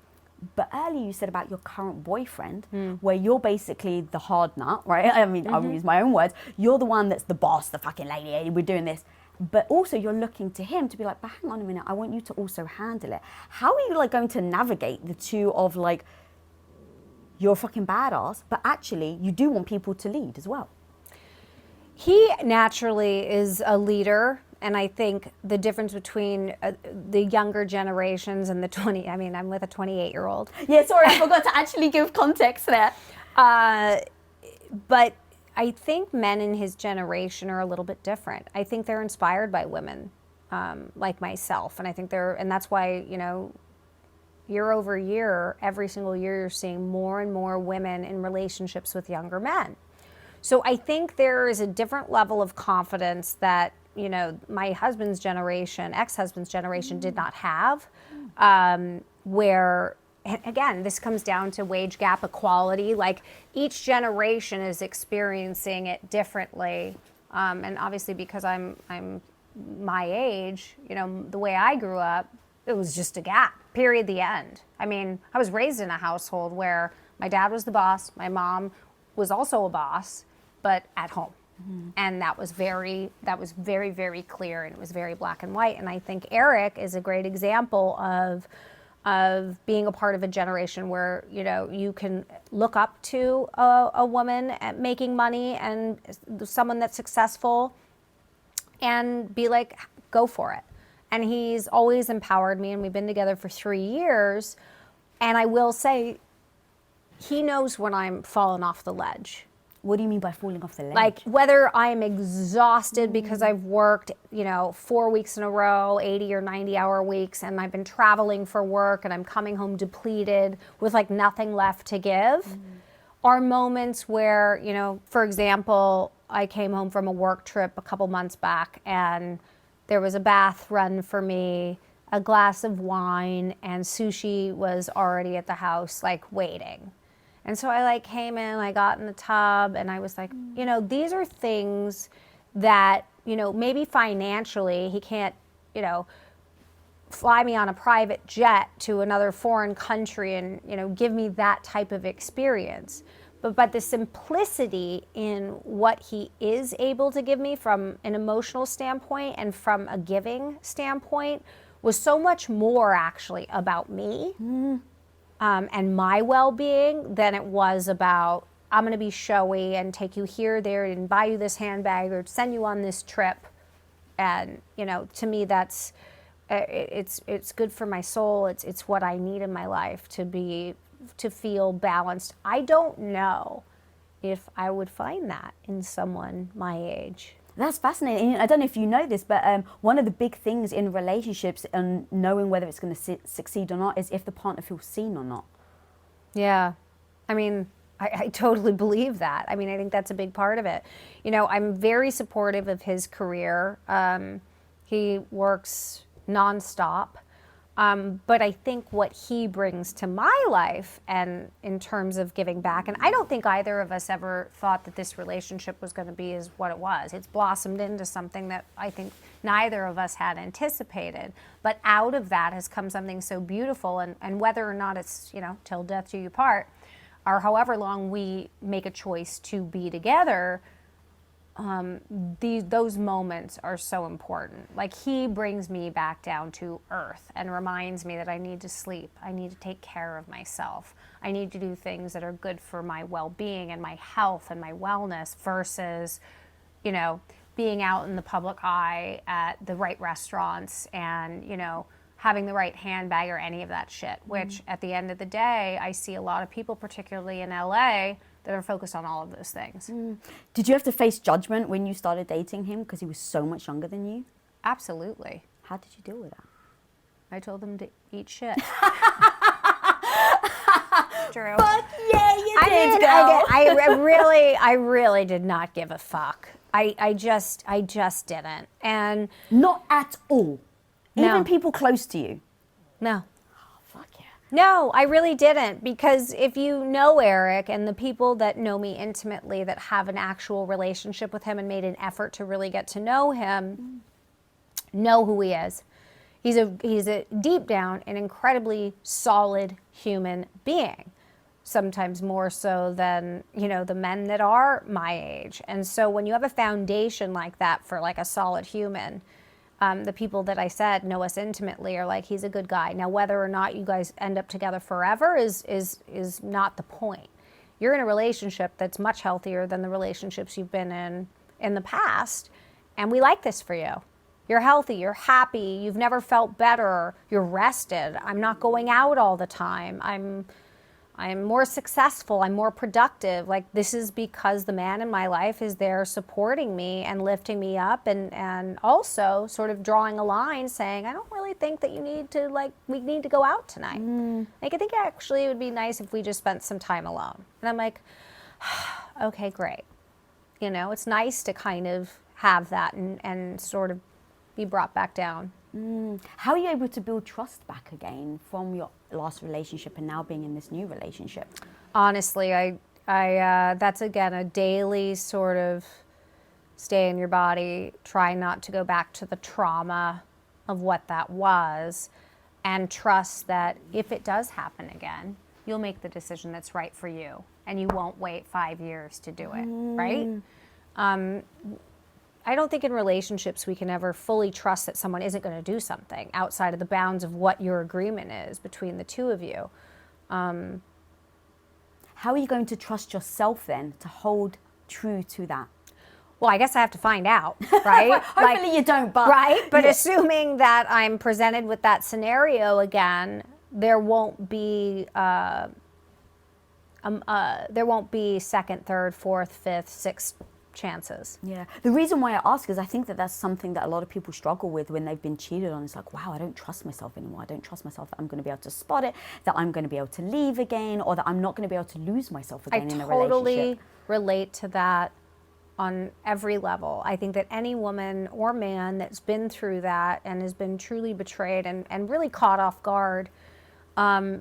But earlier you said about your current boyfriend, where you're basically the hard nut, right? I mean, I'll use my own words. You're the one that's the boss, the fucking lady, we're doing this. But also you're looking to him to be like, but hang on a minute, I want you to also handle it. How are you like going to navigate the two of like, you're a fucking badass, but actually you do want people to lead as well? He naturally is a leader. And I think the difference between the younger generations and the I'm with a 28-year-old. Yeah, sorry, I forgot to actually give context there. But I think men in his generation are a little bit different. I think they're inspired by women like myself. And I think and that's why, year over year, every single year, you're seeing more and more women in relationships with younger men. So I think there is a different level of confidence that, my husband's generation, ex-husband's generation did not have, where, again, this comes down to wage gap equality. Like each generation is experiencing it differently. And obviously because I'm my age, the way I grew up, it was just a gap, period, the end. I mean, I was raised in a household where my dad was the boss, my mom was also a boss, but at home. And that was very, very clear, and it was very black and white. And I think Eric is a great example of being a part of a generation where, you can look up to a woman at making money and someone that's successful and be like, go for it. And he's always empowered me, and we've been together for 3 years. And I will say, he knows when I'm falling off the ledge. What do you mean by falling off the ledge? Like whether I'm exhausted because I've worked, 4 weeks in a row, 80 or 90 hour weeks, and I've been traveling for work and I'm coming home depleted with like nothing left to give, are moments where, for example, I came home from a work trip a couple months back and there was a bath run for me, a glass of wine, and sushi was already at the house, like waiting. And so I came in, I got in the tub, and I was like, these are things that, maybe financially he can't, fly me on a private jet to another foreign country and, give me that type of experience. But the simplicity in what he is able to give me from an emotional standpoint and from a giving standpoint was so much more actually about me. And my well-being than it was about, I'm going to be showy and take you here, there, and buy you this handbag or send you on this trip. And, to me, that's, it's good for my soul. It's what I need in my life to feel balanced. I don't know if I would find that in someone my age. That's fascinating. I don't know if you know this, but one of the big things in relationships and knowing whether it's going to succeed or not is if the partner feels seen or not. Yeah. I mean, I totally believe that. I mean, I think that's a big part of it. I'm very supportive of his career. He works nonstop. But I think what he brings to my life and in terms of giving back, and I don't think either of us ever thought that this relationship was going to be as what it was. It's blossomed into something that I think neither of us had anticipated. But out of that has come something so beautiful, and whether or not it's, till death do you part, or however long we make a choice to be together, those moments are so important. Like he brings me back down to earth and reminds me that I need to sleep. I need to take care of myself. I need to do things that are good for my well-being and my health and my wellness versus, being out in the public eye at the right restaurants and, having the right handbag or any of that shit, which at the end of the day, I see a lot of people, particularly in LA, that are focused on all of those things. Did you have to face judgment when you started dating him because he was so much younger than you? Absolutely. How did you deal with that? I told him to eat shit. True. Fuck yeah, you did, girl. I really did not give a fuck. I just didn't. And Not at all. No. Even people close to you. no. Fuck yeah. No, I really didn't, because if you know Eric and the people that know me intimately that have an actual relationship with him and made an effort to really get to know him, know who he is. He's a deep down an incredibly solid human being. Sometimes more so than, the men that are my age. And so when you have a foundation like that for like a solid human, the people that I said know us intimately are like, he's a good guy. Now, whether or not you guys end up together forever is not the point. You're in a relationship that's much healthier than the relationships you've been in the past. And we like this for you. You're healthy, you're happy, you've never felt better, you're rested. I'm not going out all the time. I'm more successful, I'm more productive. Like, this is because the man in my life is there supporting me and lifting me up, and also sort of drawing a line saying, I don't really think that we need to go out tonight. Like, I think actually it would be nice if we just spent some time alone. And I'm like, okay, great. It's nice to kind of have that and sort of be brought back down. How are you able to build trust back again from your last relationship and now being in this new relationship? Honestly, I that's again a daily sort of stay in your body, try not to go back to the trauma of what that was, and trust that if it does happen again, you'll make the decision that's right for you, and you won't wait 5 years to do it, right? I don't think in relationships we can ever fully trust that someone isn't going to do something outside of the bounds of what your agreement is between the two of you. How are you going to trust yourself then to hold true to that? Well, I guess I have to find out, right? Hopefully you don't, but... Right? But yeah. assuming that I'm presented with that scenario again, there won't be second, third, fourth, fifth, sixth chances. Yeah. The reason why I ask is I think that that's something that a lot of people struggle with when they've been cheated on. It's like, wow, I don't trust myself anymore. I don't trust myself that I'm going to be able to spot it, that I'm going to be able to leave again, or that I'm not going to be able to lose myself again in a relationship. I totally relate to that on every level. I think that any woman or man that's been through that and has been truly betrayed and really caught off guard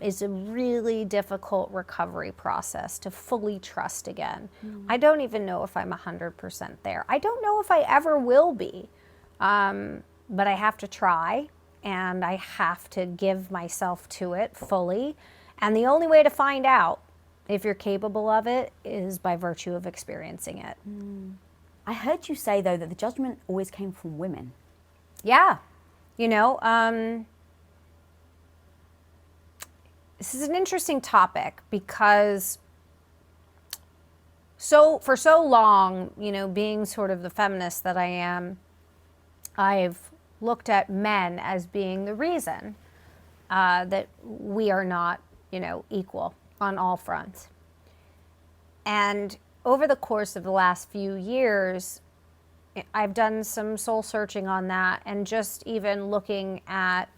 is a really difficult recovery process to fully trust again. I don't even know if I'm 100% there. I don't know if I ever will be, but I have to try, and I have to give myself to it fully. And the only way to find out if you're capable of it is by virtue of experiencing it. I heard you say, though, that the judgment always came from women. Yeah. This is an interesting topic because for so long, being sort of the feminist that I am, I've looked at men as being the reason that we are not, equal on all fronts. And over the course of the last few years, I've done some soul searching on that, and just even looking at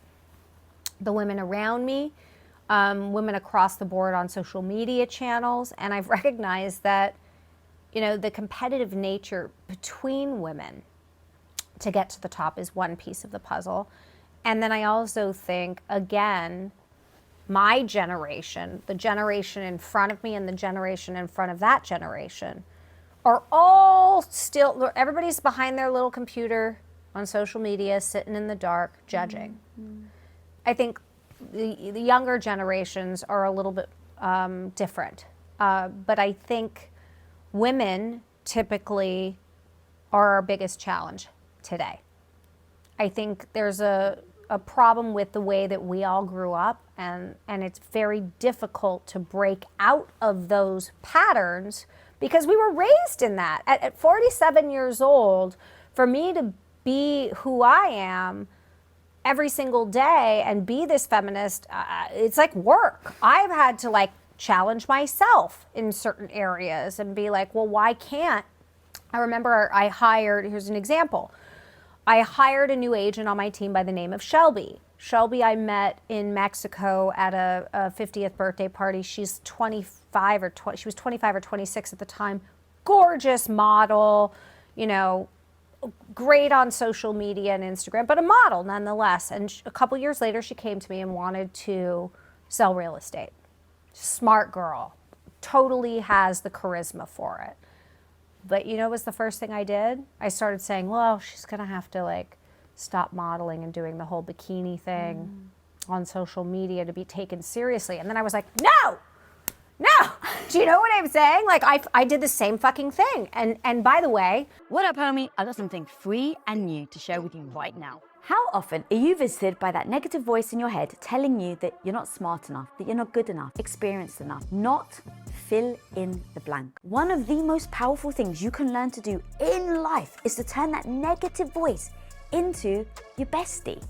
the women around me, women across the board on social media channels, and I've recognized that, the competitive nature between women to get to the top is one piece of the puzzle. And then I also think, again, my generation, the generation in front of me and the generation in front of that generation, are all still, everybody's behind their little computer on social media, sitting in the dark, judging. I think the younger generations are a little bit different. But I think women typically are our biggest challenge today. I think there's a problem with the way that we all grew up, and it's very difficult to break out of those patterns because we were raised in that. At 47 years old, for me to be who I am every single day and be this feminist, it's like work. I've had to challenge myself in certain areas and be like, well, why can't? I remember here's an example. I hired a new agent on my team by the name of Shelby. Shelby I met in Mexico at a 50th birthday party. She's 25 or 20, she was 25 or 26 at the time. Gorgeous model, you know, great on social media and Instagram, but a model nonetheless. And a couple years later, she came to me and wanted to sell real estate. Smart girl, totally has the charisma for it. But you know what was the first thing I did? I started saying, well, she's gonna have to like stop modeling and doing the whole bikini thing on social media to be taken seriously. And then I was like, no, do you know what I'm saying? Like I did the same fucking thing. And by the way, What up, homie? I got something free and new to share with you right now. How often are you visited by that negative voice in your head telling you that you're not smart enough, that you're not good enough, experienced enough, not fill in the blank? One of the most powerful things you can learn to do in life is to turn that negative voice into your bestie.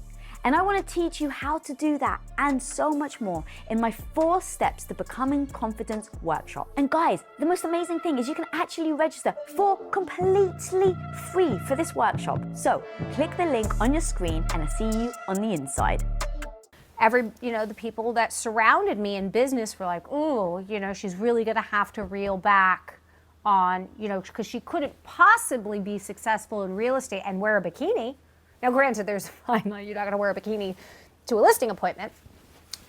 And I want to teach you how to do that and so much more in my 4 steps to becoming confident workshop. And guys, the most amazing thing is you can actually register for completely free for this workshop. So click the link on your screen and I'll see you on the inside. the people that surrounded me in business were like, ooh, she's really going to have to reel back on, because she couldn't possibly be successful in real estate and wear a bikini. Now, granted, there's a fine line. You're not going to wear a bikini to a listing appointment,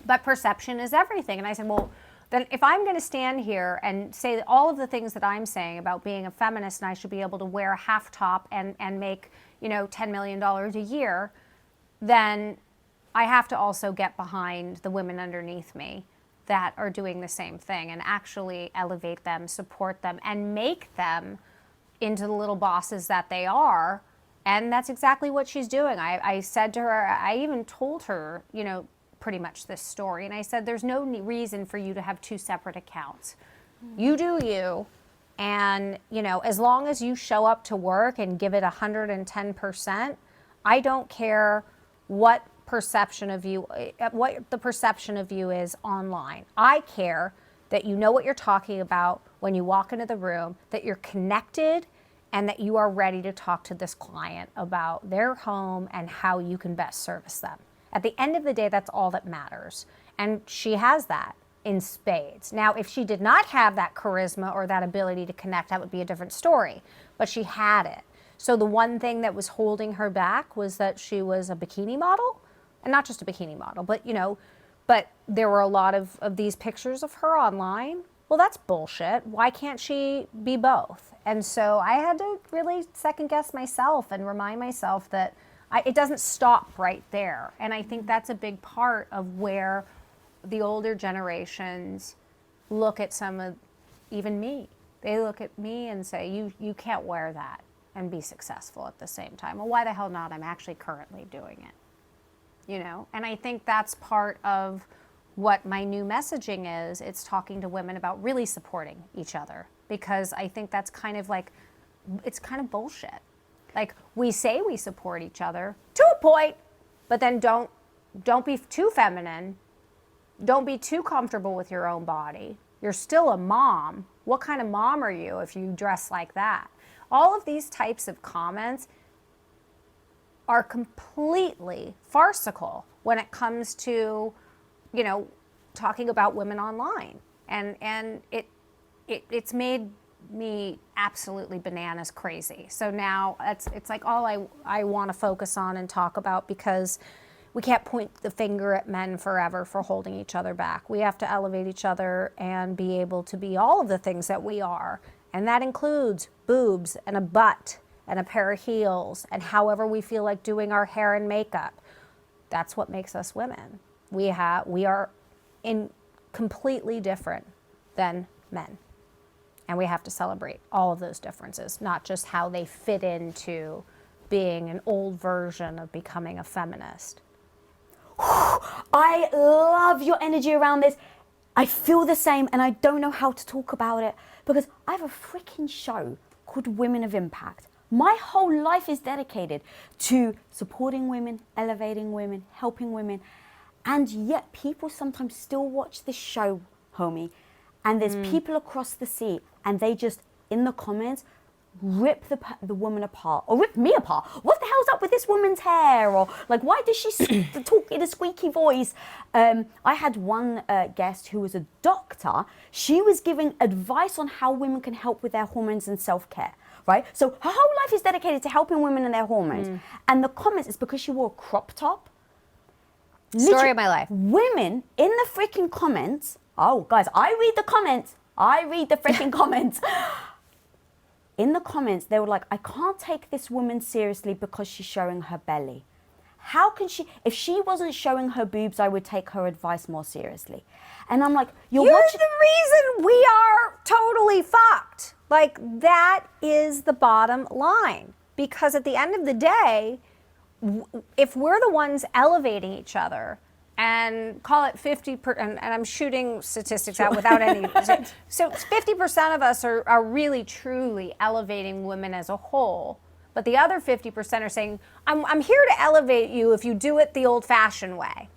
but perception is everything. And I said, well, then if I'm going to stand here and say all of the things that I'm saying about being a feminist and I should be able to wear a half top and make, $10 million a year, then I have to also get behind the women underneath me that are doing the same thing and actually elevate them, support them, and make them into the little bosses that they are. And that's exactly what she's doing. I said to her, I even told her, pretty much this story. And I said, there's no reason for you to have 2 separate accounts. You do you. And, as long as you show up to work and give it 110%, I don't care what the perception of you is online. I care that you know what you're talking about when you walk into the room, that you're connected, and that you are ready to talk to this client about their home and how you can best service them. At the end of the day, that's all that matters. And she has that in spades. Now, if she did not have that charisma or that ability to connect, that would be a different story. But she had it. So the one thing that was holding her back was that she was a bikini model. And not just a bikini model, but, but there were a lot of these pictures of her online. Well, that's bullshit. Why can't she be both? And so I had to really second guess myself and remind myself that it doesn't stop right there. And I think that's a big part of where the older generations look at even me. They look at me and say, you can't wear that and be successful at the same time. Well, why the hell not? I'm actually currently doing it. And I think that's part of what my new messaging is. It's talking to women about really supporting each other, because I think that's it's kind of bullshit. Like, we say we support each other to a point, but then don't be too feminine. Don't be too comfortable with your own body. You're still a mom. What kind of mom are you if you dress like that? All of these types of comments are completely farcical when it comes to, talking about women online. And it's made me absolutely bananas crazy. So now it's like all I want to focus on and talk about, because we can't point the finger at men forever for holding each other back. We have to elevate each other and be able to be all of the things that we are. And that includes boobs and a butt and a pair of heels and however we feel like doing our hair and makeup. That's what makes us women. We are completely different than men. And we have to celebrate all of those differences, not just how they fit into being an old version of becoming a feminist. I love your energy around this. I feel the same, and I don't know how to talk about it because I have a freaking show called Women of Impact. My whole life is dedicated to supporting women, elevating women, helping women, and yet people sometimes still watch this show, homie, and there's people across the sea, and they just, in the comments, rip the woman apart or rip me apart. What the hell's up with this woman's hair? Or like, why does she talk in a squeaky voice? I had one guest who was a doctor. She was giving advice on how women can help with their hormones and self-care. Right? So her whole life is dedicated to helping women and their hormones. And the comments is because she wore a crop top. Story of my life. Women in the freaking comments. Oh, guys, I read the comments. I read the freaking comments. In the comments, they were like, I can't take this woman seriously because she's showing her belly. How can she, if she wasn't showing her boobs, I would take her advice more seriously. And I'm like, you're the watching. reason we are totally fucked. Like, that is the bottom line. Because at the end of the day, if we're the ones elevating each other, and call it 50%, and I'm shooting statistics out without any, so 50% of us are really truly elevating women as a whole, but the other 50% are saying, I'm here to elevate you if you do it the old-fashioned way.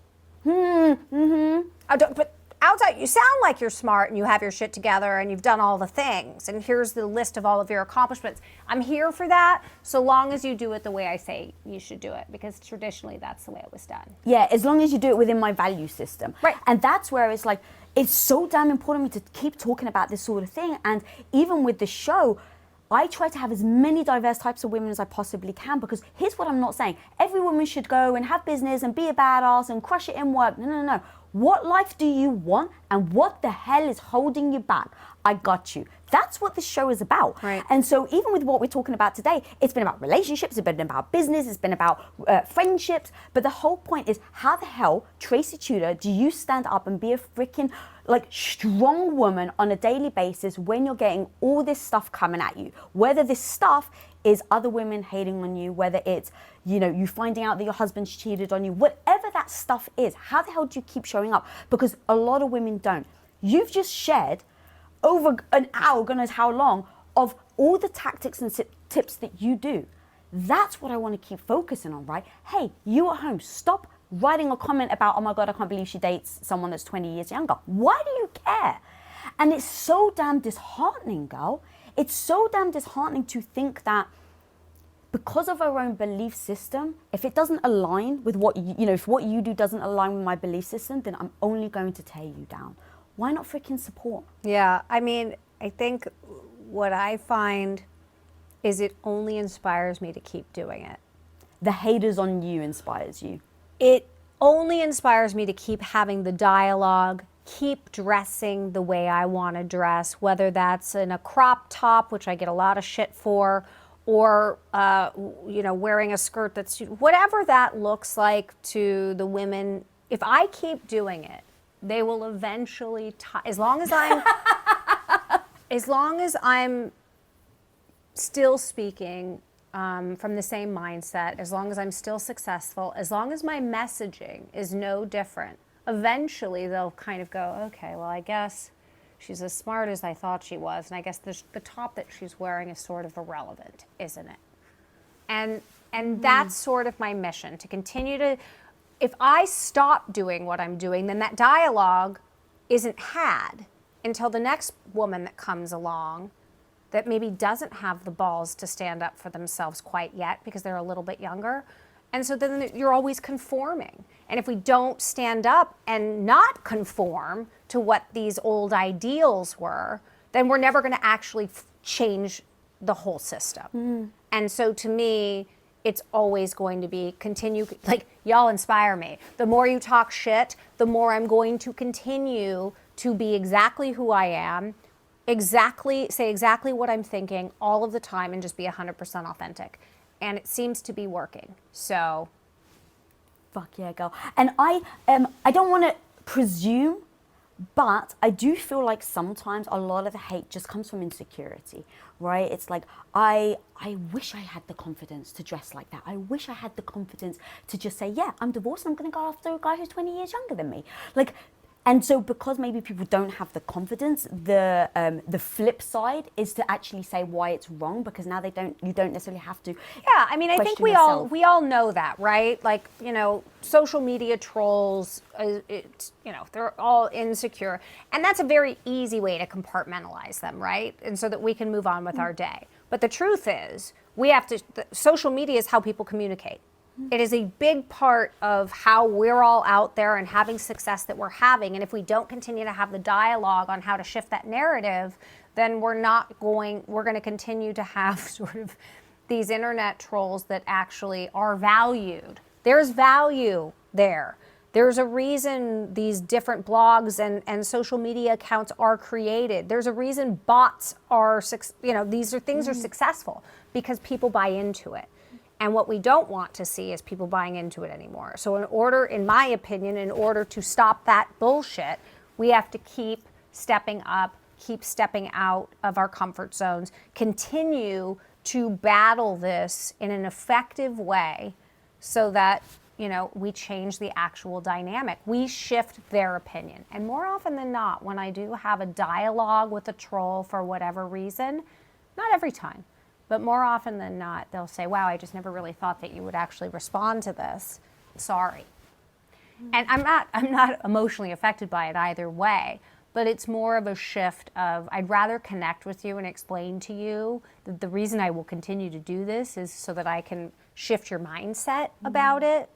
But outside, you sound like you're smart and you have your shit together and you've done all the things, and here's the list of all of your accomplishments. I'm here for that so long as you do it the way I say you should do it, because traditionally that's the way it was done. Yeah, as long as you do it within my value system. Right. And that's where it's like, it's so damn important to me to keep talking about this sort of thing. And even with the show, I try to have as many diverse types of women as I possibly can, because here's what I'm not saying. Every woman should go and have business and be a badass and crush it in work. No. What life do you want, and what the hell is holding you back? I got you. That's what this show is about. Right. And so even with what we're talking about today, it's been about relationships, it's been about business, it's been about friendships. But the whole point is, how the hell, Tracy Tutor, do you stand up and be a freaking like strong woman on a daily basis when you're getting all this stuff coming at you? Whether this stuff is other women hating on you, whether it's, you know, you finding out that your husband's cheated on you, whatever that stuff is, how the hell do you keep showing up? Because a lot of women don't. You've just shared over an hour, God knows how long, of all the tactics and tips that you do. That's what I want to keep focusing on, right? Hey, you at home, stop writing a comment about, oh my God, I can't believe she dates someone that's 20 years younger. Why do you care? And it's so damn disheartening, girl. It's so damn disheartening to think that because of our own belief system, if it doesn't align with what you know, if what you do doesn't align with my belief system, then I'm only going to tear you down. Why not freaking support? Yeah, I mean, I think what I find is it only inspires me to keep doing it. The haters on you inspires you. It only inspires me to keep having the dialogue, keep dressing the way I want to dress, whether that's in a crop top, which I get a lot of shit for, or you know, wearing a skirt that's, whatever that looks like to the women. If I keep doing it, they will eventually, as long as I'm still speaking from the same mindset, as long as I'm still successful, as long as my messaging is no different, eventually they'll kind of go, okay, well, I guess she's as smart as I thought she was, and I guess the top that she's wearing is sort of irrelevant, isn't it? And that's sort of my mission, to continue to, if I stop doing what I'm doing, then that dialogue isn't had until the next woman that comes along that maybe doesn't have the balls to stand up for themselves quite yet because they're a little bit younger. And so then you're always conforming. And if we don't stand up and not conform to what these old ideals were, then we're never going to actually change the whole system. And so to me, it's always going to be continue, like, y'all inspire me. The more you talk shit, the more I'm going to continue to be exactly who I am, say exactly what I'm thinking all of the time, and just be 100% authentic. And it seems to be working. So, fuck yeah, girl. And I don't want to presume, but I do feel like sometimes a lot of the hate just comes from insecurity, right? It's like, I wish I had the confidence to dress like that. I wish I had the confidence to just say, yeah, I'm divorced and I'm going to go after a guy who's 20 years younger than me. Like, And so because maybe people don't have the confidence, the flip side is to actually say why it's wrong, because now you don't necessarily have to. Yeah, I mean, I think we all know that, right? Like, you know, social media trolls, it's, you know, they're all insecure. And that's a very easy way to compartmentalize them, right? And so that we can move on with our day. But the truth is, social media is how people communicate. It is a big part of how we're all out there and having success that we're having. And if we don't continue to have the dialogue on how to shift that narrative, then we're going to continue to have sort of these internet trolls that actually are valued. There's value there. There's a reason these different blogs and social media accounts are created. There's a reason bots are, you know, these are things are successful because people buy into it. And what we don't want to see is people buying into it anymore. So in my opinion, in order to stop that bullshit, we have to keep stepping up, keep stepping out of our comfort zones, continue to battle this in an effective way so that, you know, we change the actual dynamic. We shift their opinion. And more often than not, when I do have a dialogue with a troll for whatever reason, not every time, but more often than not, they'll say, wow, I just never really thought that you would actually respond to this. Sorry. And I'm not emotionally affected by it either way, but it's more of a shift of, I'd rather connect with you and explain to you that the reason I will continue to do this is so that I can shift your mindset about it.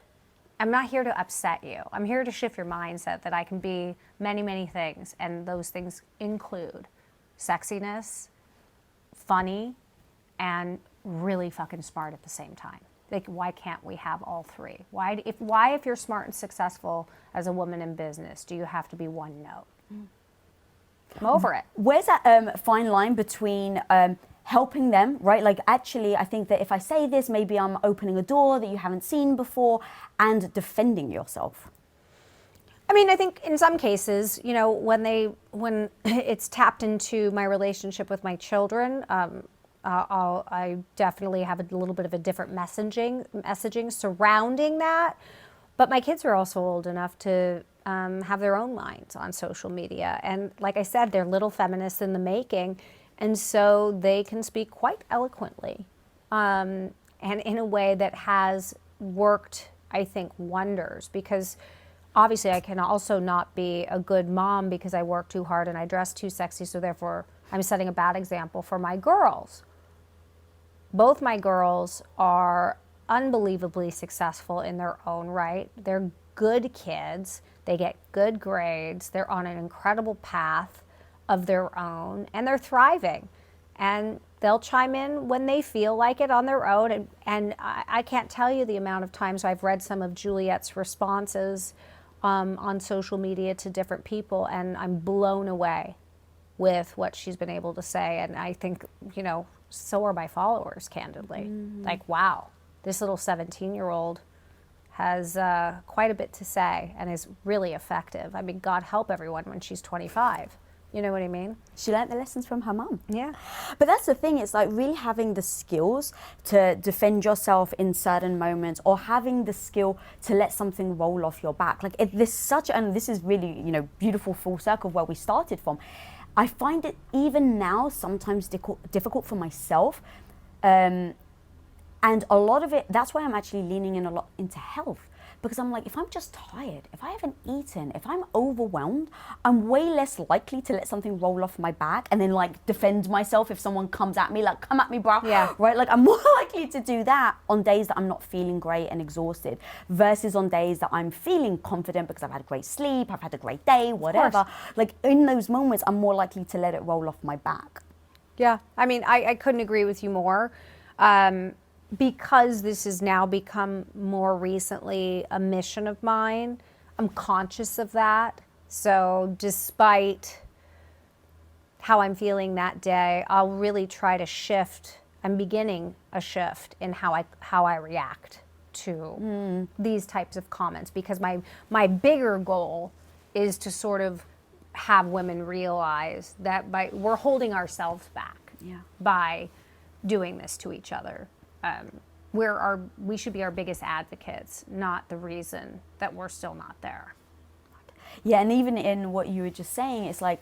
I'm not here to upset you. I'm here to shift your mindset that I can be many, many things. And those things include sexiness, funny, and really fucking smart at the same time. Like, why can't we have all three? Why, if you're smart and successful as a woman in business, do you have to be one note? I'm over it. Where's that fine line between helping them, right? Like, actually, I think that if I say this, maybe I'm opening a door that you haven't seen before, and defending yourself. I mean, I think in some cases, you know, when it's tapped into my relationship with my children, I definitely have a little bit of a different messaging surrounding that. But my kids are also old enough to have their own minds on social media. And like I said, they're little feminists in the making. And so they can speak quite eloquently and in a way that has worked, I think, wonders. Because obviously I can also not be a good mom because I work too hard and I dress too sexy. So therefore, I'm setting a bad example for my girls. Both my girls are unbelievably successful in their own right. They're good kids. They get good grades. They're on an incredible path of their own, and they're thriving. And they'll chime in when they feel like it on their own. And I can't tell you the amount of times I've read some of Juliet's responses on social media to different people, and I'm blown away with what she's been able to say. And I think, you know, so are my followers, candidly. Like, wow, this little 17-year-old has quite a bit to say and is really effective. I mean, God help everyone when she's 25. You know what I mean? She learned the lessons from her mum. Yeah. But that's the thing, it's like really having the skills to defend yourself in certain moments, or having the skill to let something roll off your back. Like, and this is really, you know, beautiful full circle where we started from. I find it even now sometimes difficult for myself. And a lot of it, that's why I'm actually leaning in a lot into health. Because I'm like, if I'm just tired, if I haven't eaten, if I'm overwhelmed, I'm way less likely to let something roll off my back and then like defend myself if someone comes at me, like, come at me, bro. Yeah. Right? Like, I'm more likely to do that on days that I'm not feeling great and exhausted versus on days that I'm feeling confident because I've had great sleep, I've had a great day, whatever. Like, in those moments, I'm more likely to let it roll off my back. Yeah. I mean, I couldn't agree with you more. Because this has now become more recently a mission of mine, I'm conscious of that. So despite how I'm feeling that day, I'll really try to shift. I'm beginning a shift in how I react to these types of comments, because my bigger goal is to sort of have women realize that we're holding ourselves back by doing this to each other. We should be our biggest advocates, not the reason that we're still not there. Yeah, and even in what you were just saying, it's like,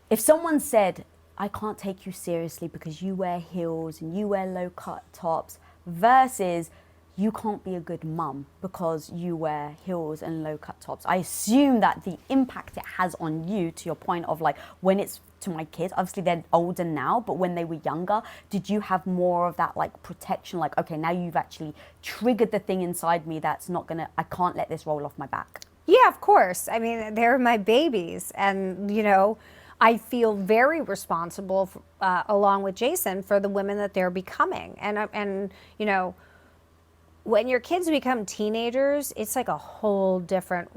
if someone said, I can't take you seriously because you wear heels and you wear low-cut tops, versus you can't be a good mum because you wear heels and low-cut tops. I assume that the impact it has on you, to your point of like, when it's to my kids, obviously they're older now, but when they were younger, did you have more of that like protection? Like, okay, now you've actually triggered the thing inside me that's not gonna, I can't let this roll off my back. Yeah, of course. I mean, they're my babies, and you know, I feel very responsible, along with Jason, for the women that they're becoming. And you know, when your kids become teenagers, it's like a whole different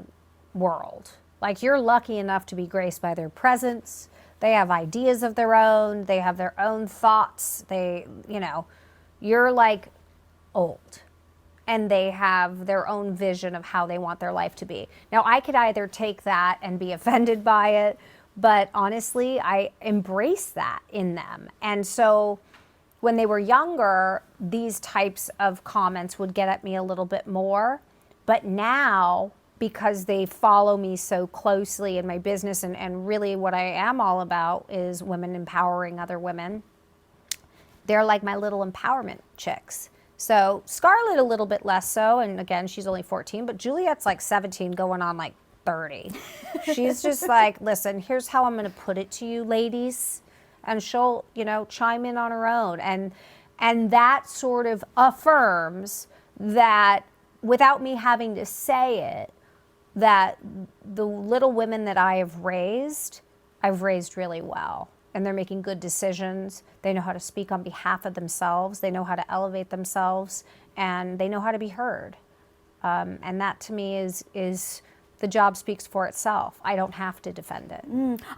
world. Like, you're lucky enough to be graced by their presence. They have ideas of their own. They have their own thoughts. They, you know, you're like old. And they have their own vision of how they want their life to be. Now, I could either take that and be offended by it, but honestly, I embrace that in them. And so when they were younger, these types of comments would get at me a little bit more. But now, because they follow me so closely in my business, and really what I am all about is women empowering other women, they're like my little empowerment chicks. So Scarlett a little bit less so, and again, she's only 14, but Juliet's like 17 going on like 30. She's just like, listen, here's how I'm going to put it to you, ladies. And she'll, you know, chime in on her own. And that sort of affirms that, without me having to say it, that the little women that I've raised really well. And they're making good decisions. They know how to speak on behalf of themselves. They know how to elevate themselves, and they know how to be heard. And that, to me, is the job speaks for itself. I don't have to defend it.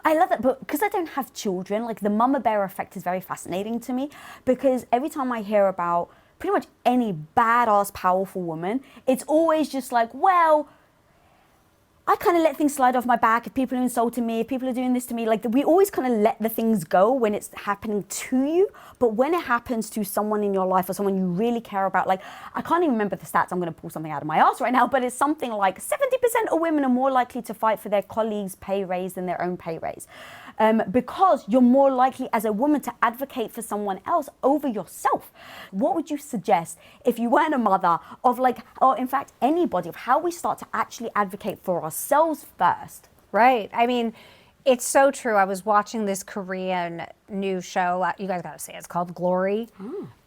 I love that, but because I don't have children, like the mama bear effect is very fascinating to me, because every time I hear about pretty much any badass, powerful woman, it's always just like, well, I kind of let things slide off my back if people are insulting me, if people are doing this to me. Like, we always kind of let the things go when it's happening to you. But when it happens to someone in your life or someone you really care about, like, I can't even remember the stats. I'm going to pull something out of my ass right now, but it's something like 70% of women are more likely to fight for their colleagues' pay raise than their own pay raise. Because you're more likely as a woman to advocate for someone else over yourself. What would you suggest if you weren't a mother of, like, or in fact anybody, of how we start to actually advocate for ourselves first? Right. I mean, it's so true. I was watching this Korean new show. You guys got to say it's called Glory.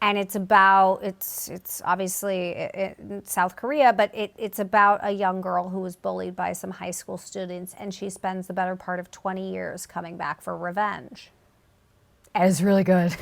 And it's about, it's obviously in South Korea, but it's about a young girl who was bullied by some high school students, and she spends the better part of 20 years coming back for revenge. It is really good.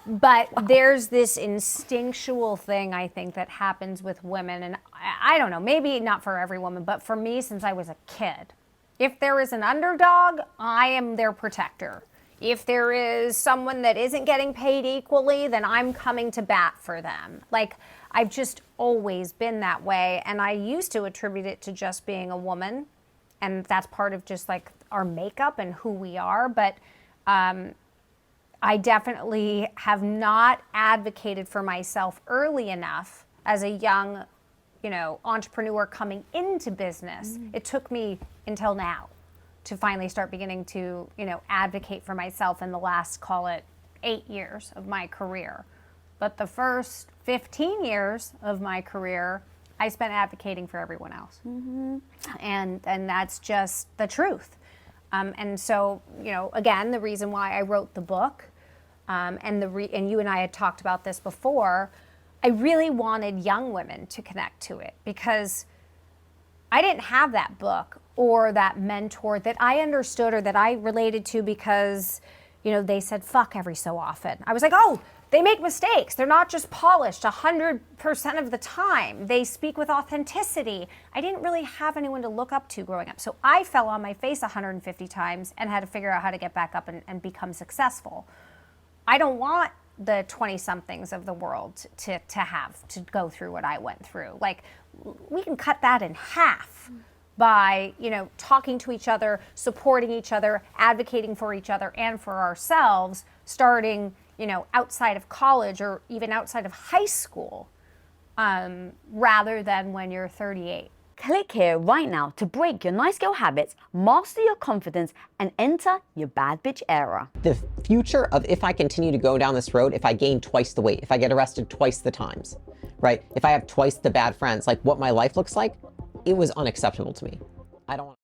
But there's this instinctual thing, I think, that happens with women. And I don't know, maybe not for every woman, but for me, since I was a kid, if there is an underdog, I am their protector. If there is someone that isn't getting paid equally, then I'm coming to bat for them. Like, I've just always been that way. And I used to attribute it to just being a woman. And that's part of just like our makeup and who we are. But I definitely have not advocated for myself early enough as a young, you know, entrepreneur coming into business. It took me until now to finally start beginning to, you know, advocate for myself in the last, call it 8 years of my career. But the first 15 years of my career, I spent advocating for everyone else. And that's just the truth. And so, you know, again, the reason why I wrote the book, and you and I had talked about this before, I really wanted young women to connect to it, because I didn't have that book or that mentor that I understood or that I related to, because, you know, they said fuck every so often. I was like, oh, they make mistakes. They're not just polished 100% of the time. They speak with authenticity. I didn't really have anyone to look up to growing up. So I fell on my face 150 times and had to figure out how to get back up and become successful. I don't want the 20-somethings of the world to have to go through what I went through. Like, we can cut that in half by, you know, talking to each other, supporting each other, advocating for each other and for ourselves, starting, you know, outside of college or even outside of high school, rather than when you're 38. Click here right now to break your nice girl habits, master your confidence, and enter your bad bitch era. The future of if I continue to go down this road, if I gain twice the weight, if I get arrested twice the times, right? If I have twice the bad friends, like what my life looks like, it was unacceptable to me. I don't want